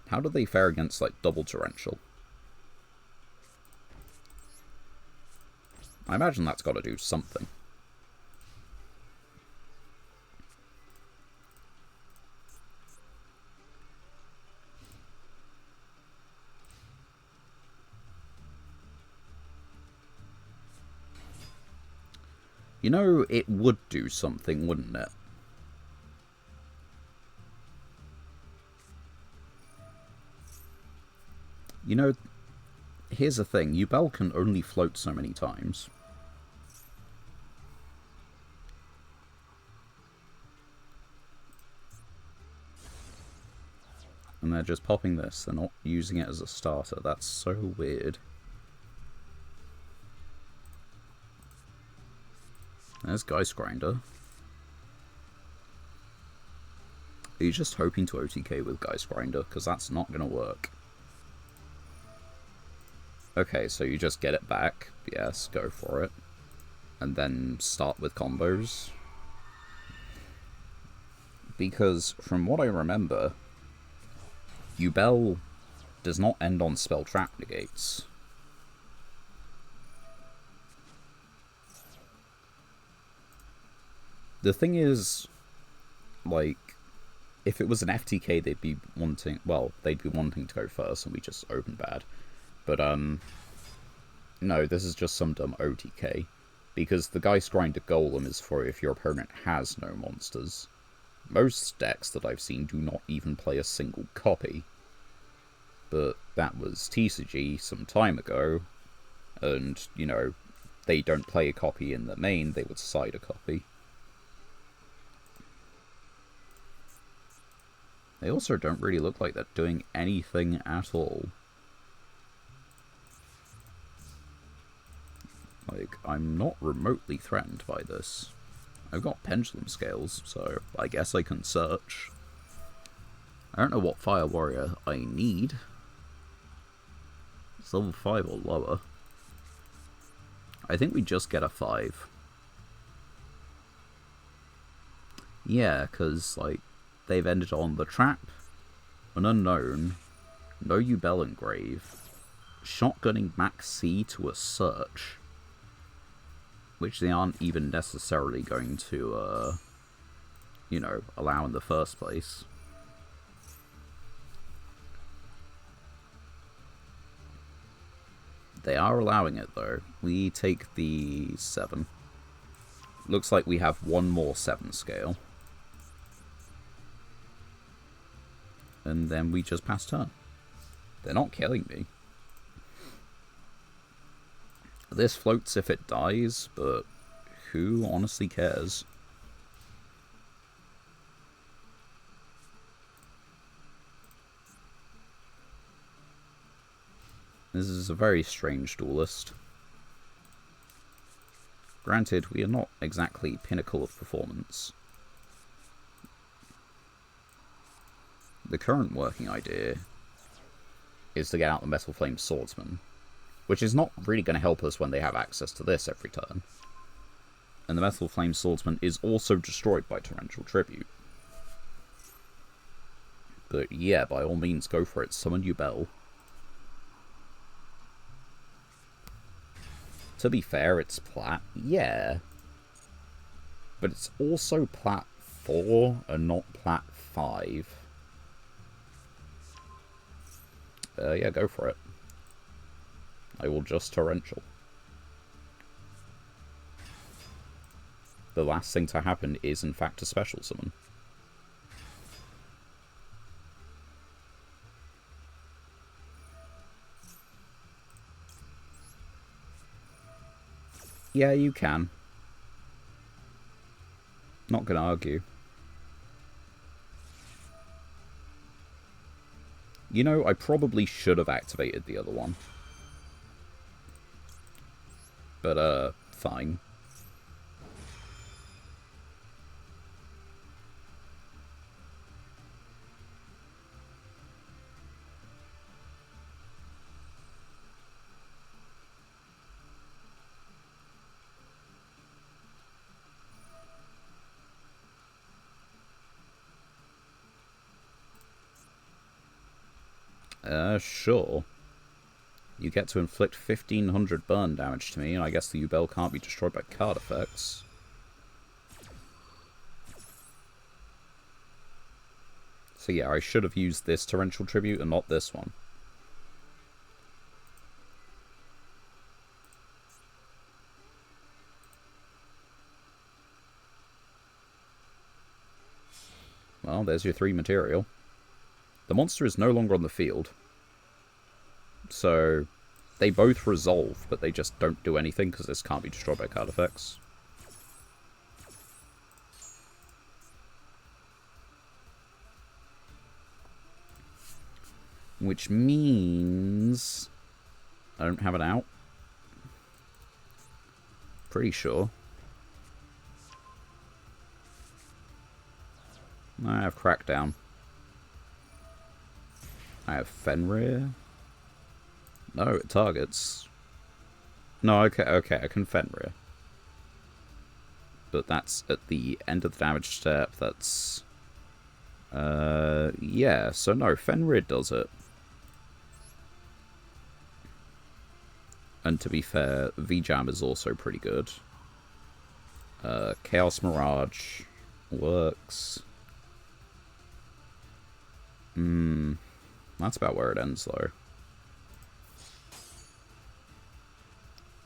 How do they fare against, like, double torrential? I imagine that's got to do something. You know, it would do something, wouldn't it? You know, here's the thing. Yubel can only float so many times. And they're just popping this. They're not using it as a starter. That's so weird. There's Geist Grinder. Are you just hoping to OTK with Geist Grinder? Because that's not going to work. Okay, so you just get it back. Yes, go for it. And then start with combos. Because, from what I remember, Yubel does not end on spell trap negates. The thing is, like, if it was an FTK, they'd be wanting, well, they'd be wanting to go first, and we just open bad. But, no, this is just some dumb OTK. Because the Geist Grinder Golem is for if your opponent has no monsters. Most decks that I've seen do not even play a single copy. But that was TCG some time ago, and, you know, they don't play a copy in the main, they would side a copy. They also don't really look like they're doing anything at all. Like, I'm not remotely threatened by this. I've got pendulum scales, so I guess I can search. I don't know what Fire Warrior I need. It's level 5 or lower. I think we just get a 5. Yeah, because, like, they've ended on the Trap, an Unknown, no Yubel Engrave, shotgunning Max C to a Search, which they aren't even necessarily going to, you know, allow in the first place. They are allowing it, though. We take the 7. Looks like we have one more 7 scale. And then we just pass turn. They're not killing me. This floats if it dies, but who honestly cares? This is a very strange duelist. Granted, we are not exactly pinnacle of performance. The current working idea is to get out the Metal Flame Swordsman, which is not really going to help us when they have access to this every turn. And the Metal Flame Swordsman is also destroyed by Torrential Tribute. But yeah, by all means, go for it. Summon Yubel. To be fair, it's plat. Yeah. But it's also plat 4 and not plat 5. Yeah, go for it. I will just Torrential. The last thing to happen is, in fact, a special summon. Yeah, you can. Not gonna argue. You know, I probably should have activated the other one. But, fine. Sure. You get to inflict 1500 burn damage to me, and I guess the Yubel can't be destroyed by card effects. So yeah, I should have used this Torrential Tribute and not this one. Well, there's your 3 material. The monster is no longer on the field. So, they both resolve, but they just don't do anything because this can't be destroyed by card effects. Which means I don't have it out. Pretty sure. I have Crackdown. I have Fenrir. No, it targets. No, okay, I can Fenrir. But that's at the end of the damage step, that's... yeah, so no, Fenrir does it. And to be fair, V-Jam is also pretty good. Chaos Mirage works. That's about where it ends, though.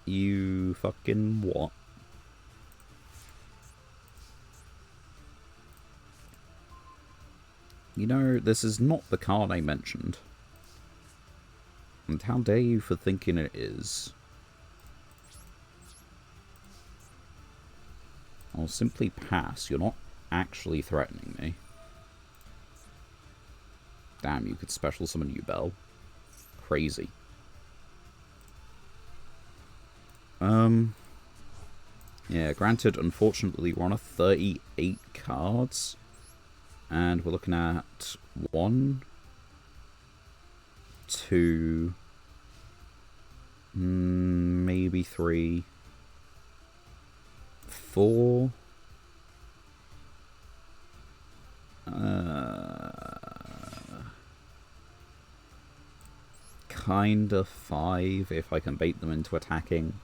You fucking what? You know, this is not the card I mentioned. And how dare you for thinking it is? I'll simply pass. You're not actually threatening me. Damn, you could special summon Yugioh. Crazy. Yeah, granted, unfortunately, we're on a 38 cards. And we're looking at 1, 2, maybe 3, 4. Kinda 5 if I can bait them into attacking.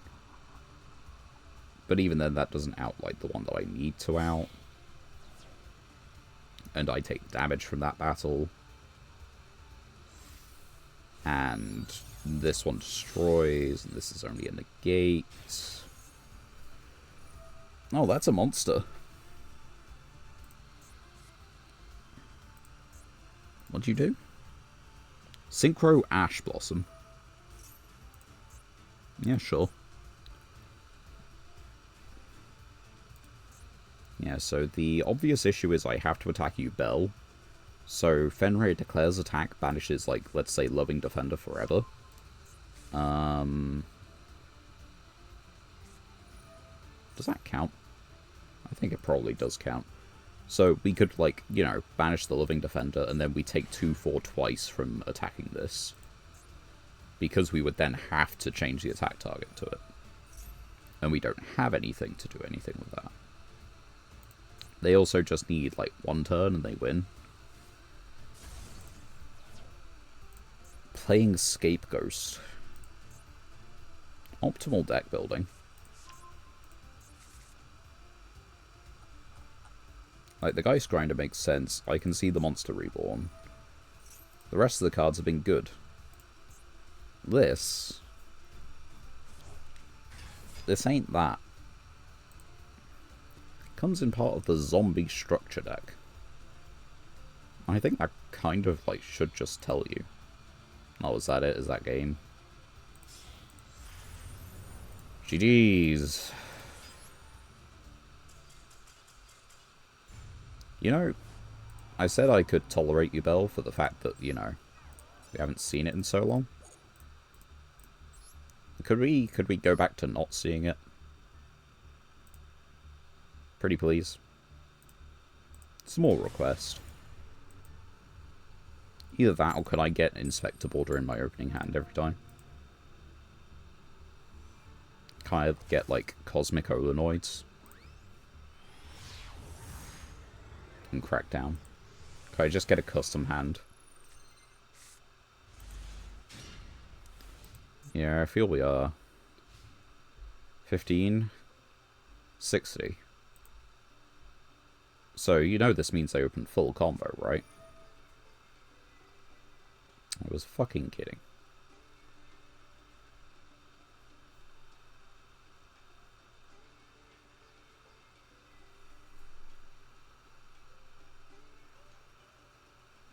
But even then, that doesn't outright the one that I need to out. And I take damage from that battle. And this one destroys, and this is only a negate. Oh, that's a monster. What'd you do? Synchro Ash Blossom. Yeah, sure. Yeah, so the obvious issue is I have to attack Yugioh. So Fenrir declares attack, banishes, like, let's say, Loving Defender forever. Does that count? I think it probably does count. So we could, like, you know, banish the Loving Defender, and then we take 2/4 twice from attacking this. Because we would then have to change the attack target to it. And we don't have anything to do anything with that. They also just need, like, 1 turn and they win. Playing Scapegoat. Optimal deck building. Like, the Geist Grinder makes sense. I can see the Monster Reborn. The rest of the cards have been good. This ain't that. Comes in part of the zombie structure deck. I think that kind of, like, should just tell you. Oh, is that it? Is that game? GG's. You know, I said I could tolerate Yugioh for the fact that, you know, we haven't seen it in so long. Could we go back to not seeing it? Pretty please. Small request. Either that, or could I get Inspector Border in my opening hand every time? Kind of get, like, Cosmic Olenoids. And Crackdown. Could I just get a custom hand? Yeah, I feel we are. 15. 60. So, you know this means they open full combo, right? I was fucking kidding.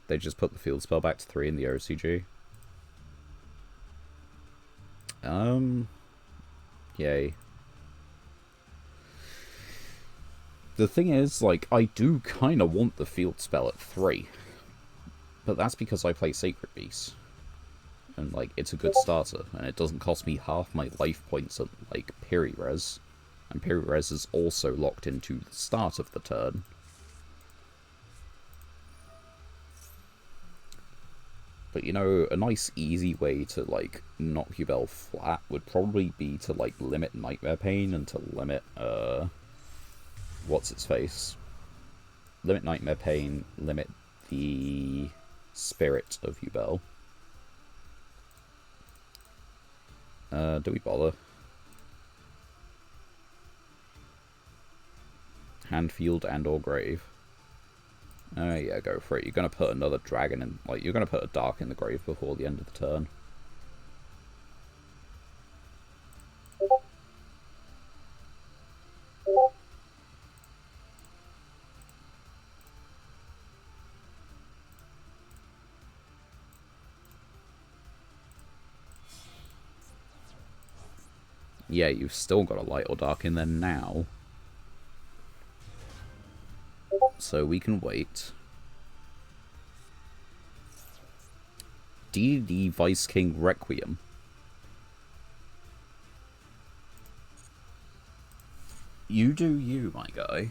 They just put the field spell back to 3 in the OCG. Yay. The thing is, like, I do kind of want the field spell at 3. But that's because I play Sacred Beast. And, like, it's a good starter. And it doesn't cost me half my life points at, like, Piri-Res. And Piri-Res is also locked into the start of the turn. But, you know, a nice, easy way to, like, knock Yugioh flat would probably be to, like, limit Nightmare Pain and to limit, what's-its-face? Limit Nightmare Pain, limit the Spirit of Yugioh. Do we bother? Hand, field, and or grave. Oh yeah, go for it. You're gonna put another dragon in, like, you're gonna put a dark in the grave before the end of the turn. Yeah, you've still got a light or dark in there now. So we can wait. D&D Vice King Requiem. You do you, my guy.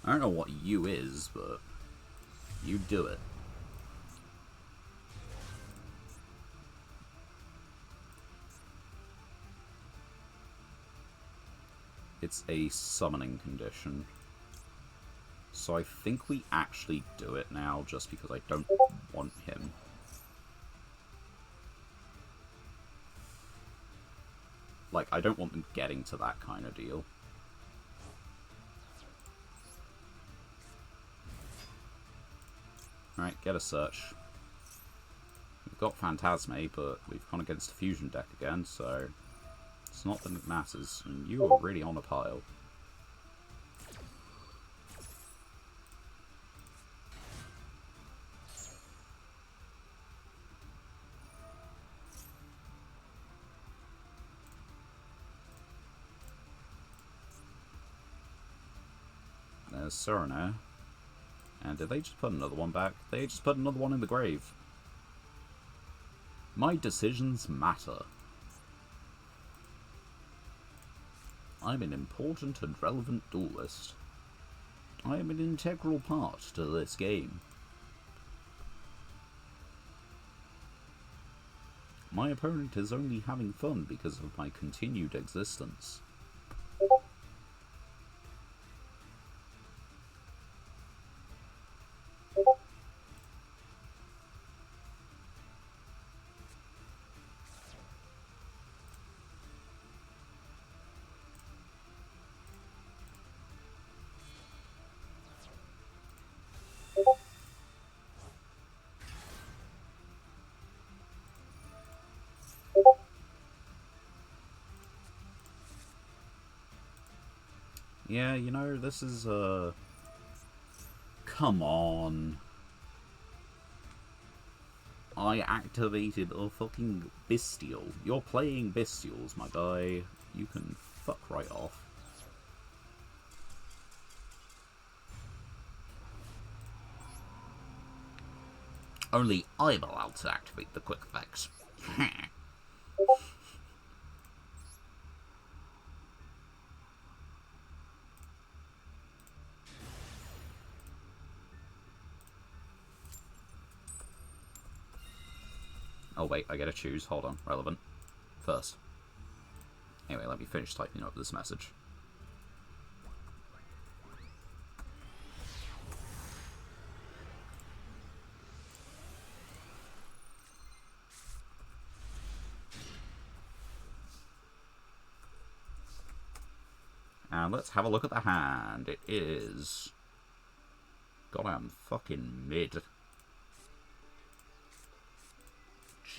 I don't know what you is, but you do it. It's a summoning condition. So I think we actually do it now, just because I don't want him. Like, I don't want them getting to that kind of deal. Alright, get a search. We've got Phantasme, but we've gone against a fusion deck again, so it's not that it matters. And you are really on a pile. There's Serenair. And did they just put another one back? They just put another one in the grave. My decisions matter. I'm an important and relevant duelist. I am an integral part to this game. My opponent is only having fun because of my continued existence. Yeah, you know, this is, come on. I activated a fucking Bestial. You're playing Bestials, my guy. You can fuck right off. Only I'm allowed to activate the quick effects. Oh wait, I gotta choose. Hold on. Relevant. First. Anyway, let me finish typing up this message. And let's have a look at the hand. It is... goddamn fucking mid.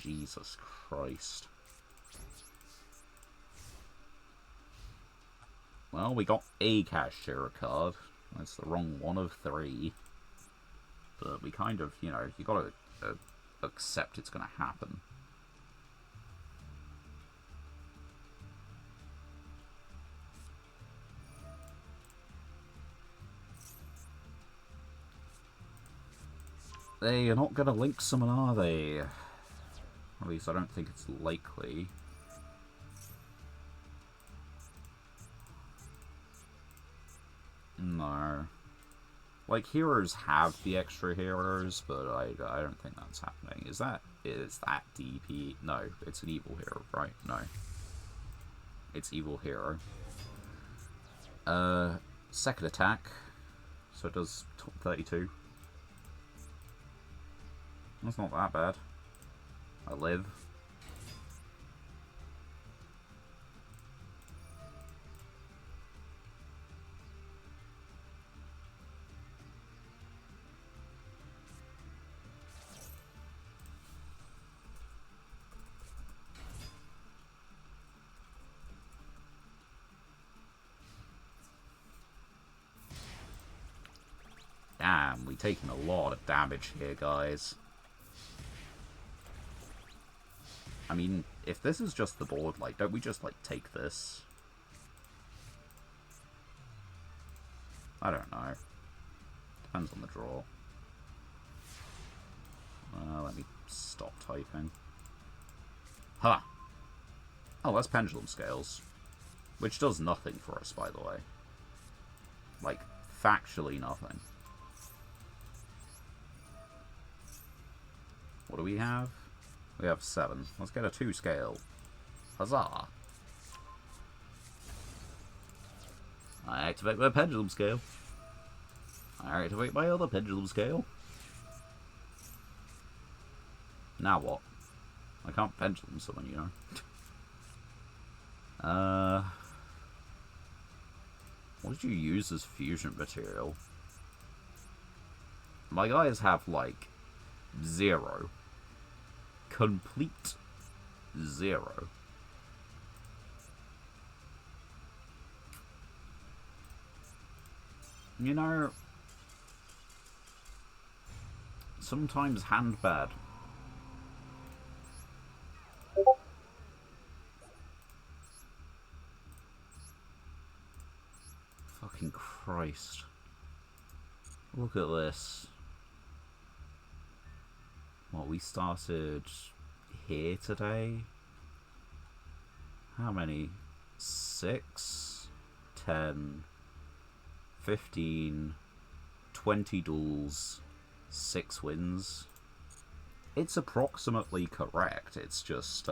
Jesus Christ. Well, we got a cashier card. That's the wrong one of 3. But we kind of, you know, you gotta accept it's gonna happen. They are not gonna link summon, are they? At least I don't think it's likely. No. Like, heroes have the extra heroes, but I don't think that's happening. Is that DP? No, it's an evil hero, right? No. It's evil hero. Second attack. So it does 32. That's not that bad. I live. Damn, we've taken a lot of damage here, guys. I mean, if this is just the board, like, don't we just, like, take this? I don't know. Depends on the draw. Let me stop typing. Ha! Oh, that's pendulum scales. Which does nothing for us, by the way. Like, factually nothing. What do we have? We have 7. Let's get a 2 scale. Huzzah! I activate my pendulum scale. I activate my other pendulum scale. Now what? I can't pendulum summon, you know. What did you use as fusion material? My guys have, like, 0. Complete 0. You know, sometimes hand bad. Fucking Christ. Look at this. What, we started here today? How many? 6, 10, 15, 20 duels, 6 wins. It's approximately correct. It's just,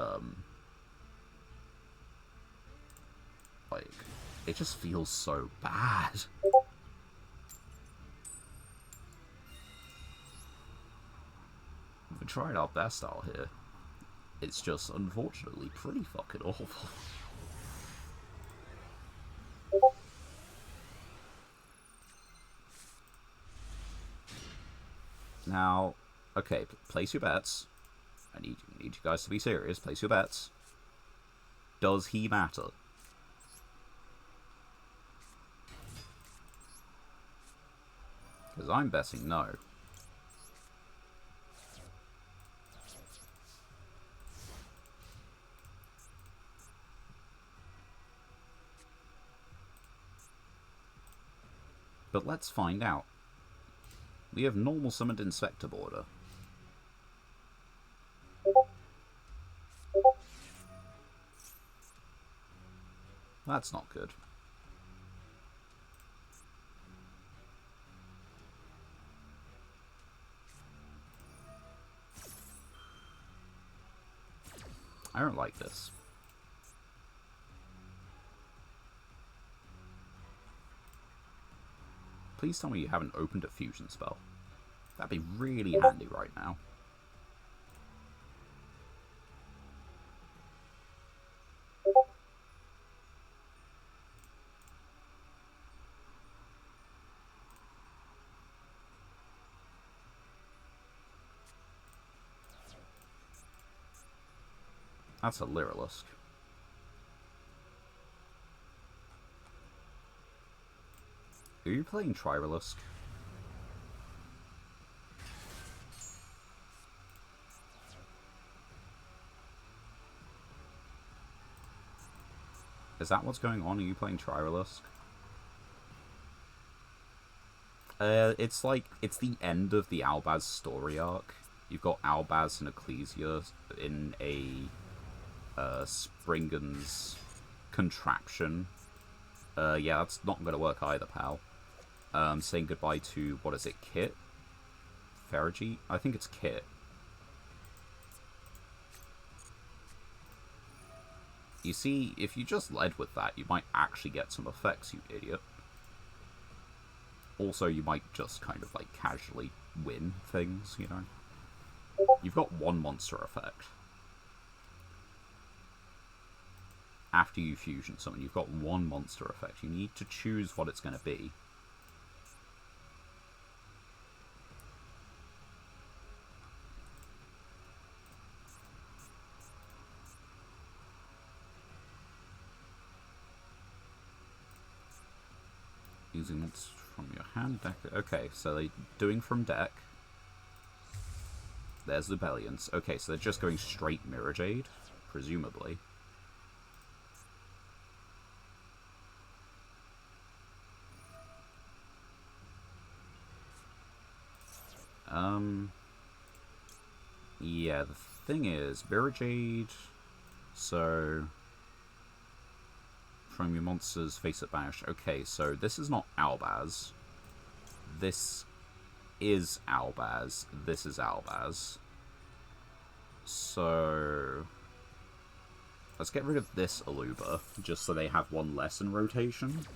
like, it just feels so bad. We tried our best out here. It's just, unfortunately, pretty fucking awful. Now, okay, place your bets. I need you guys to be serious. Place your bets. Does he matter? Because I'm betting no. But let's find out. We have normal summoned Inspector Border. That's not good. I don't like this. Please tell me you haven't opened a fusion spell. That'd be really handy right now. That's a Lyrilisk. Are you playing Tririlisk? Is that what's going on? Are you playing Tririlisk? It's like, it's the end of the Albaz story arc. You've got Albaz and Ecclesia in a Springen's contraption. Yeah, that's not going to work either, pal. Saying goodbye to, what is it, Kit? Fergie? I think it's Kit. You see, if you just led with that, you might actually get some effects, you idiot. Also, you might just kind of, like, casually win things, you know? You've got one monster effect. After you fusion summon, you've got one monster effect. You need to choose what it's going to be. Using what's from your hand deck. Okay, so they're doing from deck. There's the Bellions. Okay, so they're just going straight Mirror Jade. presumably. Yeah, the thing is, Mirror Jade, so from your monsters, face it banished. Okay, so this is not Albaz. This is Albaz. This is Albaz. So let's get rid of this Aluba, just so they have one less in rotation.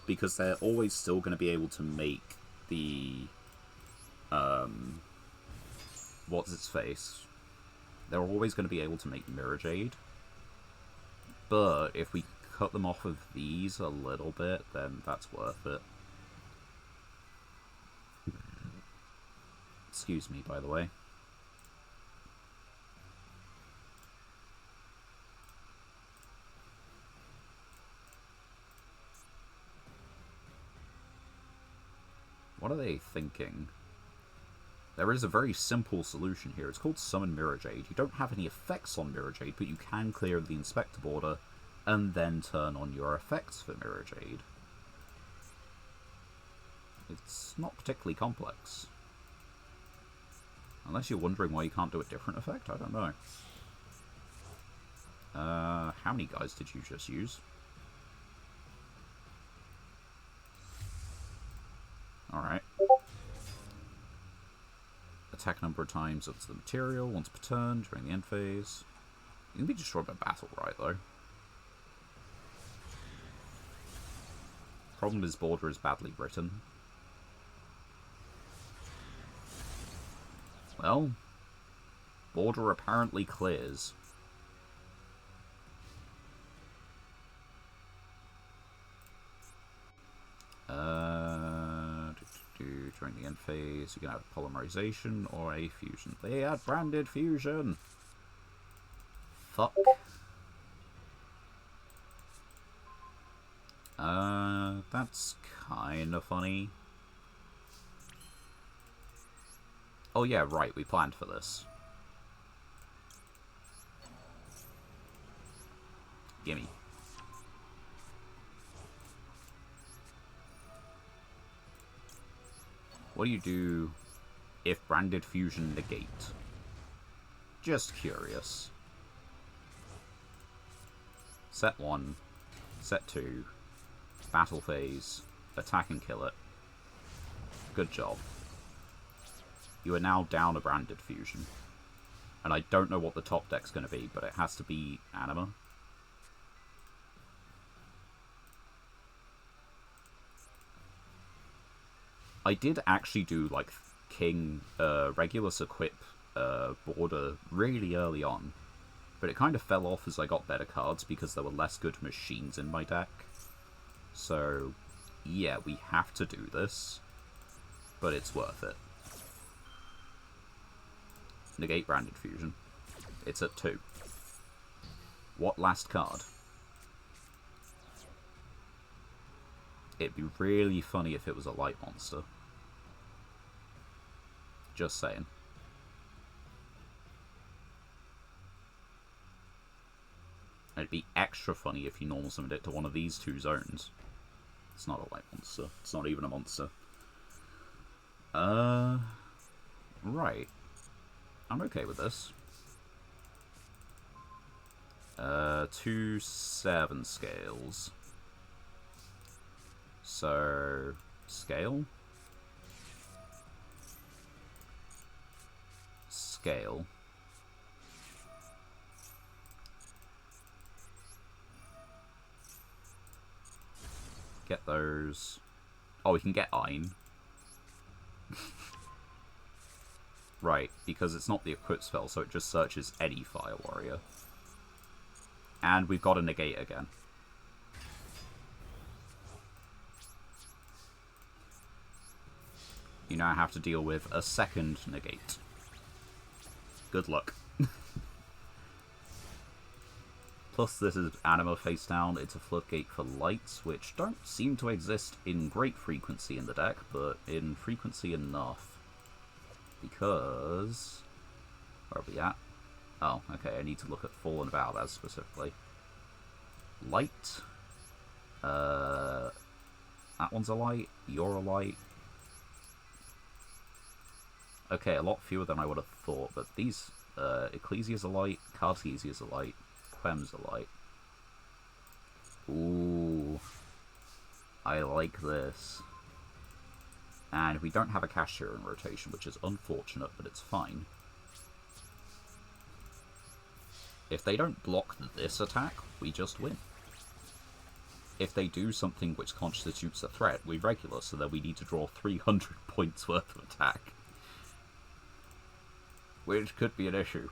Because they're always still going to be able to make the... what's its face? They're always going to be able to make Mirror Jade. But if we cut them off of these a little bit, then that's worth it. Excuse me, by the way. What are they thinking? There is a very simple solution here. It's called Summon Mirror Jade. You don't have any effects on Mirror Jade, but you can clear the Inspector border and then turn on your effects for Mirror Jade. It's not particularly complex. Unless you're wondering why you can't do a different effect, I don't know. How many guys did you just use? Alright. Attack number of times up to the material, once per turn, during the end phase. You can be destroyed by battle, right, though. Problem is, border is badly written. Well, border apparently clears. During the end phase, you can have polymerization or a fusion. They had branded fusion! Fuck. That's kinda funny. Oh yeah, right, we planned for this. Gimme. What do you do if branded fusion negate? Just curious. Set 1, set 2, battle phase, attack and kill it. Good job. You are now down a branded fusion. And I don't know what the top deck's going to be, but it has to be Anima. I did actually do, like, King Regulus Equip border really early on. But it kind of fell off as I got better cards because there were less good machines in my deck. So, yeah, we have to do this. But it's worth it. Negate branded fusion. It's at 2. What last card? It'd be really funny if it was a light monster. Just saying. It'd be extra funny if you normal summoned it to one of these two zones. It's not a light monster. It's not even a monster. Right. I'm okay with this. 2 7 scales. So, scale. Scale. Get those. Oh, we can get Ein. Right, because it's not the equip spell, so it just searches any Fire Warrior. And we've got a negate again. You now have to deal with a second negate. Good luck. Plus, this is Anima face down. It's a floodgate for lights, which don't seem to exist in great frequency in the deck, but in frequency enough. Because... where are we at? Oh, okay, I need to look at Fallen Valdez specifically. Light. That one's a light. You're a light. Okay, a lot fewer than I would have thought, but these... Ecclesia's a light, Cartesia's a light, Quem's a light. Ooh. I like this. And we don't have a cashier in rotation, which is unfortunate, but it's fine. If they don't block this attack, we just win. If they do something which constitutes a threat, we regular, so that we need to draw 300 points worth of attack. Which could be an issue.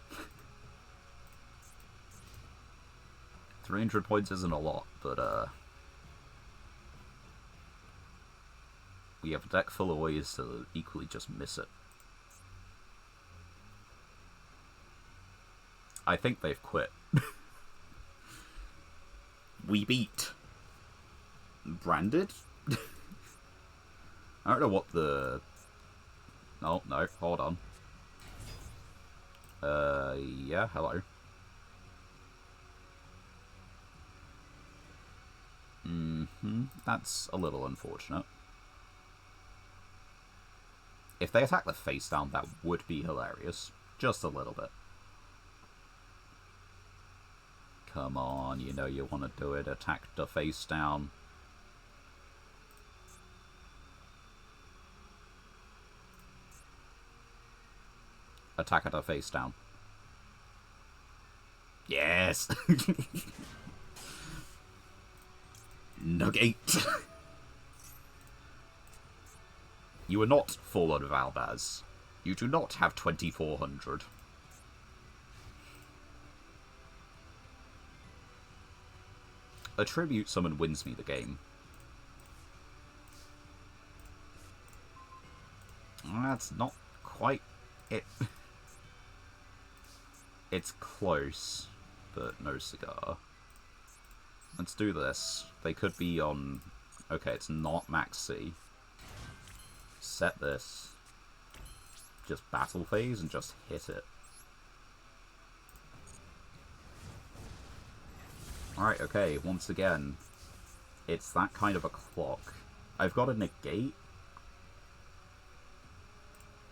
300 points isn't a lot, but we have a deck full of ways to equally just miss it. I think they've quit. We beat Branded? I don't know what the... Oh, no, hold on. Yeah, hello. That's a little unfortunate. If they attack the face down, that would be hilarious. Just a little bit. Come on, you know you want to do it. Attack the face down. Attack at her face down. Yes! Nugget! You are not Fallen Valdez. You do not have 2400. A tribute summon wins me the game. That's not quite it. It's close, but no cigar. Let's do this. They could be on... Okay, it's not Max C. Set this. Just battle phase and just hit it. Alright, okay, once again, it's that kind of a clock. I've got a negate.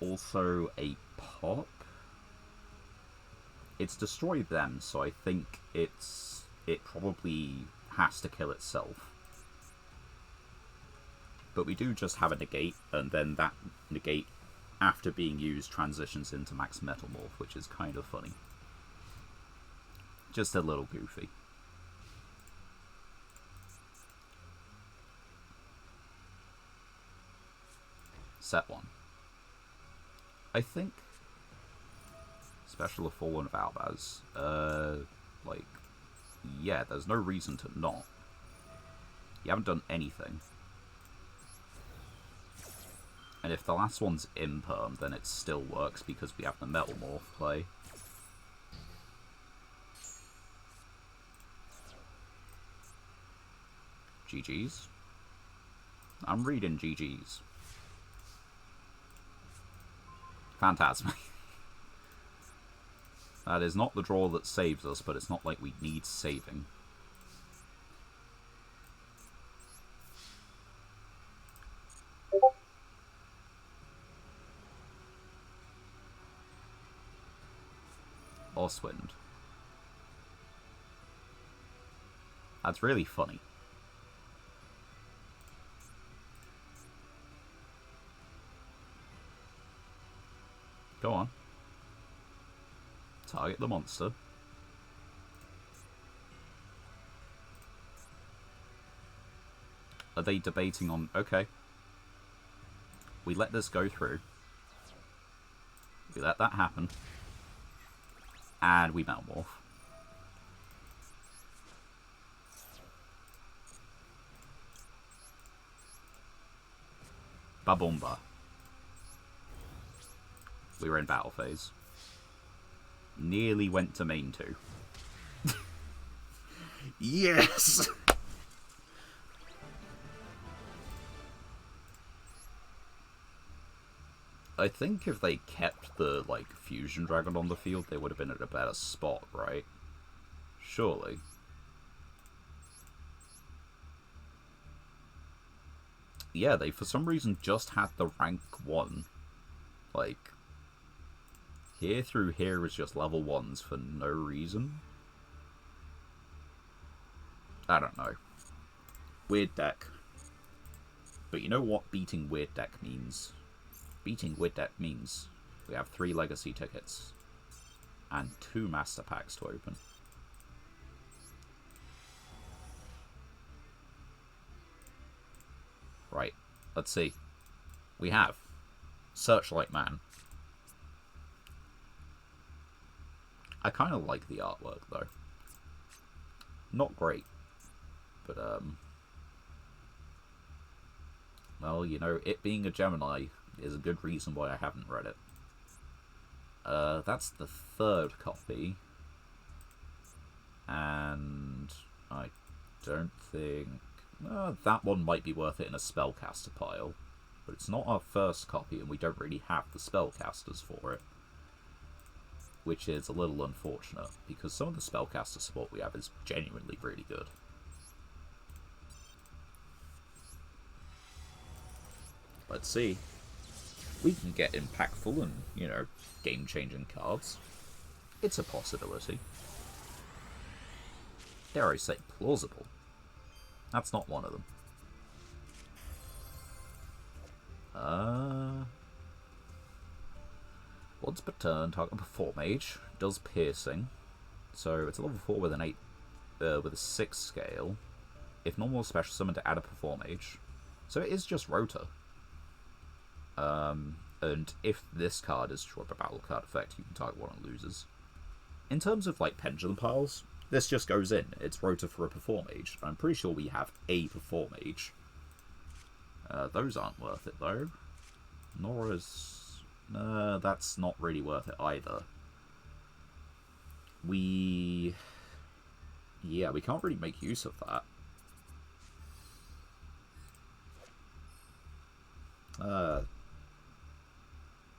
Also a pop. It's destroyed them, so I think it probably has to kill itself. But we do just have a negate, and then that negate, after being used, transitions into Max Metalmorph, which is kind of funny. Just a little goofy. Set one. I think... Special of Fallen Valdez. Like, yeah, there's no reason to not. You haven't done anything. And if the last one's imperm, then it still works because we have the Metalmorph play. GG's. I'm reading GG's. Phantasmic. That is not the draw that saves us, but it's not like we need saving. Oswind. That's really funny. Go on. Target the monster. Are they debating on... Okay. We let this go through. We let that happen. And we Metalmorph. Babumba. We were in battle phase. Nearly went to main 2. Yes! I think if they kept the, like, Fusion Dragon on the field, they would have been at a better spot, right? Surely. Yeah, they for some reason just had the rank 1. Like, here through here is just level 1s for no reason. I don't know. Weird deck. But you know what beating weird deck means? Beating weird deck means we have 3 legacy tickets and 2 master packs to open. Right, let's see. We have Searchlight Man. I kind of like the artwork, though. Not great. But, well, you know, it being a Gemini is a good reason why I haven't read it. That's the 3rd copy. And I don't think... that one might be worth it in a spellcaster pile. But it's not our 1st copy, and we don't really have the spellcasters for it. Which is a little unfortunate, because some of the spellcaster support we have is genuinely really good. Let's see. We can get impactful and, you know, game-changing cards. It's a possibility. Dare I say plausible. That's not one of them. Once per turn, target a 4 mage. Does piercing. So it's a level 4 with an 8, with a 6 scale. If normal, special summon to add a 4 mage. So it is just Rota. And if this card is short of a battle card effect, you can target one and loses. In terms of, like, pendulum piles, this just goes in. It's Rota for a Perform Mage. I'm pretty sure we have a Perform Mage. Those aren't worth it, though. Nor is... that's not really worth it either. Yeah, we can't really make use of that.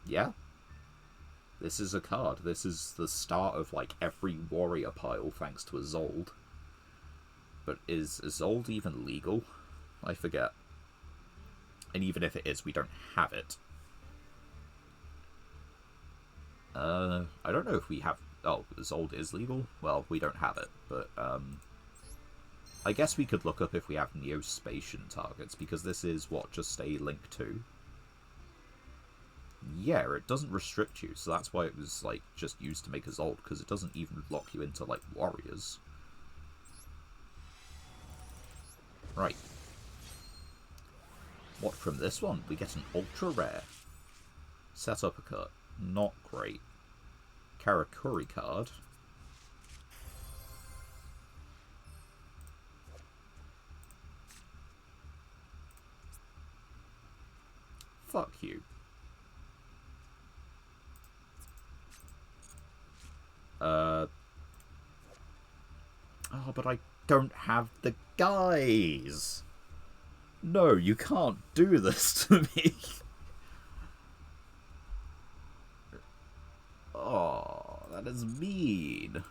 Yeah. This is a card. This is the start of, like, every warrior pile thanks to Isolde. But is Isolde even legal? I forget. And even if it is, we don't have it. I don't know if we have... Oh, Isolde is legal? Well, we don't have it, but, I guess we could look up if we have Neospatian targets, because this is, what, just a Link 2? Yeah, it doesn't restrict you, so that's why it was, like, just used to make Isolde, because it doesn't even lock you into, like, warriors. Right. What from this one? We get an ultra rare. Set Uppercut. Not great. Karakuri card. Fuck you. Oh, but I don't have the guys. No, you can't do this to me. Oh, that is mean.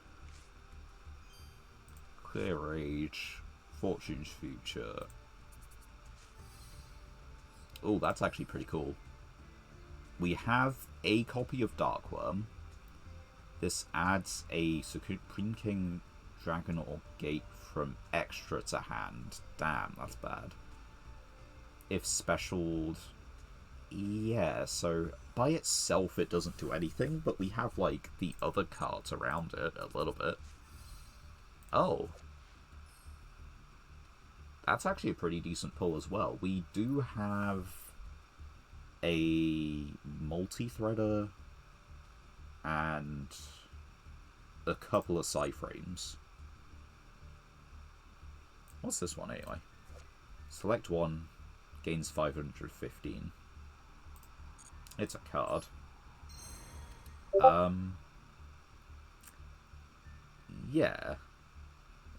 Clear Rage. Fortune's Future. Oh, that's actually pretty cool. We have a copy of Darkworm. This adds a Supreme King Dragon or Gate from extra to hand. Damn, that's bad. If specialed... Yeah, so by itself it doesn't do anything, but we have, like, the other cards around it a little bit. Oh. That's actually a pretty decent pull as well. We do have a multi-threader and a couple of Psyframes. What's this one anyway? Select one, gains 515. It's a card. Yeah.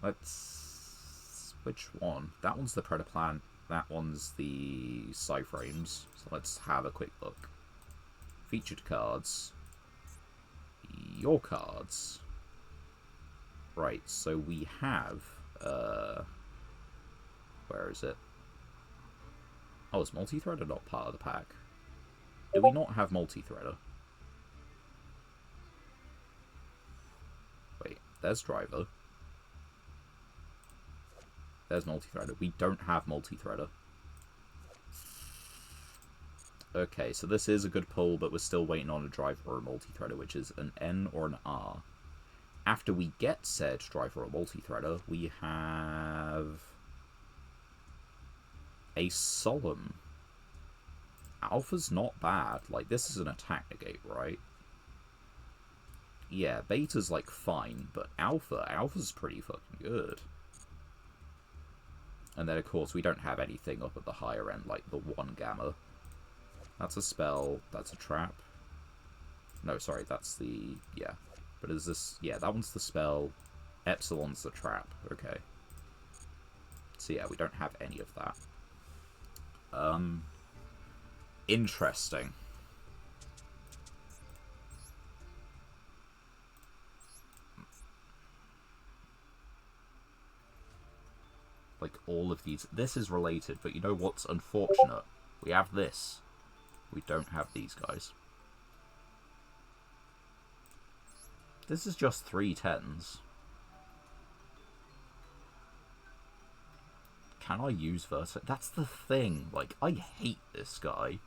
Let's... Which one? That one's the Predaplant. That one's the Psyframes. So let's have a quick look. featured cards. Your cards. Right, so we have, where is it? Oh, is multi-threader not part of the pack? Do we not have multi-threader? Wait, there's driver. There's multi-threader. We don't have multi-threader. Okay, so this is a good pull, but we're still waiting on a driver or a multi-threader, which is an N or an R. After we get said driver or multi-threader, we have a solemn. Alpha's not bad. Like, this is an attack negate, right? Yeah, beta's, like, fine, but alpha's pretty fucking good. And then, of course, we don't have anything up at the higher end, like the 1 gamma. That's a spell, that's a trap. No, sorry, that's the... yeah. But is this... yeah, that one's the spell. Epsilon's the trap. Okay. So yeah, we don't have any of that. Interesting. Like, all of these... this is related, but you know what's unfortunate? We have this. We don't have these guys. This is just 3 10s. Can I use Versa? That's the thing. Like, I hate this guy.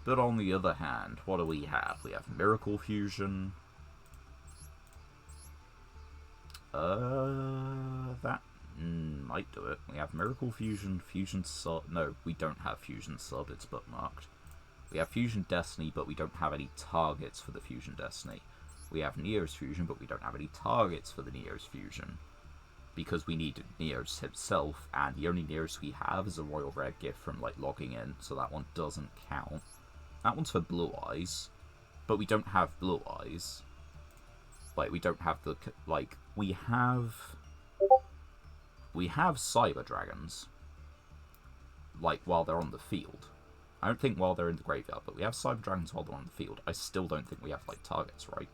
But on the other hand, what do we have? We have Miracle Fusion. That might do it. We have Miracle Fusion, Fusion Sub... no, we don't have Fusion Sub, it's bookmarked. We have Fusion Destiny, but we don't have any targets for the Fusion Destiny. We have Neo's Fusion, but we don't have any targets for the Neo's Fusion. Because we need Neos himself, and the only Neos we have is a Royal Rare gift from, like, logging in, so that one doesn't count. That one's for Blue Eyes, but we don't have Blue Eyes. Like, we don't have the... like, we have Cyber Dragons, like, while they're on the field. I don't think while they're in the graveyard, but we have Cyber Dragons while they're on the field. I still don't think we have, like, targets, right?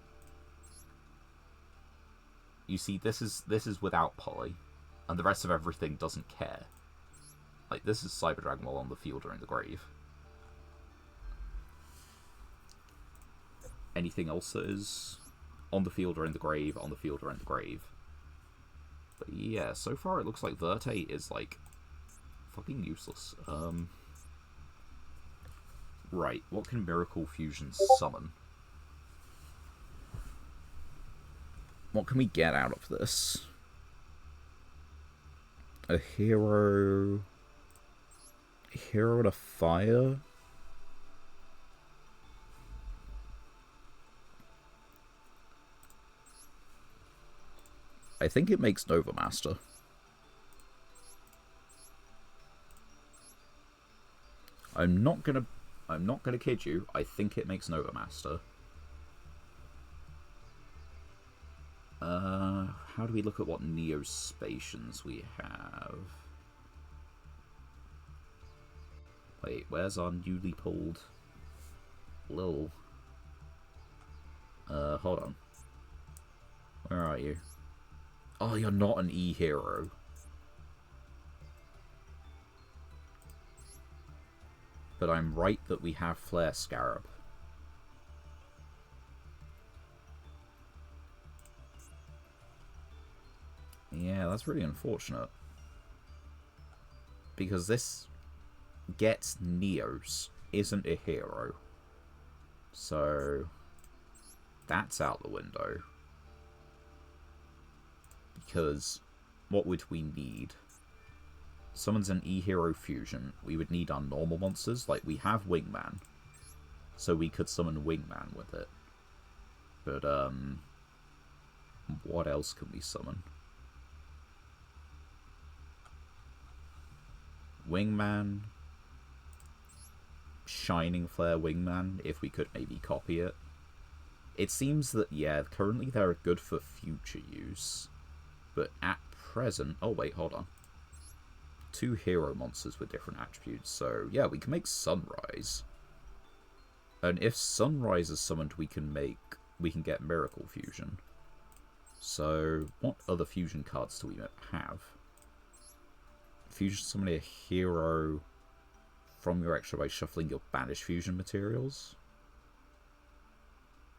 You see, this is without Poly, and the rest of everything doesn't care. Like, this is Cyber Dragon while on the field or in the grave. Anything else that is on the field or in the grave, on the field or in the grave. But yeah, so far it looks like Verte is, like, fucking useless. Right, what can Miracle Fusion summon? What can we get out of this? A hero... a hero and a fire? I think it makes Nova Master. I'm not gonna kid you. I think it makes Nova Master. How do we look at what Neospacians we have? Wait, where's our newly pulled Lil? Hold on. Where are you? Oh, you're not an E hero. But I'm right that we have Flare Scarab. Yeah, that's really unfortunate. Because this gets Neos, isn't a hero. So, that's out the window. Because, what would we need? Summons an E-Hero Fusion. We would need our normal monsters. Like, we have Wingman. So we could summon Wingman with it. But, what else can we summon? Wingman. Shining Flare Wingman, if we could maybe copy it. It seems that, yeah, currently they're good for future use. But at present... oh, wait, hold on. 2 hero monsters with different attributes. So, yeah, we can make Sunrise. And if Sunrise is summoned, we can get Miracle Fusion. So, what other fusion cards do we have? Fusion summon a hero from your extra by shuffling your banished fusion materials.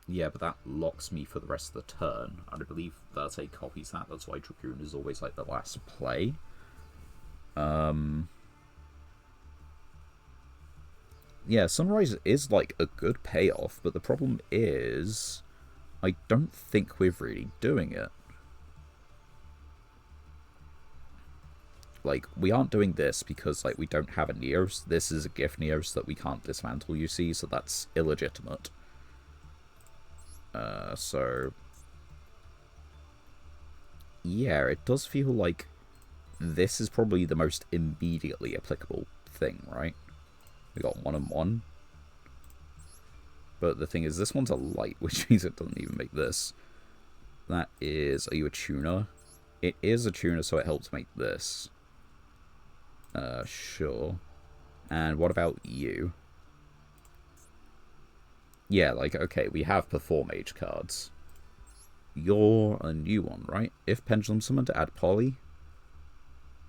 Yeah, but that locks me for the rest of the turn. And I believe Verte copies that. That's why Dragoon is always like the last play. Yeah, Sunrise is like a good payoff, but the problem is I don't think we're really doing it. Like, we aren't doing this because, like, we don't have a Neos. This is a gift Neos that we can't dismantle, you see, so that's illegitimate. So... yeah, it does feel like this is probably the most immediately applicable thing, right? We got 1 and 1. But the thing is, this one's a light, which means it doesn't even make this. That is... are you a tuner? It is a tuner, so it helps make this. Sure. And what about you? Yeah, like, okay, we have Perform Age cards. You're a new one, right? If Pendulum Summon to add Poly.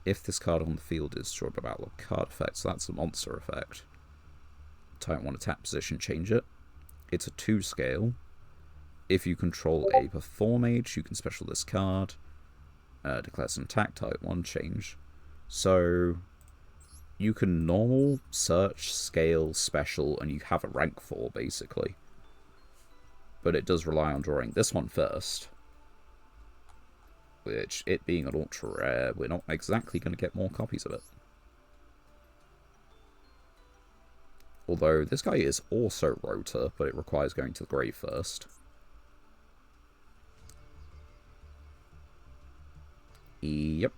If this card on the field is destroyed by battle or card effect, so that's a monster effect. Type 1 attack position, change it. It's a 2 scale. If you control a Perform Age, you can special this card. Declare some attack, type 1, change. So... you can normal, search, scale, special, and you have a rank 4, basically. But it does rely on drawing this one first. Which, it being an ultra rare, we're not exactly going to get more copies of it. Although, this guy is also Rotor, but it requires going to the grave first. Yep.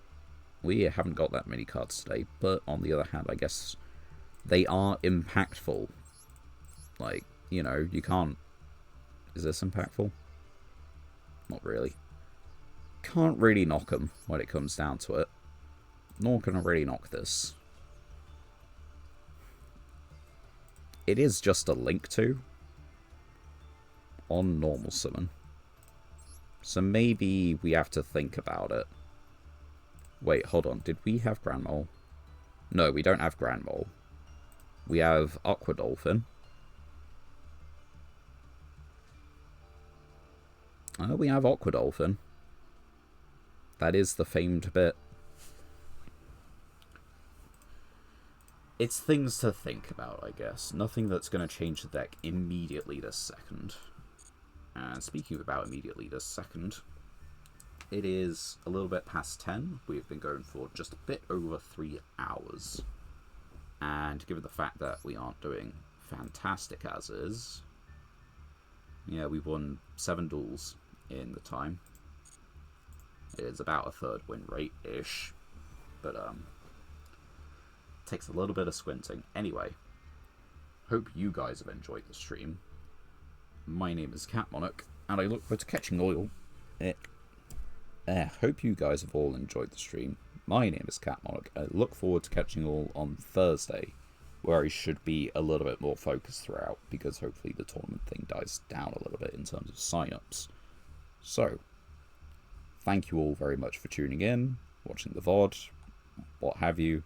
We haven't got that many cards today, but on the other hand, I guess they are impactful. Like, you know, you can't... is this impactful? Not really. Can't really knock them when it comes down to it. Nor can I really knock this. It is just a link to on normal summon. So maybe we have to think about it. Wait, hold on. Did we have Grand Mole? No, we don't have Grand Mole. We have Aqua Dolphin. Oh, we have Aqua Dolphin. That is the famed bit. It's things to think about, I guess. Nothing that's going to change the deck immediately this second. And speaking about immediately this second... it is a little bit past 10. We've been going for just a bit over 3 hours. And given the fact that we aren't doing fantastic as is, yeah, we've won 7 duels in the time. It is about a 3rd win rate-ish. But, takes a little bit of squinting. Anyway, hope you guys have enjoyed the stream. My name is Cat Monarch, and I look forward to catching all... hope you guys have all enjoyed the stream. My name is Cat Monarch. I look forward to catching you all on Thursday, where I should be a little bit more focused throughout, because hopefully the tournament thing dies down a little bit in terms of sign-ups. So, thank you all very much for tuning in, watching the VOD, what have you.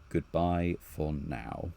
Goodbye for now.